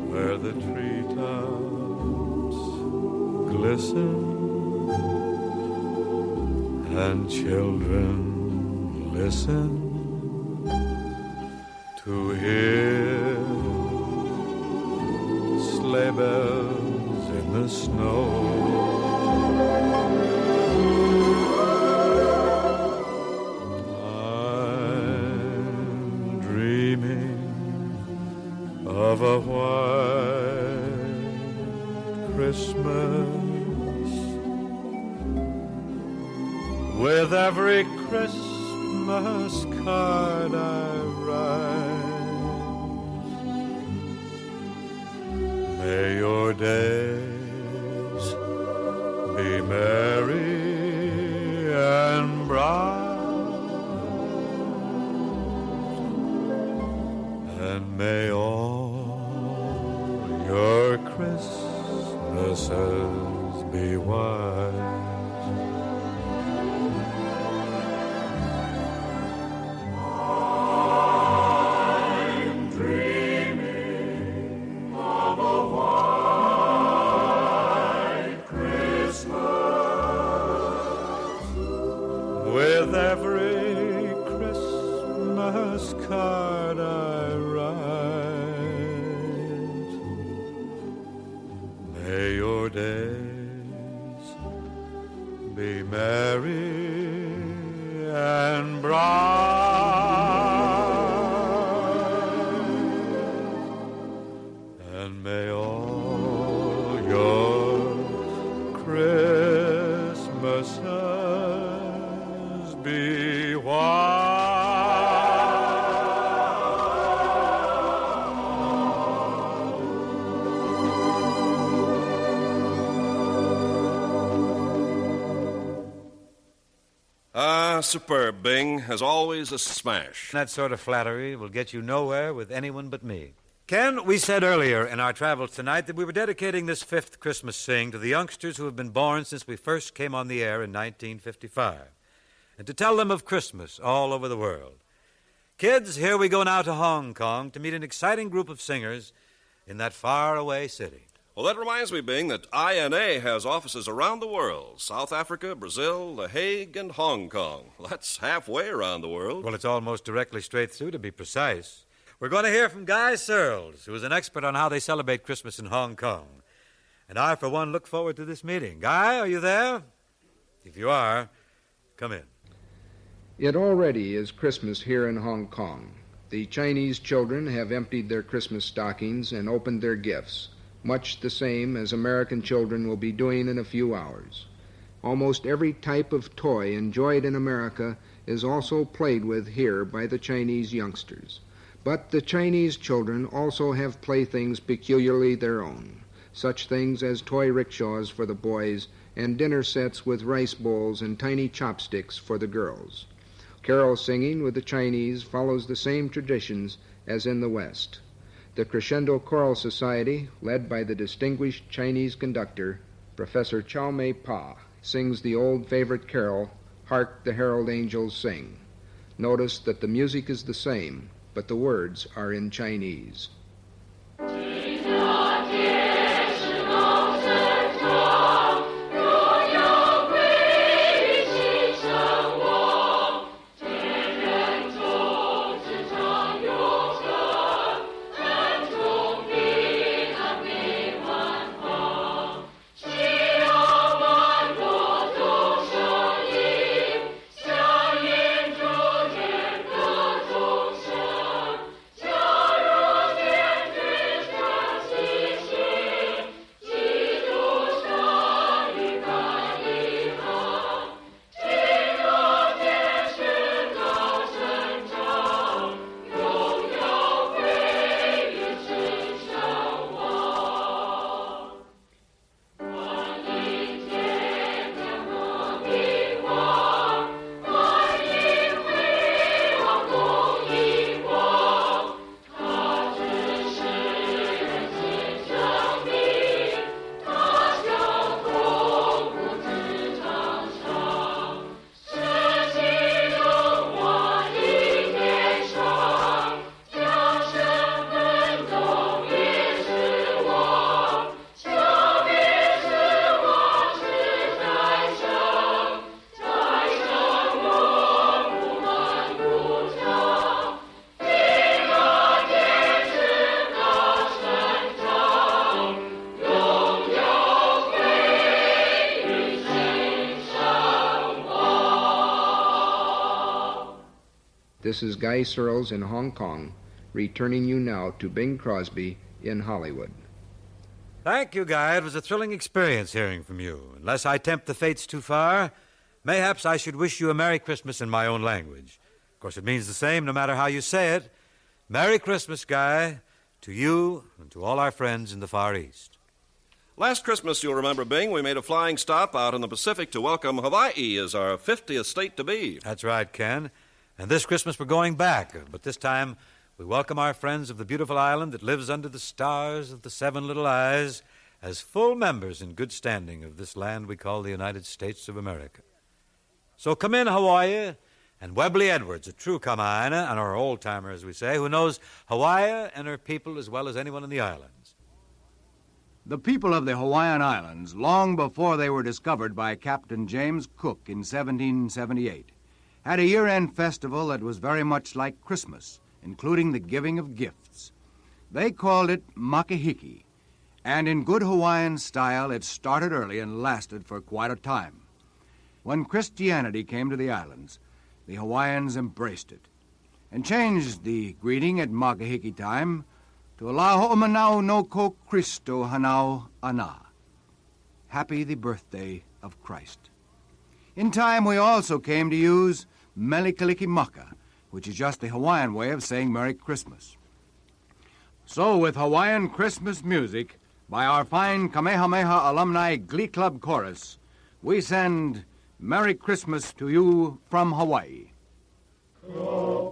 where the treetops glisten and children listen to hear sleigh bells in the snow. I'm dreaming of a white Christmas, with every Christmas card I write. May your days be merry and bright, and may all your Christmases be white. With every Christmas card I write, may your days be merry and bright, and may all your Christmases be white. Superb, Bing. As always, a smash. That sort of flattery will get you nowhere with anyone but me. Ken, we said earlier in our travels tonight that we were dedicating this fifth Christmas Sing to the youngsters who have been born since we first came on the air in 1955, and to tell them of Christmas all over the world. Kids, here we go now to Hong Kong to meet an exciting group of singers in that faraway city. Well, that reminds me, Bing, that INA has offices around the world. South Africa, Brazil, The Hague, and Hong Kong. Well, that's halfway around the world. Well, it's almost directly straight through, to be precise. We're going to hear from Guy Searles, who is an expert on how they celebrate Christmas in Hong Kong. And I, for one, look forward to this meeting. Guy, are you there? If you are, come in. It already is Christmas here in Hong Kong. The Chinese children have emptied their Christmas stockings and opened their gifts, much the same as American children will be doing in a few hours. Almost every type of toy enjoyed in America is also played with here by the Chinese youngsters. But the Chinese children also have playthings peculiarly their own, such things as toy rickshaws for the boys and dinner sets with rice bowls and tiny chopsticks for the girls. Carol singing with the Chinese follows the same traditions as in the West. The Crescendo Choral Society, led by the distinguished Chinese conductor, Professor Chow Mei Pa, sings the old favorite carol, Hark the Herald Angels Sing. Notice that the music is the same, but the words are in Chinese. This is Guy Searles in Hong Kong, returning you now to Bing Crosby in Hollywood. Thank you, Guy. It was a thrilling experience hearing from you. Unless I tempt the fates too far, mayhaps I should wish you a Merry Christmas in my own language. Of course, it means the same no matter how you say it. Merry Christmas, Guy, to you and to all our friends in the Far East. Last Christmas, you'll remember, Bing, we made a flying stop out in the Pacific to welcome Hawaii as our 50th state to be. That's right, Ken. And this Christmas we're going back, but this time we welcome our friends of the beautiful island that lives under the stars of the Seven Little Eyes as full members in good standing of this land we call the United States of America. So come in, Hawaii, and Webley Edwards, a true Kama'aina, and our old-timer, as we say, who knows Hawaii and her people as well as anyone in the islands. The people of the Hawaiian Islands, long before they were discovered by Captain James Cook in 1778, had a year-end festival that was very much like Christmas, including the giving of gifts. They called it Makahiki, and in good Hawaiian style, it started early and lasted for quite a time. When Christianity came to the islands, the Hawaiians embraced it and changed the greeting at Makahiki time to Alaho Manau no ko Christo Hanau Ana. Happy the birthday of Christ. In time, we also came to use Melikalikimaka, which is just the Hawaiian way of saying Merry Christmas. So, with Hawaiian Christmas music by our fine Kamehameha Alumni Glee Club Chorus, we send Merry Christmas to you from Hawaii. Oh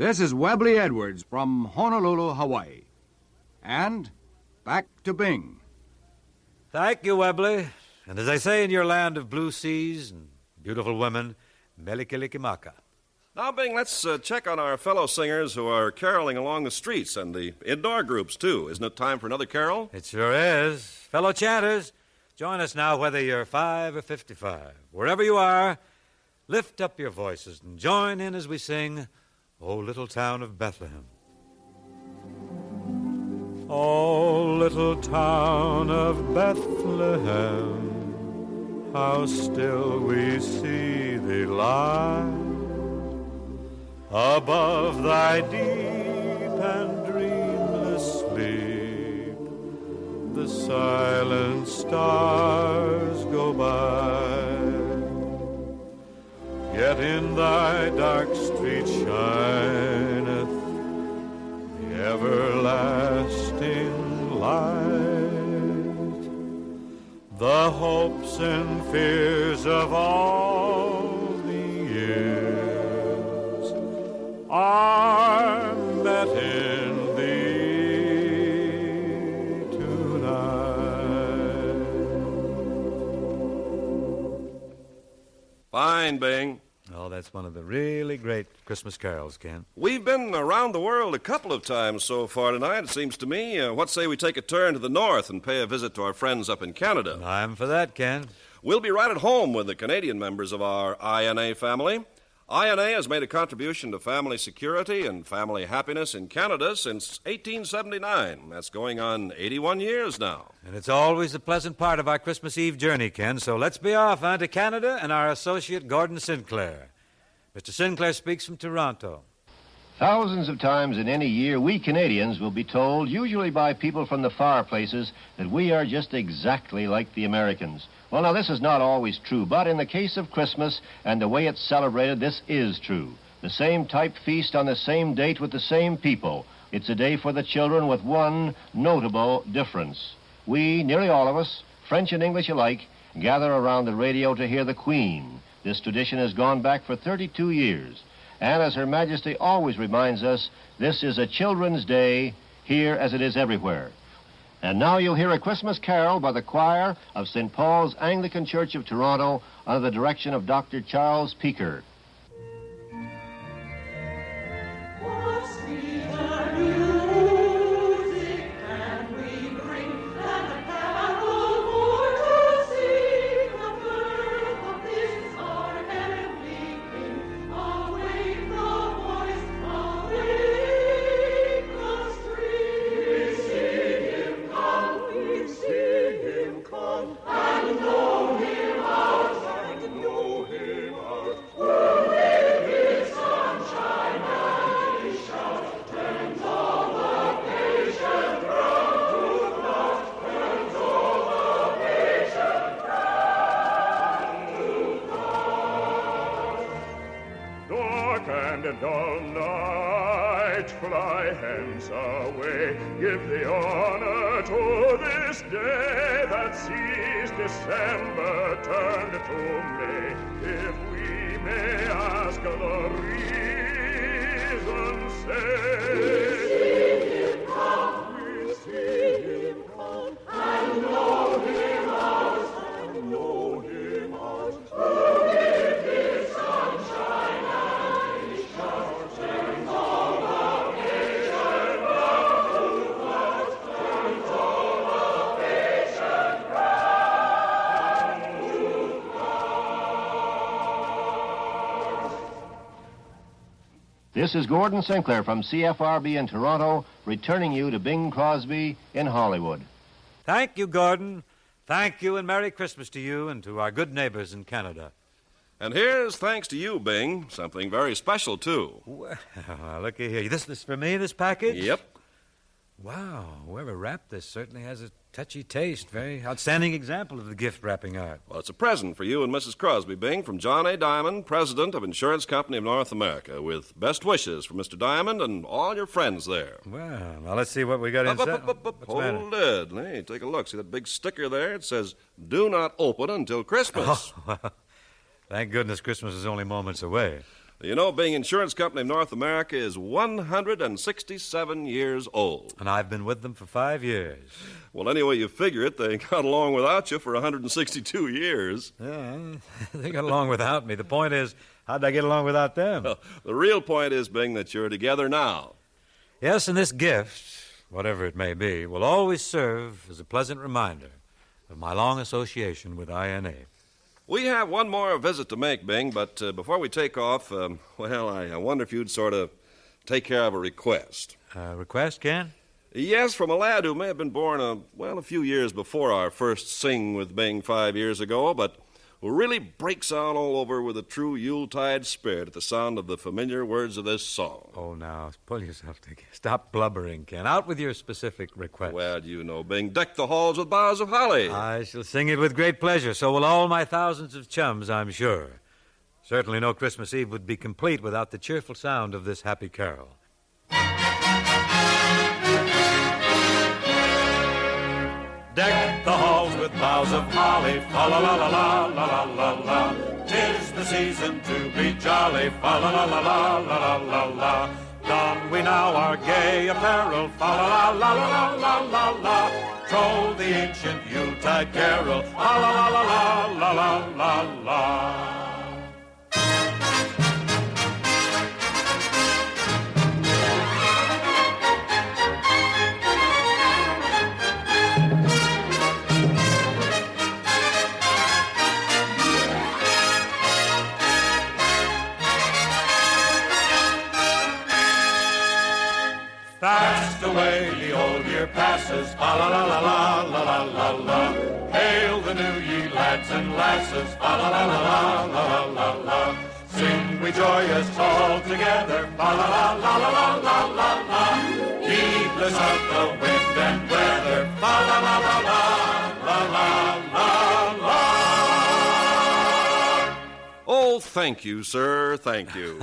This is Webley Edwards from Honolulu, Hawaii. And back to Bing. Thank you, Webley. And as I say in your land of blue seas and beautiful women, Melikilikimaka. Now, Bing, let's check on our fellow singers who are caroling along the streets and the indoor groups, too. Isn't it time for another carol? It sure is. Fellow chanters, join us now whether you're 5 or 55. Wherever you are, lift up your voices and join in as we sing, O Little Town of Bethlehem. O little town of Bethlehem, how still we see thee lie above thy deep and dreamless sleep. The silent stars go by, yet in thy dark street shineth the everlasting light. The hopes and fears of all the years are met in thee tonight. Fine, Bing. Oh, that's one of the really great Christmas carols, Ken. We've been around the world a couple of times so far tonight, it seems to me. What say we take a turn to the north and pay a visit to our friends up in Canada? I'm for that, Ken. We'll be right at home with the Canadian members of our INA family. INA has made a contribution to family security and family happiness in Canada since 1879. That's going on 81 years now. And it's always a pleasant part of our Christmas Eve journey, Ken, so let's be off, to Canada and our associate, Gordon Sinclair. Mr. Sinclair speaks from Toronto. Thousands of times in any year, we Canadians will be told, usually by people from the far places, that we are just exactly like the Americans. Well, now, this is not always true, but in the case of Christmas and the way it's celebrated, this is true. The same type feast on the same date with the same people. It's a day for the children with one notable difference. We, nearly all of us, French and English alike, gather around the radio to hear the Queen. This tradition has gone back for 32 years. And as Her Majesty always reminds us, this is a children's day here as it is everywhere. And now you'll hear a Christmas carol by the choir of St. Paul's Anglican Church of Toronto under the direction of Dr. Charles Peaker. And all night fly hence away, give the honor to this day that sees December turned to May. If we may ask the reason, say, we see him come, and know him out, and know him out, who gave his sunshine. This is Gordon Sinclair from CFRB in Toronto, returning you to Bing Crosby in Hollywood. Thank you, Gordon. Thank you, and Merry Christmas to you and to our good neighbors in Canada. And here's thanks to you, Bing. Something very special, too. Well, looky here. This for me, this package? Yep. Wow, whoever wrapped this certainly has a touchy taste. Very outstanding example of the gift wrapping art. Well, it's a present for you and Mrs. Crosby, Bing, from John A. Diamond, President of Insurance Company of North America, with best wishes for Mr. Diamond and all your friends there. Well, now let's see what we got inside. Hold it. Hey, take a look. See that big sticker there? It says, "Do not open until Christmas." Oh, well, thank goodness Christmas is only moments away. You know, Bing Insurance Company of North America is 167 years old. And I've been with them for 5 years. Well, any way you figure it, they got along without you for 162 years. Yeah, they got along without me. The point is, how'd I get along without them? Well, the real point is, Bing, that you're together now. Yes, and this gift, whatever it may be, will always serve as a pleasant reminder of my long association with INA. We have one more visit to make, Bing, but before we take off, I wonder if you'd sort of take care of a request. Request, Ken? Yes, from a lad who may have been born, a few years before our first Sing with Bing 5 years ago, but who really breaks out all over with a true Yuletide spirit at the sound of the familiar words of this song. Oh, now, pull yourself together. Stop blubbering, Ken. Out with your specific request. Well, you know, Bing, deck the halls with boughs of holly. I shall sing it with great pleasure. So will all my thousands of chums, I'm sure. Certainly no Christmas Eve would be complete without the cheerful sound of this happy carol. Deck the halls with boughs of holly, fa la la la la la la la la. 'Tis the season to be jolly, fa la la la la la la la la. Don we now our gay apparel, fa la la la la la la la. Troll the ancient Yuletide carol, fa la la la la la la la la. Fast away the old year passes, fa la la la la la la la la. Hail the new ye lads and lasses, fa la la la la la la la. Sing we joyous all together, fa la la la la la la la la. Heedless of the wind and weather, fa la la la la la la la la. Oh, thank you, sir, thank you.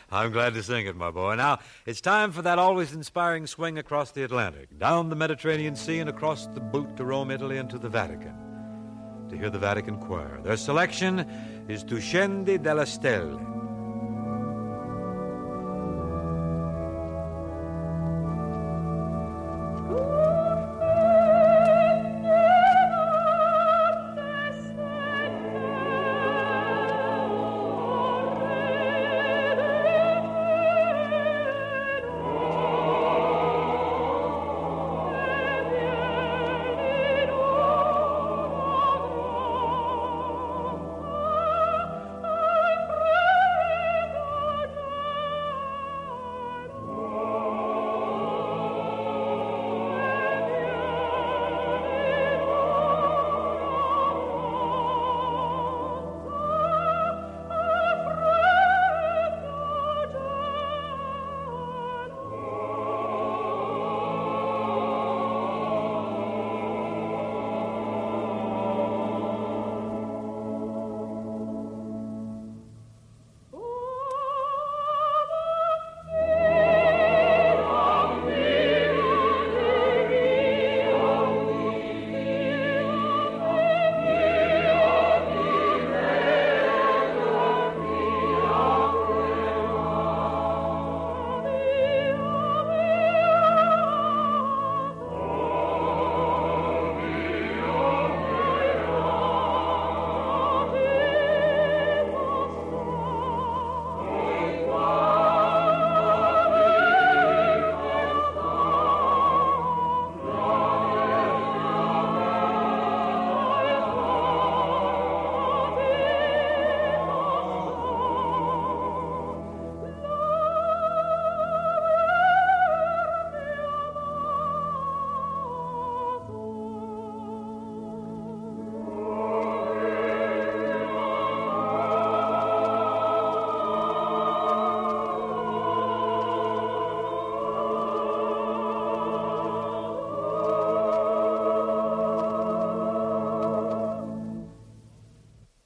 I'm glad to sing it, my boy. Now, it's time for that always inspiring swing across the Atlantic, down the Mediterranean Sea and across the boot to Rome, Italy, and to the Vatican, to hear the Vatican Choir. Their selection is Tu scendi dalle stelle.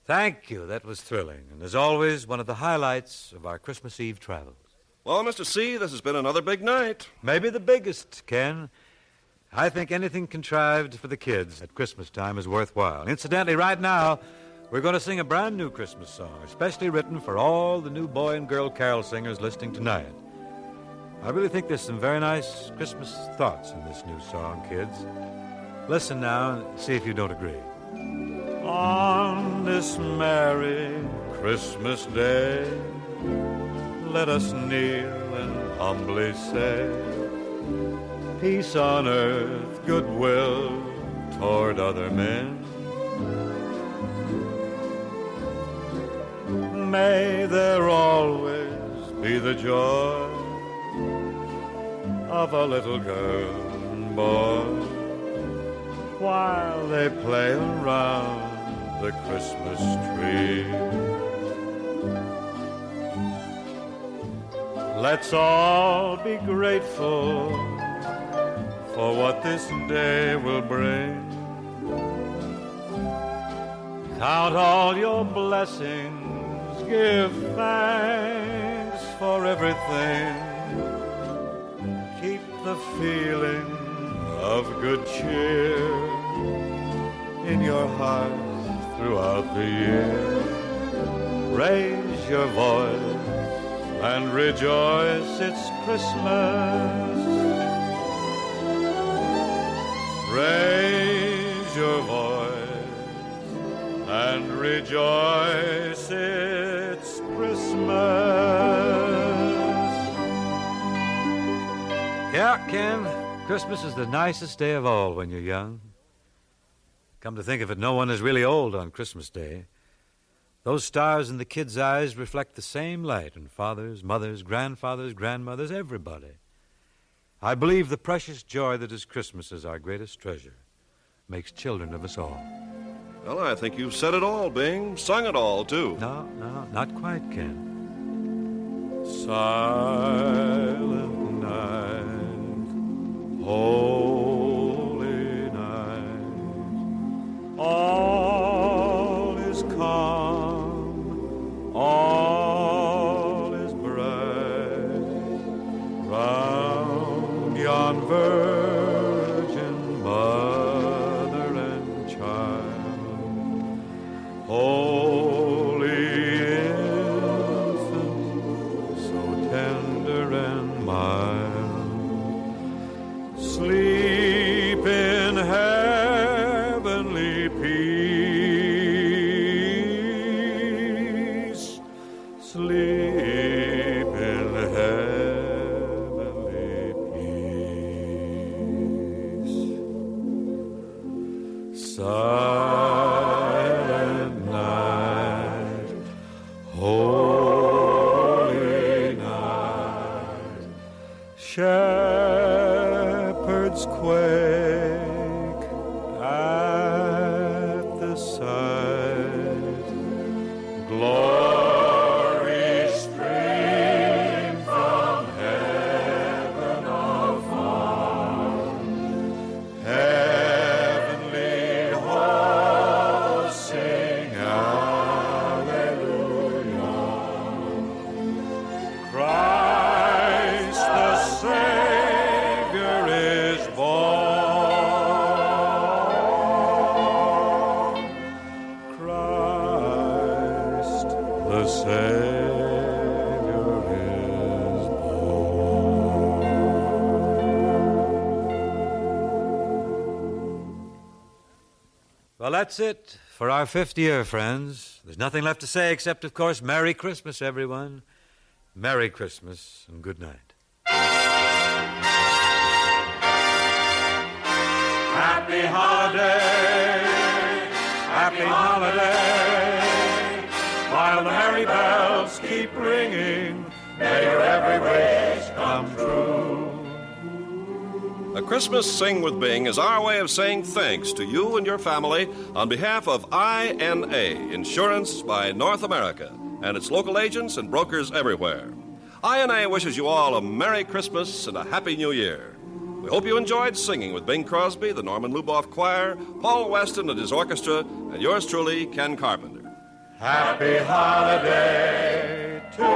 Thank you. That was thrilling. And as always, one of the highlights of our Christmas Eve travels. Well, Mr. C, this has been another big night. Maybe the biggest, Ken. I think anything contrived for the kids at Christmas time is worthwhile. Incidentally, right now, We're going to sing a brand new Christmas song, especially written for all the new boy and girl carol singers listening tonight. I really think there's some very nice Christmas thoughts in this new song, kids. Listen now and see if you don't agree. On this merry Christmas day, let us kneel and humbly say, peace on earth, goodwill toward other men. May there always be the joy of a little girl and boy while they play around the Christmas tree. Let's all be grateful for what this day will bring. Count all your blessings, give thanks for everything. Keep the feeling of good cheer in your heart throughout the year. Raise your voice and rejoice, it's Christmas. Raise your voice and rejoice, it's Christmas. Yeah, Ken, Christmas is the nicest day of all when you're young. Come to think of it, no one is really old on Christmas Day. Those stars in the kids' eyes reflect the same light in fathers, mothers, grandfathers, grandmothers, everybody. I believe the precious joy that is Christmas is our greatest treasure. Makes children of us all. Well, I think you've said it all, Bing. Sung it all, too. No, not quite, Ken. Silent night, holy night, all is calm, all is bright, round yon virgin mother and child, holy infant, so tender and mild, sleep in heavenly peace, sleep in heavenly peace. Silent night, holy night, shepherds quake at the sight, glory stream from heaven afar, heavenly hosts sing hallelujah. Christ the Savior is born. Christ the Savior is born. Well, that's it for our 50th year, friends. There's nothing left to say except, of course, Merry Christmas, everyone. Merry Christmas and good night. Happy holiday, happy holiday. While the merry bells keep ringing, may your every wish come true. A Christmas Sing with Bing is our way of saying thanks to you and your family on behalf of INA, Insurance by North America, and its local agents and brokers everywhere. INA wishes you all a Merry Christmas and a Happy New Year. We hope you enjoyed singing with Bing Crosby, the Norman Luboff Choir, Paul Weston and his orchestra, and yours truly, Ken Carpenter. Happy holiday to you.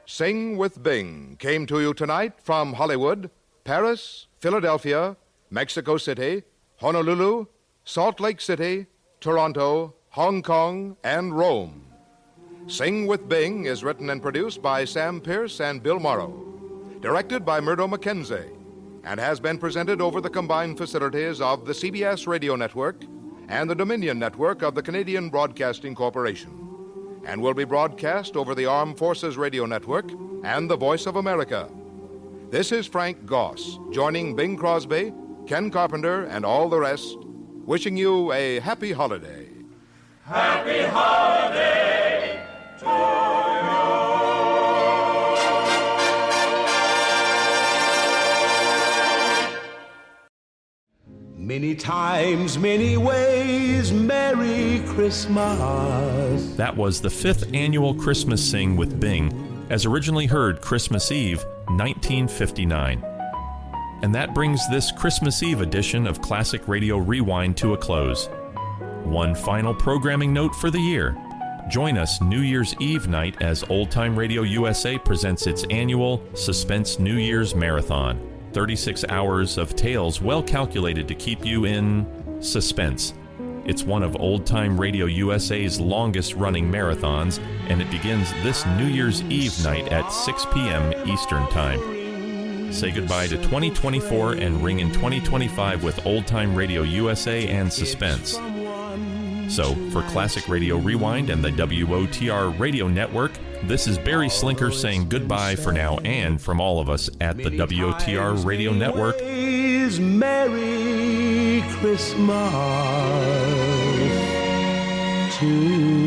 Sing with Bing came to you tonight from Hollywood Paris, Philadelphia, Mexico City, Honolulu, Salt Lake City, Toronto, Hong Kong, and Rome. Sing with Bing is written and produced by Sam Pierce and Bill Morrow, directed by Murdo McKenzie, and has been presented over the combined facilities of the CBS Radio Network and the Dominion Network of the Canadian Broadcasting Corporation, and will be broadcast over the Armed Forces Radio Network and the Voice of America. This is Frank Goss, joining Bing Crosby, Ken Carpenter, and all the rest, wishing you a happy holiday. Happy holiday to you. Many times, many ways, Merry Christmas. That was the 5th annual Christmas Sing with Bing, as originally heard Christmas Eve, 1959. And that brings this Christmas Eve edition of Classic Radio Rewind to a close. One final programming note for the year. Join us New Year's Eve night as Old Time Radio USA presents its annual Suspense New Year's Marathon. 36 hours of tales well calculated to keep you in suspense. It's one of Old Time Radio USA's longest-running marathons, and it begins this New Year's Eve night at 6 p.m. Eastern Time. Say goodbye to 2024 and ring in 2025 with Old Time Radio USA and Suspense. So, for Classic Radio Rewind and the WOTR Radio Network, this is Barry Slinker saying goodbye for now, and from all of us at the WOTR Radio Network, Merry Christmas to you.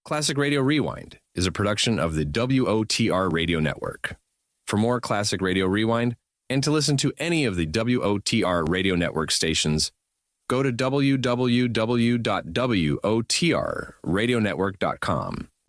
Classic Radio Rewind is a production of the WOTR Radio Network. For more Classic Radio Rewind, and to listen to any of the WOTR Radio Network stations, go to www.wotrradionetwork.com.